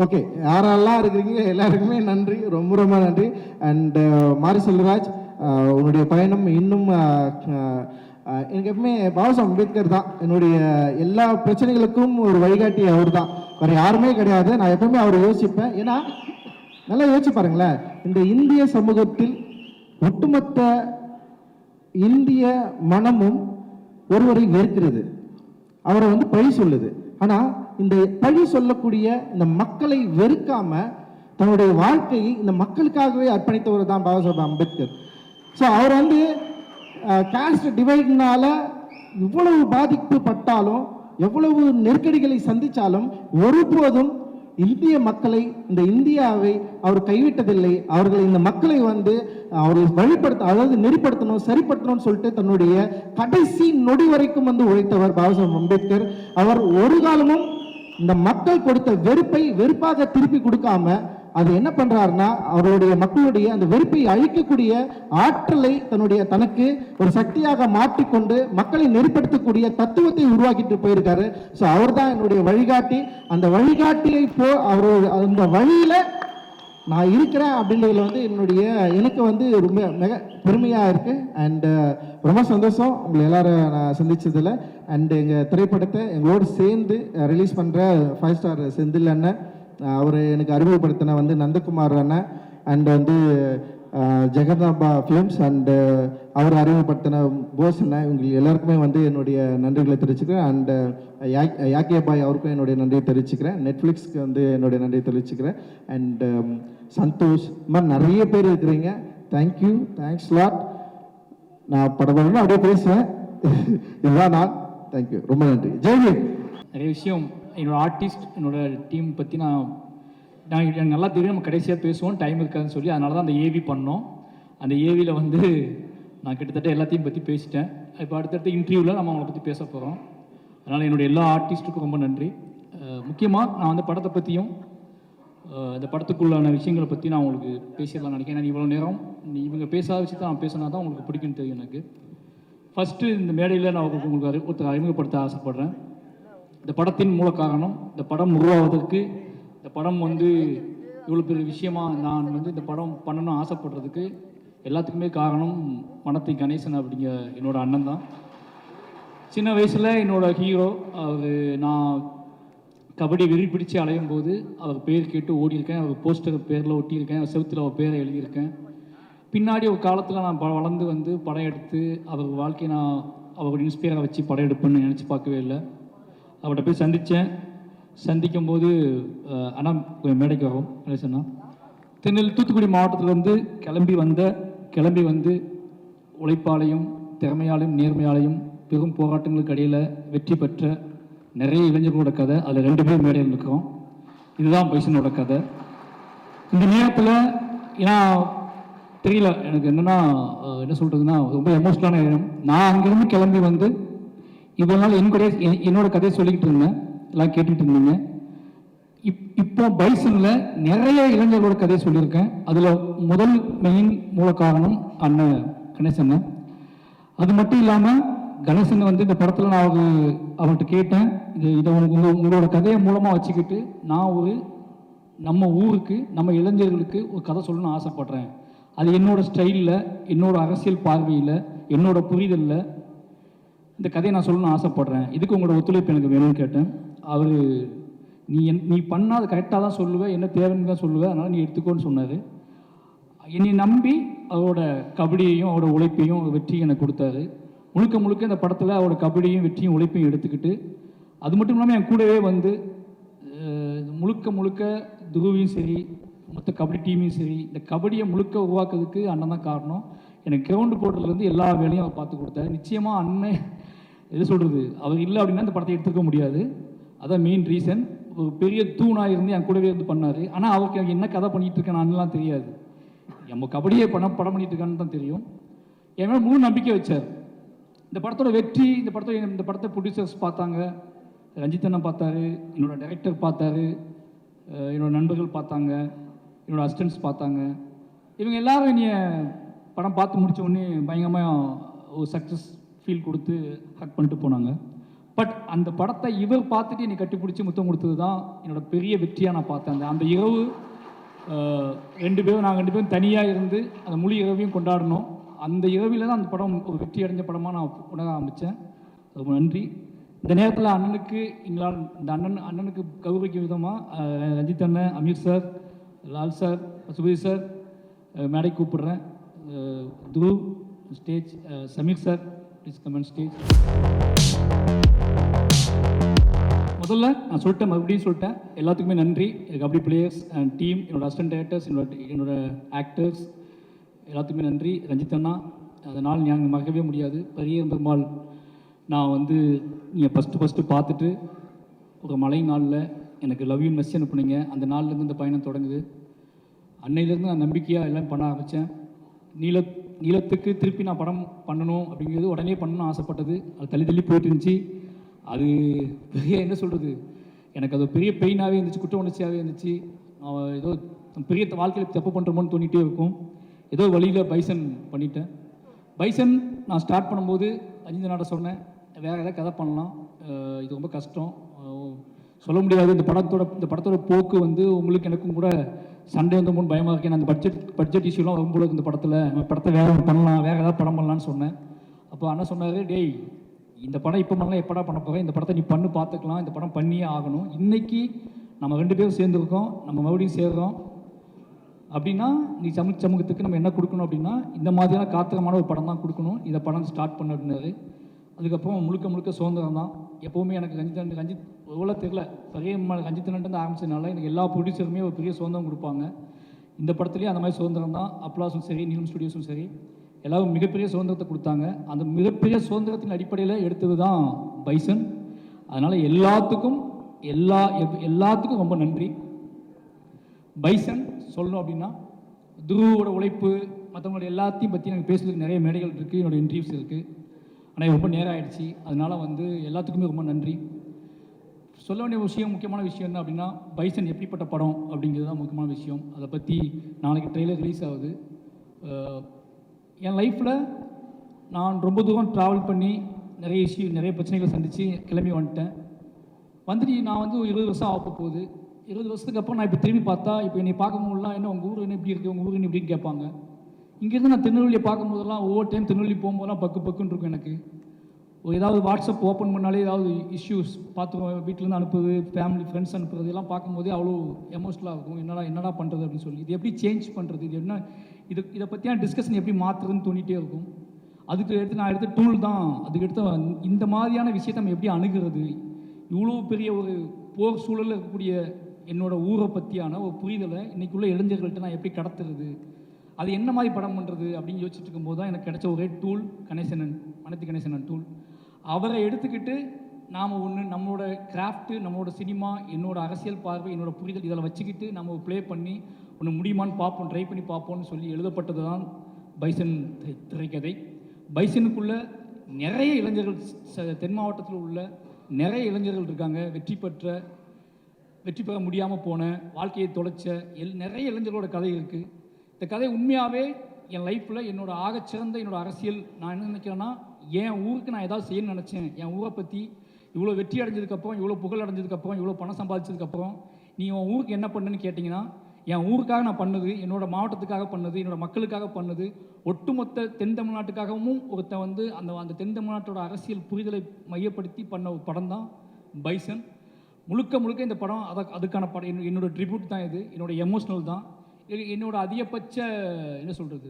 ஓகே, யாரெல்லாம் இருக்கிறீங்க எல்லாருக்குமே நன்றி, ரொம்ப ரொம்ப நன்றி. அண்ட் மாரி செல்வராஜ், உன்னுடைய பயணம் இன்னும் எனக்கு எப்பவுமே பாபாசாஹேப் அம்பேத்கர் தான் என்னுடைய எல்லா பிரச்சனைகளுக்கும் ஒரு வழிகாட்டி. அவர் தான், வேறு யாருமே கிடையாது. நான் எப்பவுமே அவரை யோசிப்பேன். ஏன்னா நல்லா யோசிச்சு பாருங்களேன், இந்த இந்திய சமூகத்தில் ஒட்டுமொத்த இந்திய மனமும் ஒருவரை வெறுக்கிறது, அவரை வந்து பழி சொல்லுது. ஆனால் இந்த பழி சொல்லக்கூடிய இந்த மக்களை வெறுக்காம தன்னுடைய வாழ்க்கையை இந்த மக்களுக்காகவே அர்ப்பணித்தவர் தான் பாபாசாஹேப் அம்பேத்கர். ஸோ அவர் வந்து காஸ்ட் டிவைட்னால இவ்வளவு பாதிப்பு பட்டாலும், எவ்வளவு நெருக்கடிகளை சந்தித்தாலும் ஒருபோதும் இந்திய மக்களை, இந்த இந்தியாவை அவர் கைவிட்டதில்லை. அவர்கள் இந்த மக்களை வந்து அவர்கள் வழிபடுத்த, அதாவது நெறிப்படுத்தணும், சரிப்படுத்தணும்னு சொல்லிட்டு தன்னுடைய கடைசி நொடி வரைக்கும் வந்து உழைத்தவர் பாபாசாஹேப் அம்பேத்கர். அவர் ஒரு காலமும் இந்த மக்கள் கொடுத்த வெறுப்பை வெறுப்பாக திருப்பி கொடுக்காம அது என்ன பண்றாருன்னா, அவருடைய மக்களுடைய அந்த வெறுப்பை அழிக்கக்கூடிய ஆற்றலை தனக்கு ஒரு சக்தியாக மாற்றிக்கொண்டு மக்களை நெறிப்படுத்தக்கூடிய தத்துவத்தை உருவாக்கிட்டு போயிருக்காரு. ஸோ அவர் தான் என்னுடைய வழிகாட்டி. அந்த வழிகாட்டியை அந்த வழியில நான் இருக்கிறேன் அப்படின்றதுல வந்து எனக்கு வந்து ரொம்ப மிக பெருமையாக இருக்குது. அண்டு ரொம்ப சந்தோஷம் உங்களை எல்லாரும் நான் சந்தித்ததில். அண்டு எங்கள் திரைப்படத்தை எங்களோடு சேர்ந்து ரிலீஸ் பண்ணுற 5 ஸ்டார் செந்தில் அண்ணன், அவர் எனக்கு அறிமுகப்படுத்தின வந்து நந்தகுமார் அண்ணன், அண்ட் வந்து ஜெகதாம்பா ஃபிலிம்ஸ், அண்டு அவர் அறிமுகப்படுத்தின போஸ் அண்ணன், இவங்க எல்லாருக்குமே வந்து என்னுடைய நன்றிகளை தெரிவிச்சுக்கிறேன். அண்டு யாக்கே பாய் அவருக்கும் என்னுடைய நன்றியை தெரிவிச்சுக்கிறேன். நெட்ஃப்ளிக்ஸ்க்கு வந்து என்னுடைய நன்றியை தெரிவிச்சுக்கிறேன். அண்டு சந்தோஷ், இந்த மாதிரி நிறைய பேர் இருக்கிறீங்க. Thank you, thanks lot. நான் படப்படணும் அப்படியே பேசுவேன். இதுதான் நான். தேங்க்யூ, ரொம்ப நன்றி. ஜெய்ஹிந்த். நிறைய விஷயம் என்னோட ஆர்டிஸ்ட், என்னோட டீம் பற்றி எனக்கு நல்லா தெரியும். நம்ம கடைசியாக பேசுவோம், டைம் இருக்காதுன்னு சொல்லி, அதனால தான் அந்த ஏவி பண்ணோம். அந்த ஏவியில் வந்து நான் கிட்டத்தட்ட எல்லாத்தையும் பற்றி பேசிட்டேன். இப்போ அடுத்தடுத்த இன்டர்வியூவில் நம்ம அவங்கள பற்றி பேச போகிறோம். அதனால் என்னுடைய எல்லா ஆர்டிஸ்ட்டுக்கும் ரொம்ப நன்றி. முக்கியமாக நான் அந்த படத்தை பற்றியும் இந்த படத்துக்குள்ளான விஷயங்களை பற்றி நான் உங்களுக்கு பேசிடலாம் நினைக்கிறேன். ஏன்னா இவ்வளோ நேரம் இவங்க பேசாத விஷயத்தை நான் பேசினா தான் உங்களுக்கு பிடிக்குன்னு தெரியும் எனக்கு. ஃபஸ்ட்டு இந்த மேடையில் நான் உங்களுக்கு ஒருத்தர் அறிமுகப்படுத்த ஆசைப்பட்றேன். இந்த படத்தின் மூல காரணம், இந்த படம் உருவாவதற்கு, இந்த படம் வந்து இவ்வளோ பெரிய விஷயமாக நான் வந்து இந்த படம் பண்ணணும்னு ஆசைப்படுறதுக்கு எல்லாத்துக்குமே காரணம் மனத்தை கணேசன் அப்படிங்கிற என்னோட அண்ணன் தான். சின்ன வயசில் என்னோட ஹீரோ அவர், நான் கபடி வெறி பிடிச்சு அலையும் போது அவர் பேர் கேட்டு ஓடியிருக்கேன். அவர் போஸ்டர் பேரில் ஒட்டியிருக்கேன், செவுத்தில் அவர் பேரை எழுதியிருக்கேன். பின்னாடி ஒரு காலத்தில் நான் வளர்ந்து வந்து படம் எடுத்து அவர் வாழ்க்கையை நான் அவரோட இன்ஸ்பயராக வச்சு படம் எடுப்பேன்னு நினச்சி பார்க்கவே இல்லை. அவர்கிட்ட போய் சந்திக்கும் போது ஆனால் மேடைக்கு வரும் கணேசன்னா, தூத்துக்குடி மாவட்டத்திலேருந்து கிளம்பி வந்து உழைப்பாலையும் திறமையாலையும் நேர்மையாலையும் பெரும் போராட்டங்களுக்கு இடையில் வெற்றி பெற்ற நிறைய இளைஞர்களோட கதை. அதில் 2 பேர் மேடையில் இருக்கிறோம். இதுதான் பைசனோட கதை. இந்த நேரத்தில் ஏன்னா தெரியல எனக்கு என்னென்னா என்ன சொல்கிறதுன்னா ரொம்ப எமோஷ்னலான நேரம். நான் அங்கேருந்து கிளம்பி வந்து இவ்வளோ நாள் என்னோட கதையை சொல்லிக்கிட்டு இருந்தேன், எல்லாம் கேட்டுக்கிட்டு இருந்தீங்க. இப்போ பைசனில் நிறைய இளைஞர்களோட கதையை சொல்லியிருக்கேன். அதில் முதல் மெயின் மூல காரணம் அண்ணன் கணேசன். அது மட்டும் இல்லாமல் கணேசன் வந்து இந்த படத்தில் நான் அவர்கிட்ட கேட்டேன், இதை உங்களோட கதையை மூலமாக வச்சுக்கிட்டு நான் நம்ம ஊருக்கு, நம்ம இளைஞர்களுக்கு ஒரு கதை சொல்லணும்னு ஆசைப்பட்றேன். அது என்னோடய ஸ்டைலில், என்னோட அரசியல் பார்வையில், என்னோட புரிதலில் இந்த கதையை நான் சொல்லணும்னு ஆசைப்பட்றேன். இதுக்கு உங்களோட ஒத்துழைப்பு எனக்கு வேணும்னு கேட்டேன். அவர் நீ பண்ணால் அது கரெக்டாக தான் சொல்லுவேன், என்ன தேவைன்னு தான் சொல்லுவேன், அதனால் நீ எடுத்துக்கோன்னு சொன்னார். என்னை நம்பி அவரோட கபடியையும் அவரோட உழைப்பையும் வெற்றியை எனக்கு கொடுத்தாரு. முழுக்க இந்த படத்தில் அவரோட கபடியும் வெற்றியும் உழைப்பையும் எடுத்துக்கிட்டு, அது மட்டும் இல்லாமல் என் கூடவே வந்து முழுக்க துருவியும் சரி, மொத்த கபடி டீமையும் சரி, இந்த கபடியை உருவாக்குறதுக்கு அண்ணன் தான் காரணம். எனக்கு கிரவுண்டு போடுறதுலேருந்து எல்லா வேலையும் அவர் பார்த்து கொடுத்தாரு. நிச்சயமாக அண்ணன் எது சொல்கிறது, அவர் இல்லை அப்படின்னா இந்த படத்தை எடுத்துக்க முடியாது. அதான் மெயின் ரீசன். ஒரு பெரிய தூணாக இருந்து என் கூடவே இருந்து பண்ணார். ஆனால் அவருக்கு என்ன கதை பண்ணிகிட்டு இருக்கேன் அண்ணெலாம் தெரியாது. நம்ம கபடியே படம் பண்ணிட்டு இருக்கான்னு தான் தெரியும். என் மேலே முழு நம்பிக்கை வச்சார். இந்த படத்தோட வெற்றி, இந்த படத்தை ப்ரொடியூசர்ஸ் பார்த்தாங்க, ரஞ்சித் அண்ணன் பார்த்தாரு, என்னோட டைரக்டர் பார்த்தாரு, என்னோட நண்பர்கள் பார்த்தாங்க, என்னோட அசிஸ்டன்ட்ஸ் பார்த்தாங்க. இவங்க எல்லாரும் என்னைய படம் பார்த்து முடித்த உடனே பயங்கரமாக ஒரு சக்ஸஸ் ஃபீல் கொடுத்து ஹக் பண்ணிட்டு போனாங்க. பட் அந்த படத்தை இவர் பார்த்துட்டு என்னை கட்டிப்பிடிச்சி முத்தம் கொடுத்தது தான் என்னோட பெரிய வெற்றியாக நான் பார்த்தேன். அந்த இரவு நாங்கள் 2 பேரும் தனியாக இருந்து அந்த முழு இரவையும் கொண்டாடணும். அந்த இரவில் தான் அந்த படம் ஒரு வெற்றி அடைஞ்ச படமாக நான் உணர ஆரம்பித்தேன். ரொம்ப நன்றி. இந்த நேரத்தில் அண்ணனுக்கு எங்களால் இந்த அண்ணனுக்கு கௌரவிக்கும் விதமாக ரஞ்சித் அண்ணன், Amir sir, Lal sir, சுபதி sir மேடை கூப்பிடுறேன். Dhruv stage, Sameer sir please comment stage. முதல்ல நான் சொல்லிட்டேன், மறுபடியும் சொல்லிட்டேன், எல்லாத்துக்குமே நன்றி. கபடி பிளேயர்ஸ் அண்ட் டீம், என்னோட அசிஸ்டன்ட் டைரக்டர்ஸ், என்னோட ஆக்டர்ஸ் எல்லாத்துக்குமே நன்றி. ரஞ்சித் அண்ணா, அதனால் நாங்கள் மறக்கவே முடியாது. பரியேறும் பெருமாள் நான் வந்து நீங்கள் ஃபஸ்ட்டு பார்த்துட்டு ஒரு மழை நாளில் எனக்கு லவ் யூ மெசேஜ் அனுப்புனீங்க. அந்த நாள்லேருந்து இந்த பயணம் தொடங்குது. அன்னையிலேருந்து நான் நம்பிக்கையாக எல்லாம் பண்ண ஆரம்பித்தேன். நீளத்துக்கு திருப்பி நான் படம் பண்ணணும் அப்படிங்கிறது உடனே பண்ணணும்னு ஆசைப்பட்டது. அது தள்ளி போயிட்டு இருந்துச்சு. அது பெரிய என்ன சொல்கிறது, எனக்கு அது பெரிய பெயினாகவே இருந்துச்சு, குற்ற உணர்ச்சியாகவே இருந்துச்சு. ஏதோ பெரிய வாழ்க்கையில் தப்பு பண்ணுறோமோன்னு தோணிகிட்டே இருக்கும். ஏதோ வழியில் பைசன் பண்ணிட்டேன். பைசன் நான் ஸ்டார்ட் பண்ணும்போது அஜிந்தனாட்ட சொன்னேன், வேறு ஏதாவது கதை பண்ணலாம், இது ரொம்ப கஷ்டம், சொல்ல முடியாது. இந்த படத்தோட போக்கு வந்து உங்களுக்கு எனக்கும் கூட சண்டே வந்து முன் பயமாக இருக்கேன். அந்த பட்ஜெட் இஷ்யூலாம் வரும்போது இந்த படத்தில் நம்ம படத்தை வேறு ஒன்று பண்ணலாம், வேறு ஏதாவது படம் பண்ணலான்னு சொன்னேன். அப்போ அண்ணா சொன்னார், டேய் இந்த படம் இப்போ பண்ணலாம், எப்படா பண்ண போகிறேன், இந்த படத்தை நீ பண்ணு பார்த்துக்கலாம், இந்த படம் பண்ணியே ஆகணும். இன்றைக்கி நம்ம 2 பேரும் சேர்ந்துருக்கோம், நம்ம மறுபடியும் சேர்றோம் அப்படின்னா நீ சமூகத்துக்கு நம்ம என்ன கொடுக்கணும் அப்படின்னா இந்த மாதிரியான காத்திரமான ஒரு படம் தான் கொடுக்கணும், இதை படம் ஸ்டார்ட் பண்ண அப்படின்னாரு. அதுக்கப்புறம் முழுக்க சுதந்திரம் தான். எப்போவுமே எனக்கு ரஞ்சித் எவ்வளோ தெரியல, பெரிய ரஞ்சித்தன்ட்டு ஆரம்பிச்சதுனால எனக்கு எல்லா ப்ரொடியூசருமே ஒரு பெரிய சுதந்திரம் கொடுப்பாங்க. இந்த படத்துலேயே அந்த மாதிரி சுதந்திரம் தான். அப்ளாஸும் சரி, நீலம் ஸ்டுடியோஸும் சரி, எல்லாரும் மிகப்பெரிய சுதந்திரத்தை கொடுத்தாங்க. அந்த மிகப்பெரிய சுதந்திரத்தின் அடிப்படையில் எடுத்தது தான் பைசன். அதனால் எல்லாத்துக்கும் ரொம்ப நன்றி. பைசன் சொல்லணும் அப்படின்னா துருவோட உழைப்பு, மற்றவங்களோட எல்லாத்தையும் பற்றி எனக்கு பேசுறதுக்கு நிறைய மேடைகள் இருக்குது, என்னோடய இன்டர்வியூஸ் இருக்குது. ஆனால் ரொம்ப நேரம் ஆகிடுச்சு. அதனால் எல்லாத்துக்குமே ரொம்ப நன்றி. சொல்ல வேண்டிய முக்கியமான விஷயம் என்ன அப்படின்னா, பைசன் எப்படிப்பட்ட படம் அப்படிங்கிறது தான் முக்கியமான விஷயம். அதை பற்றி நாளைக்கு ட்ரெய்லர் ரிலீஸ் ஆகுது. என் லைஃப்பில் நான் ரொம்ப தூரம் ட்ராவல் பண்ணி நிறைய பிரச்சனைகளை சந்தித்து கிளம்பி வந்துட்டேன். நான் 20 வருஷம் ஆக போகுது. 20 வருஷத்துக்கு அப்புறம் நான் இப்போ திரும்பி பார்த்தா, இப்போ என்னை பார்க்கும்போதுலாம் என்ன உங்கள் ஊர் என்ன இப்படி இருக்குது, உங்கள் ஊர் என்ன இப்படின்னு கேட்பாங்க. இங்கேருந்து நான் திருநெல்வேலியை பார்க்கும்போதெல்லாம் ஒவ்வொரு டைம் திருநெல்வேலி போகும்போதெல்லாம் பக்குன்னு இருக்கும் எனக்கு. ஏதாவது வாட்ஸ்அப் ஓப்பன் பண்ணாலே ஏதாவது இஷ்யூஸ் பார்த்துருவோம், வீட்டிலேருந்து அனுப்புறது, ஃபேமிலி ஃப்ரெண்ட்ஸ் அனுப்புறது எல்லாம் பார்க்கும்போதே அவ்வளோ எமோஷ்னலாக இருக்கும். என்னடா பண்ணுறது அப்படின்னு சொல்லி, இது எப்படி சேஞ்ச் பண்ணுறது, இது என்ன, இதை பற்றியான டிஸ்கஷன் எப்படி மாற்றுறதுன்னு தோணிகிட்டே இருக்கும். நான் எடுத்த டூல் தான். இந்த மாதிரியான விஷயத்தை நம்ம எப்படி அணுகிறது, இவ்வளோ பெரிய ஒரு போர் சூழலில் இருக்கக்கூடிய என்னோட ஊரை பற்றியான ஒரு புரிதலை இன்றைக்குள்ள இளைஞர்கள்ட்ட நான் எப்படி கடத்துறது, அது என்ன மாதிரி படம் பண்ணுறது அப்படின்னு யோசிச்சுட்டு இருக்கும்போது தான் எனக்கு கிடைச்ச ஒரே டூல் மனத்தி கணேசனன் டூல். அவரை எடுத்துக்கிட்டு நாம் நம்மளோட கிராஃப்ட்டு, நம்மளோட சினிமா, என்னோட அரசியல் பார்வை, என்னோட புரிதல் இதில் வச்சுக்கிட்டு நம்ம ப்ளே பண்ணி முடியுமான்னு பார்ப்போம், ட்ரை பண்ணி பார்ப்போம்னு சொல்லி எழுதப்பட்டது தான் பைசன் திரைக்கதை. பைசனுக்குள்ளே நிறைய இளைஞர்கள், தென் மாவட்டத்தில் உள்ள நிறைய இளைஞர்கள் இருக்காங்க. வெற்றி பெற முடியாமல் போன, வாழ்க்கையை தொலைச்ச நிறைய இளைஞர்களோட கதை இருக்குது. இந்த கதை உண்மையாகவே என் லைஃப்பில் என்னோட அரசியல் நான் என்ன நினைக்கிறேன்னா, என் ஊருக்கு நான் ஏதாவது செய்யணும்னு நினச்சேன். என் ஊரை பற்றி இவ்வளோ வெற்றி அடைஞ்சதுக்கப்புறம், இவ்வளோ புகழ் அடைஞ்சதுக்கப்புறம், இவ்வளோ பணம் சம்பாதிச்சதுக்கப்புறம் நீ உன் ஊருக்கு என்ன பண்ணுன்னு கேட்டிங்கன்னா, என் ஊருக்காக நான் பண்ணது, என்னோட மாவட்டத்துக்காக பண்ணது, என்னோட மக்களுக்காக பண்ணது, ஒட்டுமொத்த தென் தமிழ்நாட்டுக்காகவும் அந்த தென் தமிழ்நாட்டோட அரசியல் புரிதலை மையப்படுத்தி பண்ண ஒரு படம் தான் பைசன். முழுக்க இந்த படம் அதுக்கான படம். என்னோட ட்ரிபியூட் தான் இது, என்னோட எமோஷ்னல் தான், என்னோட அதிகபட்ச என்ன சொல்கிறது,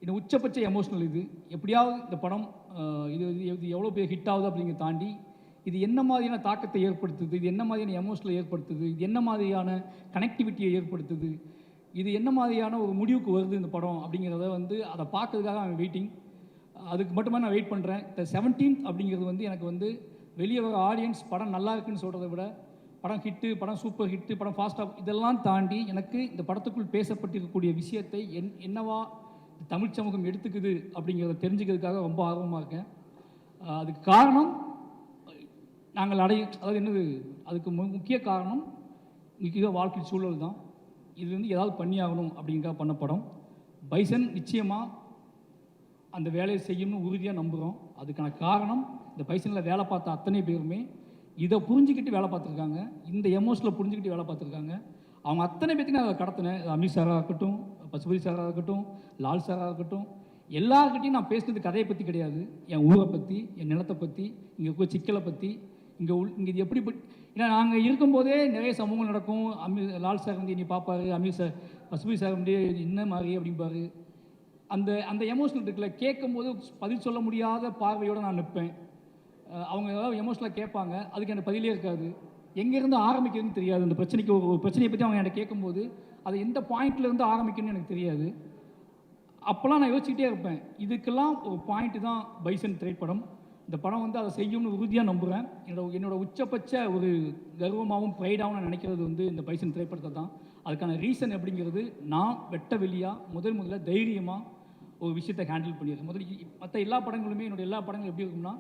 என்னோட உச்சபட்ச எமோஷ்னல் இது. எப்படியாவது இந்த படம் இது எவ்வளோ பேர் ஹிட் ஆகுது அப்படிங்கிறத தாண்டி இது என்ன மாதிரியான தாக்கத்தை ஏற்படுத்துது, இது என்ன மாதிரியான எமோஷனலை ஏற்படுத்துது, இது என்ன மாதிரியான கனெக்டிவிட்டியை ஏற்படுத்துது, இது என்ன மாதிரியான ஒரு முடிவுக்கு வருது இந்த படம் அப்படிங்கிறத அதை பார்க்கறதுக்காக நான் வெயிட்டிங். அதுக்கு மட்டுமே நான் வெயிட் பண்ணுறேன். இந்த 17th அப்படிங்கிறது எனக்கு வெளியே வர ஆடியன்ஸ் படம் நல்லா இருக்குன்னு சொல்கிறத விட, படம் ஹிட்டு, படம் சூப்பர் ஹிட்டு, படம் ஃபாஸ்ட்டாக இதெல்லாம் தாண்டி எனக்கு இந்த படத்துக்குள் பேசப்பட்டிருக்கக்கூடிய விஷயத்தை என்னவா தமிழ் சமூகம் எடுத்துக்குது அப்படிங்கிறத தெரிஞ்சுக்கிறதுக்காக ரொம்ப ஆர்வமாக இருக்கேன். அதுக்கு காரணம் நாங்கள் அதுக்கு முக்கிய காரணம் முக்கிய வாழ்க்கை சூழல் தான். இது ஏதாவது பண்ணி ஆகணும் அப்படிங்கிறத பண்ண படம் பைசன். நிச்சயமாக அந்த வேலையை செய்யணும்னு உறுதியாக நம்புகிறோம். அதுக்கான காரணம் இந்த பைசனில் வேலை பார்த்த அத்தனை பேருமே இதை புரிஞ்சுக்கிட்டு வேலை பார்த்துருக்காங்க, இந்த எமோஷனில் புரிஞ்சுக்கிட்டு வேலை பார்த்துருக்காங்க. அவங்க அத்தனை பேர்த்தையும் நான் கடத்தினேன். அமித் சாராக இருக்கட்டும், பசுபதி சாராக இருக்கட்டும், லால் சாராக இருக்கட்டும், எல்லாருக்கிட்டையும் நான் பேசுனது கதையை பற்றி கிடையாது, என் ஊரை பற்றி, என் நிலத்தை பற்றி, இங்கே இருக்கிற சிக்கலை பற்றி, இங்கே இது எப்படி. ஏன்னா நாங்கள் இருக்கும்போதே நிறைய சமூகம் நடக்கும். லால் சார் நீ பார்ப்பாரு, அமீர் சார், பசுபதி சார் என்ன மாதிரி அப்படிம்பாரு. அந்த எமோஷனல் இருக்குல்ல, கேட்கும்போது பதில் சொல்ல முடியாத பார்வையோடு நான் நிற்பேன். அவங்க ஏதாவது எமோஷனலாக கேட்பாங்க, அதுக்கு எனக்கு பதிலே இருக்காது, எங்கேருந்து ஆரம்பிக்கிறதுன்னு தெரியாது. அந்த பிரச்சனைக்கு ஒரு பிரச்சனையை பற்றி அவங்க என்கிட்ட கேட்கும்போது அது எந்த பாயிண்ட்லேருந்து ஆரம்பிக்கணும்னு எனக்கு தெரியாது. அப்போல்லாம் நான் யோசிச்சுக்கிட்டே இருப்பேன். இதுக்கெல்லாம் ஒரு பாயிண்ட்டு தான் பைசன் திரைப்படம். இந்த படம் அதை செய்யும்னு உறுதியாக நம்புகிறேன். என்னோட உச்சபட்ச ஒரு கர்வமாகவும் ப்ரைடாகவும் நான் நினைக்கிறது இந்த பைசன் திரைப்படத்தை தான். அதுக்கான ரீசன் அப்படிங்கிறது, நான் வெட்ட வெளியாக முதல்ல தைரியமாக ஒரு விஷயத்தை ஹேண்டில் பண்ணியிருக்கேன். மற்ற எல்லா படங்களுமே, என்னோடய எல்லா படங்களும் எப்படி இருக்கும்னா,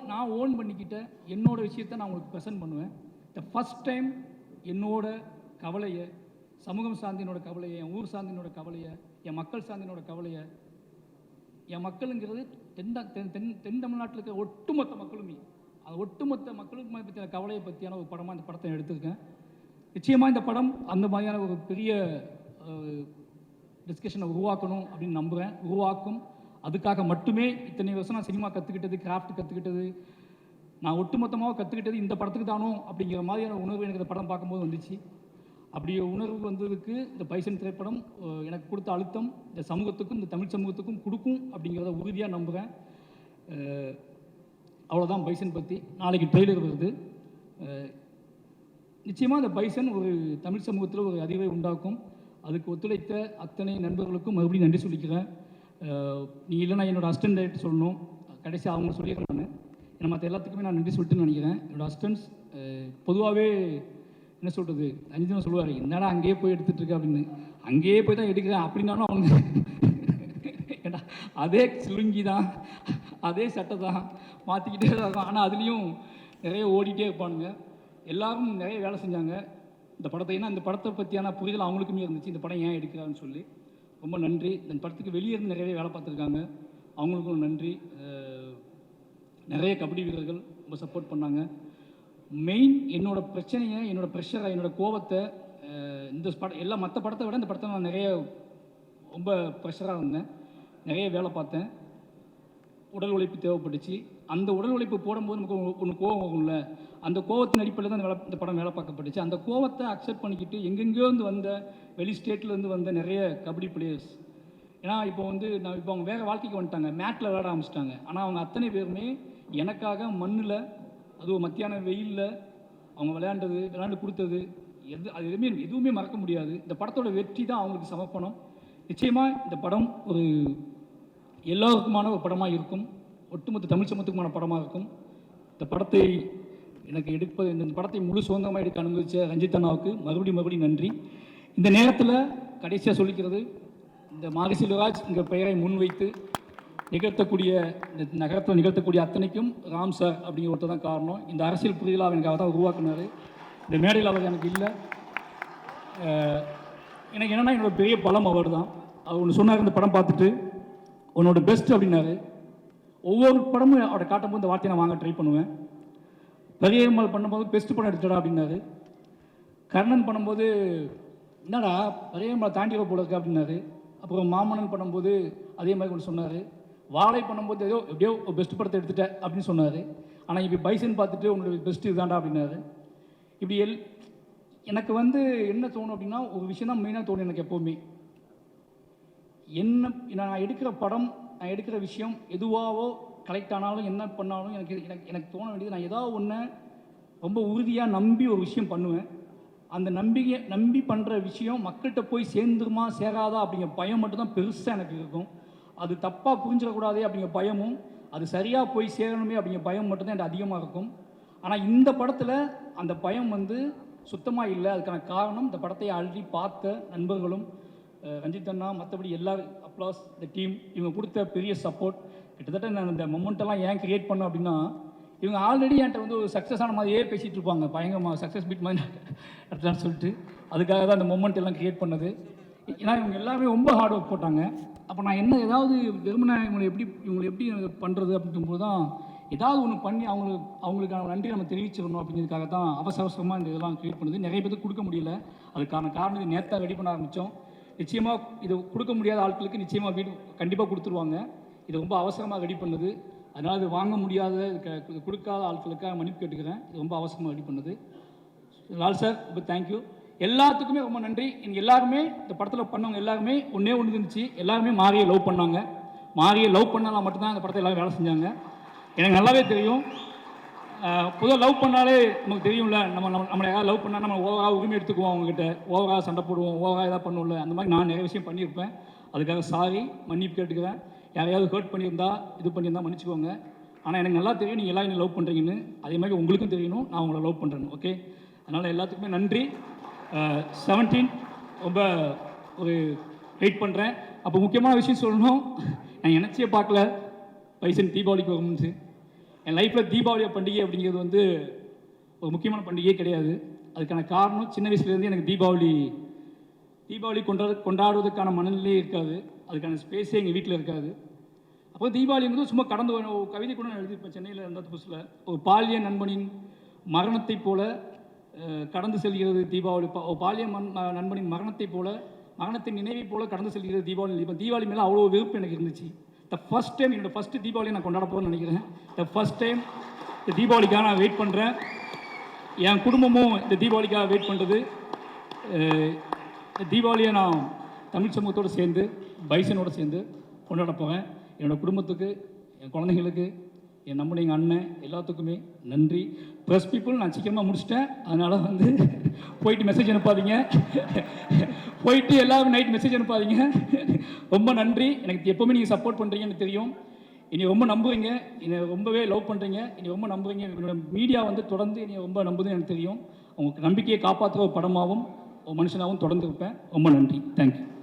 நான் ஓன் பண்ணிக்கிட்ட என்னோட விஷயத்தை நான் உங்களுக்கு ப்ரெசென்ட் பண்ணுவேன். த ஃபஸ்ட் டைம் என்னோட கவலையை, சமூகம் சார்ந்த என்னோட கவலையை, என் ஊர் சார்ந்த என்னோட கவலையை, என் மக்கள் சார்ந்த என்னோட கவலையை, என் மக்களுங்கிறது தென் தமிழ்நாட்டில் இருக்கிற ஒட்டுமொத்த மக்களுமே, அது ஒட்டுமொத்த மக்களுக்கு பற்றின கவலையை பற்றியான ஒரு படமாக இந்த படத்தை எடுத்திருக்கேன். நிச்சயமாக இந்த படம் அந்த மாதிரியான ஒரு பெரிய டிஸ்கஷனை உருவாக்கணும் அப்படின்னு நம்புகிறேன். உருவாக்கும். அதுக்காக மட்டுமே இத்தனை வருஷம் நான் சினிமா கற்றுக்கிட்டது, கிராஃப்ட் கற்றுக்கிட்டது, நான் ஒட்டுமொத்தமாக கற்றுக்கிட்டது இந்த படத்துக்கு தானோ அப்படிங்கிற மாதிரியான உணர்வு எனக்கு இந்த படம் பார்க்கும்போது வந்துச்சு. அப்படி உணர்வு வந்ததுக்கு இந்த பைசன் திரைப்படம் எனக்கு கொடுத்த அழுத்தம் இந்த சமூகத்துக்கும் இந்த தமிழ் சமூகத்துக்கும் கொடுக்கும் அப்படிங்கிறத உறுதியாக நம்புகிறேன். அவ்வளோதான் பைசன் பற்றி. நாளைக்கு ட்ரெய்லர் வருது. நிச்சயமாக இந்த பைசன் ஒரு தமிழ் சமூகத்தில் ஒரு அதிர்வை உண்டாக்கும். அதுக்கு ஒத்துழைத்த அத்தனை நண்பர்களுக்கும் மறுபடியும் நன்றி சொல்லிக்கிறேன். நீ இல்லைனா என்னோடய அசிஸ்டன்ட் டைரக்டர் சொல்லணும். கடைசியாக அவங்க சொல்லியிருக்கேன். நான் மற்ற எல்லாத்துக்குமே நான் நன்றி சொல்லிட்டுன்னு நினைக்கிறேன். என்னோடய அசிஸ்டன்ட்ஸ் பொதுவாகவே என்ன சொல்கிறது, ரஞ்சிதன் சொல்லுவார், என்னடா அங்கேயே போய் எடுத்துகிட்ருக்க அப்படின்னு. அங்கேயே போய் தான் எடுக்கிறேன் அப்படின்னாலும் அவங்க ஏன்னா அதே சிலுங்கி தான், அதே சட்டை தான், மாற்றிக்கிட்டே தான் இருக்கும். ஆனால் அதுலேயும் நிறைய ஓடிட்டே இருப்பானுங்க. எல்லாரும் நிறைய வேலை செஞ்சாங்க இந்த படத்தை. ஏன்னா இந்த படத்தை பற்றியான புரிதல் அவங்களுக்குமே இருந்துச்சு, இந்த படம் ஏன் எடுக்கிறான்னு சொல்லி. ரொம்ப நன்றி. இந்த படத்துக்கு வெளியே இருந்து நிறைய வேலை பார்த்துருக்காங்க, அவங்களுக்கும் நன்றி. நிறைய கபடி வீரர்கள் ரொம்ப சப்போர்ட் பண்ணாங்க. மெயின் என்னோடய பிரச்சனையை, என்னோடய ப்ரெஷரை, என்னோடய கோபத்தை இந்த படம் எல்லா மற்ற படத்தை விட இந்த படத்தை நான் நிறைய ரொம்ப ப்ரெஷராக இருந்தேன். நிறைய வேலை பார்த்தேன். உடல் உழைப்பு தேவைப்பட்டுச்சு. அந்த உடல் உழைப்பு போடும்போது நமக்கு ஒன்று கோவம் ஆகும்ல, அந்த கோவத்தின் அடிப்படையில் தான் இந்த படம் வேலை பார்க்கப்பட்டுச்சு. அந்த கோவத்தை அக்செப்ட் பண்ணிக்கிட்டு எங்கெங்கேயோ இருந்து வந்த, வெளி ஸ்டேட்லேருந்து வந்த நிறைய கபடி பிளேயர்ஸ், ஏன்னா இப்போ இப்போ அவங்க வேறு வாழ்க்கைக்கு வந்துட்டாங்க, மேட்டில் விளையாட ஆரம்பிச்சிட்டாங்க. ஆனால் அவங்க அத்தனை பேருமே எனக்காக மண்ணில், அதுவும் மத்தியான வெயிலில் அவங்க விளையாண்டு கொடுத்தது அது எதுவுமே மறக்க முடியாது. இந்த படத்தோட வெற்றி தான் அவங்களுக்கு சமர்ப்பணம். நிச்சயமாக இந்த படம் ஒரு எல்லோருக்குமான ஒரு படமாக இருக்கும், ஒட்டுமொத்த தமிழ் சமூகத்துக்குமான படமாக இருக்கும். இந்த படத்தை எனக்கு இந்த படத்தை முழு சுதந்திரமாக எடுக்க அனுமதித்த ரஞ்சித் அண்ணாவுக்கு மறுபடியும் நன்றி. இந்த நேரத்தில் கடைசியாக சொல்லிக்கிறது, இந்த மாரி செல்வராஜ் என்ற பெயரை முன்வைத்து நிகழ்த்தக்கூடிய இந்த நகரத்தில் நிகழ்த்தக்கூடிய அத்தனைக்கும் ராம் சார் அப்படிங்கிற ஒருத்தர் தான் காரணம். இந்த அரசியல் புரிதலாக அவர் எனக்கு தான் உருவாக்குனார். இந்த மேடையில் அவர் எனக்கு இல்லை. எனக்கு என்னென்னா என்னோடய பெரிய பலம் அவர் தான். அவர் ஒன்று சொன்னார், இந்த படம் பார்த்துட்டு உன்னோட பெஸ்ட் அப்படின்னாரு. ஒவ்வொரு படமும் அவரை காட்டும்போது இந்த வார்த்தையை நான் வாங்க ட்ரை பண்ணுவேன். பெரியம்மாள் பண்ணும்போது பெஸ்ட் படம் எடுத்துடா அப்படின்னாரு. கர்ணன் பண்ணும்போது என்னடா பெரியம்மாள் தாண்டிவ போல இருக்கு அப்படின்னாரு. அப்புறம் மாமன்னன் பண்ணும்போது அதே மாதிரி ஒன்று சொன்னார். வாழை பண்ணும்போது எப்படியோ ஒரு பெஸ்ட் படத்தை எடுத்துட்டேன் அப்படின்னு சொன்னார். ஆனால் இப்போ பைசன் பார்த்துட்டு உன்னோட பெஸ்ட் இதுதான்டா அப்படின்னாரு. இப்படி எனக்கு என்ன தோணும் அப்படின்னா, ஒரு விஷயம் தான் மெயினாக தோணும் எனக்கு எப்போவுமே. நான் எடுக்கிற படம், நான் எடுக்கிற விஷயம் எதுவாகவோ கலெக்ட் ஆனாலும் என்ன பண்ணாலும் எனக்கு தோண வேண்டியது, நான் ஏதாவது ஒன்று ரொம்ப உறுதியாக நம்பி ஒரு விஷயம் பண்ணுவேன். அந்த நம்பி பண்ணுற விஷயம் மக்கள்கிட்ட போய் சேர்ந்துருமா சேராதா அப்படிங்கிற பயம் மட்டும்தான் பெருசாக எனக்கு இருக்கும். அது தப்பாக புரிஞ்சிடக்கூடாதே அப்படிங்கிற பயமும், அது சரியாக போய் சேரணுமே அப்படிங்கிற பயம் மட்டும்தான் எனக்கு அதிகமாக இருக்கும். ஆனால் இந்த படத்தில் அந்த பயம் சுத்தமாக இல்லை. அதுக்கான காரணம் இந்த படத்தை ஆல்ரெடி பார்த்த நண்பர்களும், ரஞ்சித் அண்ணா, மற்றபடி எல்லாரும், அப்ளாஸ், இந்த டீம், இவங்க கொடுத்த பெரிய சப்போர்ட். கிட்டத்தட்ட நான் இந்த மொமெண்ட்டெல்லாம் ஏன் கிரியேட் பண்ணோம் அப்படின்னா, இவங்க ஆல்ரெடி என்கிட்ட ஒரு சக்ஸஸ் ஆன மாதிரியே பேசிகிட்டு இருப்பாங்க, பயங்கரமாக சக்ஸஸ் பீட் மாதிரி எடுத்துலான்னு சொல்லிட்டு. அதுக்காக தான் அந்த மொமெண்ட் எல்லாம் கிரியேட் பண்ணது. ஏன்னா இவங்க எல்லாருமே ரொம்ப ஹார்ட் ஒர்க் போட்டாங்க. அப்போ நான் ஏதாவது வெறுமனை இவங்களை எப்படி பண்ணுறது அப்படிங்கும்போது தான் ஏதாவது ஒன்று பண்ணி அவங்களுக்கான நன்றி நம்ம தெரிவிச்சிடணும் அப்படிங்கிறதுக்காக தான் அவசரமாக இந்த இதெல்லாம் கிரியேட் பண்ணுது. நிறைய பேருக்கு கொடுக்க முடியல. அதுக்கான காரணம் இது நேற்று ரெடி பண்ண ஆரம்பித்தோம். நிச்சயமாக இது கொடுக்க முடியாத ஆட்களுக்கு நிச்சயமாக வீடு கண்டிப்பாக கொடுத்துருவாங்க. இது ரொம்ப அவசரமாக ரெடி பண்ணுது. அதனால் இது வாங்க முடியாத கொடுக்காத ஆட்களுக்காக மன்னிப்பு கேட்டுக்கிறேன். இது ரொம்ப அவசரமாக ரெடி பண்ணுது. லால் சார் ரொம்ப தேங்க்யூ. எல்லாத்துக்குமே ரொம்ப நன்றி. எனக்கு எல்லாருமே இந்த படத்தில் பண்ணவங்க எல்லாருமே ஒன்றே ஒன்று இருந்துச்சு, எல்லாருமே மாரியை லவ் பண்ணாங்க. மாரியை லவ் பண்ணால் மட்டும்தான் இந்த படத்தை எல்லோரும் வேலை செஞ்சாங்க. எனக்கு நல்லாவே தெரியும். பொதுவாக லவ் பண்ணாலே நமக்கு தெரியும்ல, நம்மளை யாராவது லவ் பண்ணால் நம்ம ஓவராக உரிமை எடுத்துக்குவோம், அவங்ககிட்ட ஓவராக சண்டை போடுவோம், ஓவராக எதாவது பண்ணுவோம்ல. அந்த மாதிரி நான் நிறைய விஷயம் பண்ணியிருப்பேன். அதுக்காக சாரி, மன்னிப்பு கேட்டுக்கிறேன். யாரையாவது ஹர்ட் பண்ணியிருந்தா, இது பண்ணியிருந்தா மன்னிச்சுக்கோங்க. ஆனால் எனக்கு நல்லா தெரியும் நீங்கள் எல்லாம் என்ன லவ் பண்ணுறீங்கன்னு. அதே மாதிரி உங்களுக்கும் தெரியணும் நான் உங்களை லவ் பண்ணுறேன்னு. ஓகே, அதனால் எல்லாத்துக்குமே நன்றி. 17 ரொம்ப ஒரு வெயிட் பண்ணுறேன். அப்போ முக்கியமான விஷயம் சொல்லணும், நான் நினச்சே பார்க்கல பைசன் தீபாவளிக்கு வரும்னு. என் லைஃப்பில் தீபாவளி பண்டிகை அப்படிங்கிறது ஒரு முக்கியமான பண்டிகையே கிடையாது. அதுக்கான காரணம், சின்ன வயசுலேருந்து எனக்கு தீபாவளி கொண்டாடுவதற்கான மனநிலையே இருக்காது, அதுக்கான ஸ்பேஸே எங்கள் வீட்டில் இருக்காது. அப்போ தீபாவளிங்கிறது சும்மா கடந்து கவிதை கூட நான் எழுதியிருப்பேன் சென்னையில் இருந்த புதுசில். ஒரு பாலிய நண்பனின் மரணத்தை போல கடந்து செல்கிறது தீபாவளி. பாலிய நண்பனின் மரணத்தைப் போல, மரணத்தின் நினைவைப் போல கடந்து செல்கிறது தீபாவளி. இப்போ தீபாவளி மேலே அவ்வளோ வெறுப்பு எனக்கு இருந்துச்சு. ஃபர்ஸ்ட் டைம் என்னோடய ஃபஸ்ட்டு தீபாவளியை நான் கொண்டாட போகிறேன்னு நினைக்கிறேன். ஃபர்ஸ்ட் டைம் இந்த தீபாவளிக்காக நான் வெயிட் பண்ணுறேன். என் குடும்பமும் இந்த தீபாவளிக்காக வெயிட் பண்ணுறது. தீபாவளியை நான் தமிழ் சமூகத்தோடு சேர்ந்து பைசனோடு சேர்ந்து கொண்டாட போகிறேன். என்னோடய குடும்பத்துக்கு, என் குழந்தைங்களுக்கு, என் நம்பின எங்கள் அண்ணன் எல்லாத்துக்குமே நன்றி. ப்ரெஸ் பீப்புள் நான் சீக்கிரமாக முடிச்சிட்டேன், அதனால் வந்து போயிட்டு மெசேஜ் அனுப்பாதீங்க, போயிட்டு எல்லாரும் நைட் மெசேஜ் அனுப்பாதீங்க. ரொம்ப நன்றி. எனக்கு எப்போவுமே நீங்கள் சப்போர்ட் பண்ணுறீங்கன்னு தெரியும். இனி ரொம்ப நம்புவீங்க, என்னை ரொம்பவே லவ் பண்ணுறீங்க, இனி ரொம்ப நம்புவீங்க. என்னோட மீடியா வந்து தொடர்ந்து என்னை ரொம்ப நம்புதுன்னு எனக்கு தெரியும். உங்களுக்கு நம்பிக்கையை காப்பாற்றுற ஒரு படமாகவும் ஒரு மனுஷனாகவும் தொடர்ந்து இருப்பேன். ரொம்ப நன்றி. தேங்க்யூ.